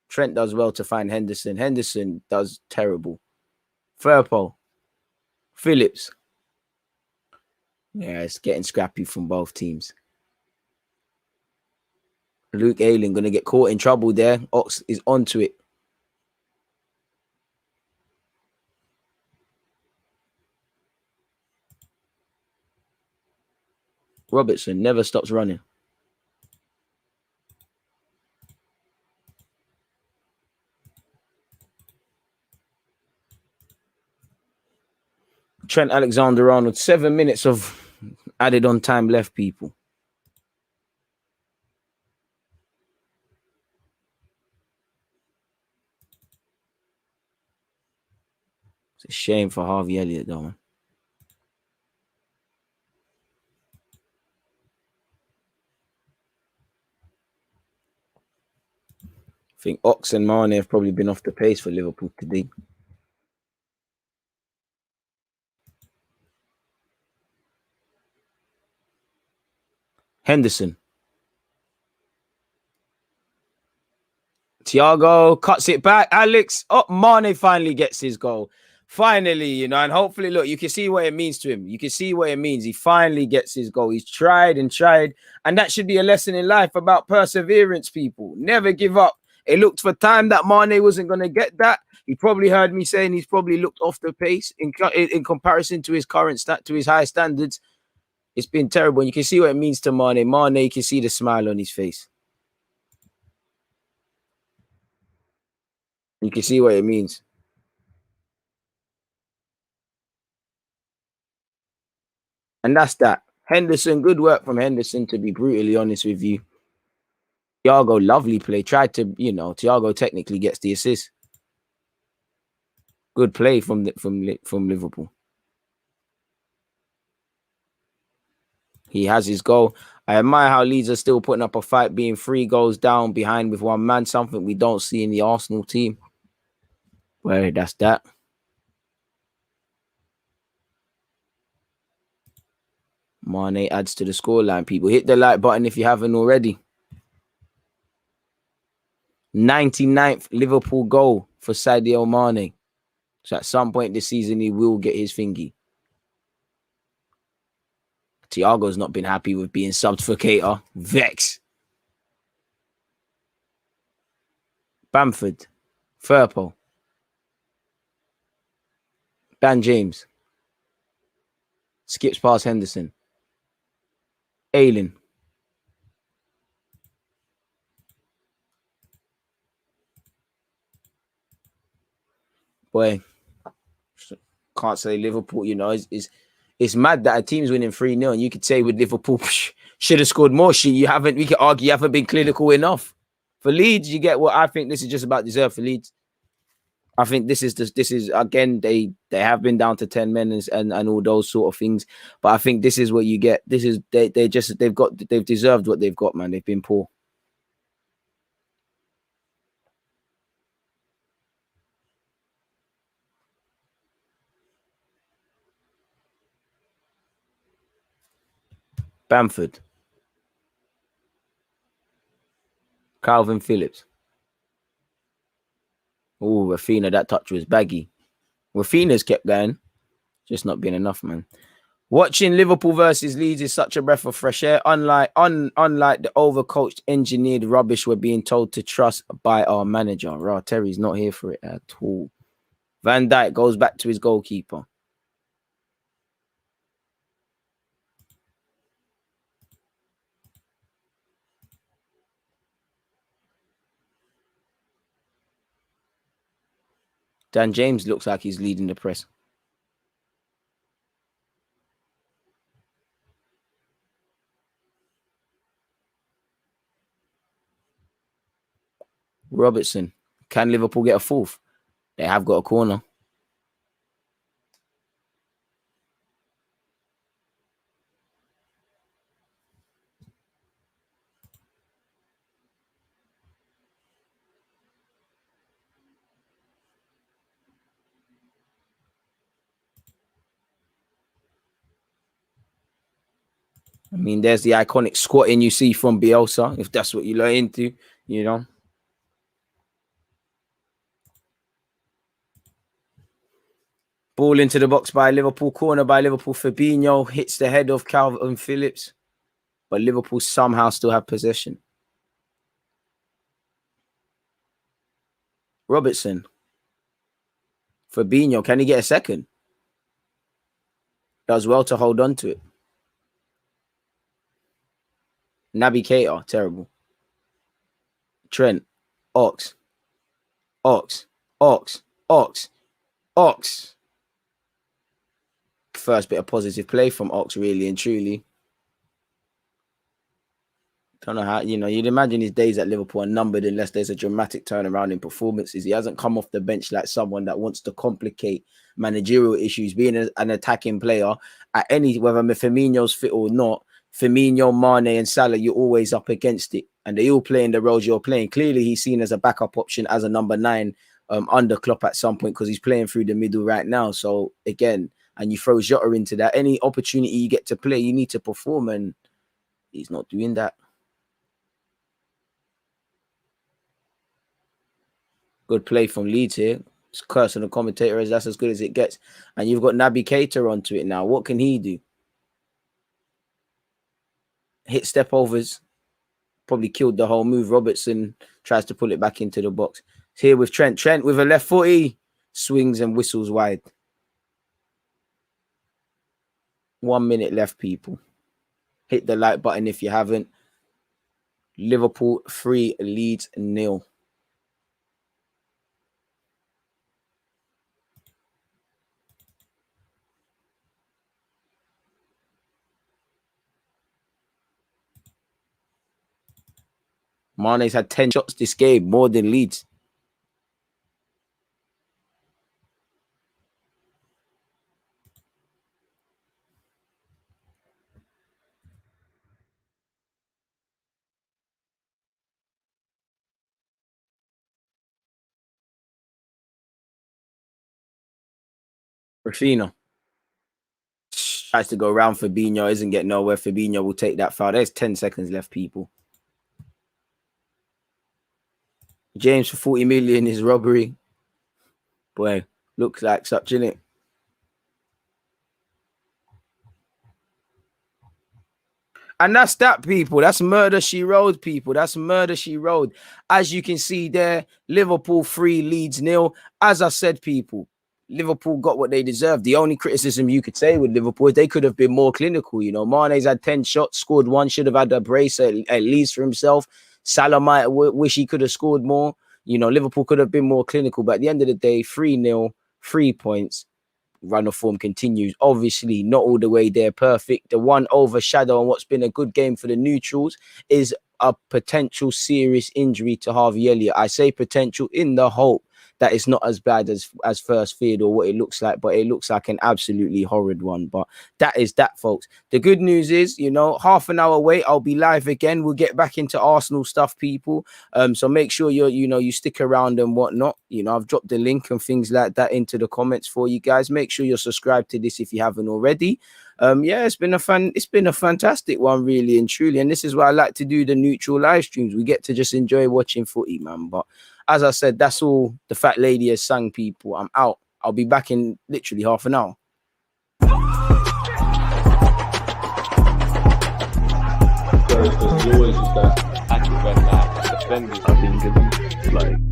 Trent does well to find Henderson. Henderson does terrible. Firpo. Phillips. Yeah, it's getting scrappy from both teams. Luke Ayling going to get caught in trouble there. Ox is onto it. Robertson never stops running. Trent Alexander-Arnold. 7 minutes of added on time left, people. It's a shame for Harvey Elliott, though, man. I think Ox and Mane have probably been off the pace for Liverpool today. Henderson. Thiago cuts it back. Alex. Oh, Mane finally gets his goal. Finally, you know, and hopefully, look, you can see what it means to him. You can see what it means. He finally gets his goal. He's tried and tried. And that should be a lesson in life about perseverance, people. Never give up. It looked for time that Mane wasn't going to get that. He probably heard me saying he's probably looked off the pace in comparison to his current to his high standards. It's been terrible. And you can see what it means to Mane. Mane, you can see the smile on his face. You can see what it means. And that's that. Henderson, good work from Henderson, to be brutally honest with you. Thiago, lovely play. Tried to, you know, Thiago technically gets the assist. Good play from Liverpool. He has his goal. I admire how Leeds are still putting up a fight, being 3 goals down behind with one man, something we don't see in the Arsenal team. Well, that's that. Mane adds to the scoreline. People, hit the like button if you haven't already. 99th Liverpool goal for Sadio Mane. So at some point this season, he will get his thingy. Thiago's not been happy with being subbed for Keita. Vex. Bamford. Firpo. Dan James. Skips past Henderson. Ayling. Boy, can't say Liverpool, you know, it's mad that a team's winning 3-0 and you could say with Liverpool should have scored more. We could argue you haven't been clinical enough. For Leeds, you get what I think this is just about deserve for Leeds. I think this is again, they have been down to 10 men and all those sort of things. But I think this is what you get. This is they've deserved what they've got, man. They've been poor. Bamford. Calvin Phillips. Oh, Rafinha, that touch was baggy. Rafinha's kept going. Just not been enough, man. Watching Liverpool versus Leeds is such a breath of fresh air. Unlike the overcoached, engineered rubbish we're being told to trust by our manager. Rah, Terry's not here for it at all. Van Dijk goes back to his goalkeeper. Dan James looks like he's leading the press. Robertson. Can Liverpool get a fourth? They have got a corner. I mean, there's the iconic squatting you see from Bielsa, if that's what you're into, you know. Ball into the box by Liverpool, corner by Liverpool. Fabinho hits the head of Calvin Phillips, but Liverpool somehow still have possession. Robertson. Fabinho, can he get a second? Does well to hold on to it. Naby Keita, terrible. Trent, Ox. First bit of positive play from Ox, really and truly. Don't know how, you know, you'd imagine his days at Liverpool are numbered unless there's a dramatic turnaround in performances. He hasn't come off the bench like someone that wants to complicate managerial issues. Being an attacking player at any, whether Firmino's fit or not, Firmino, Mane, and Salah, you're always up against it, and they all playing the roles you're playing. Clearly, he's seen as a backup option as a number 9 under Klopp at some point because he's playing through the middle right now. So again, and you throw Jota into that, any opportunity you get to play, you need to perform, and he's not doing that. Good play from Leeds here. It's cursing the commentator as that's as good as it gets. And you've got Naby Keita onto it now. What can he do? Hit step overs. Probably killed the whole move. Robertson tries to pull it back into the box. Here with Trent. Trent with a left footy. Swings and whistles wide. 1 minute left, people. Hit the like button if you haven't. Liverpool 3, Leeds 0. Mane's had 10 shots this game, more than Leeds. Rafinha. Tries to go round Fabinho, isn't getting nowhere. Fabinho will take that foul. There's 10 seconds left, people. James for 40 million is robbery. Boy, looks like such, innit? And that's that, people. That's murder she wrote, people. That's murder she wrote. As you can see there, Liverpool 3, Leeds 0. As I said, people, Liverpool got what they deserved. The only criticism you could say with Liverpool is they could have been more clinical. You know, Mane's had 10 shots, scored 1, should have had a brace at least for himself. Salah might wish he could have scored more. You know, Liverpool could have been more clinical. But at the end of the day, 3-0, 3 points. Run of form continues. Obviously, not all the way there perfect. The one overshadow on what's been a good game for the neutrals is a potential serious injury to Harvey Elliott. I say potential in the hope that it's not as bad as first feared or what it looks like, but it looks like an absolutely horrid one. But that is that, folks. The good news is, you know, half an hour wait, I'll be live again. We'll get back into Arsenal stuff, people. So make sure you stick around and whatnot. You know, I've dropped the link and things like that into the comments for you guys. Make sure you're subscribed to this if you haven't already. Yeah, it's been a fantastic one, really and truly. And this is why I like to do the neutral live streams. We get to just enjoy watching footy, man. But as I said, that's all the fat lady has sung, people. I'm out. I'll be back in literally half an hour. There's always just that active and defending. I think it's like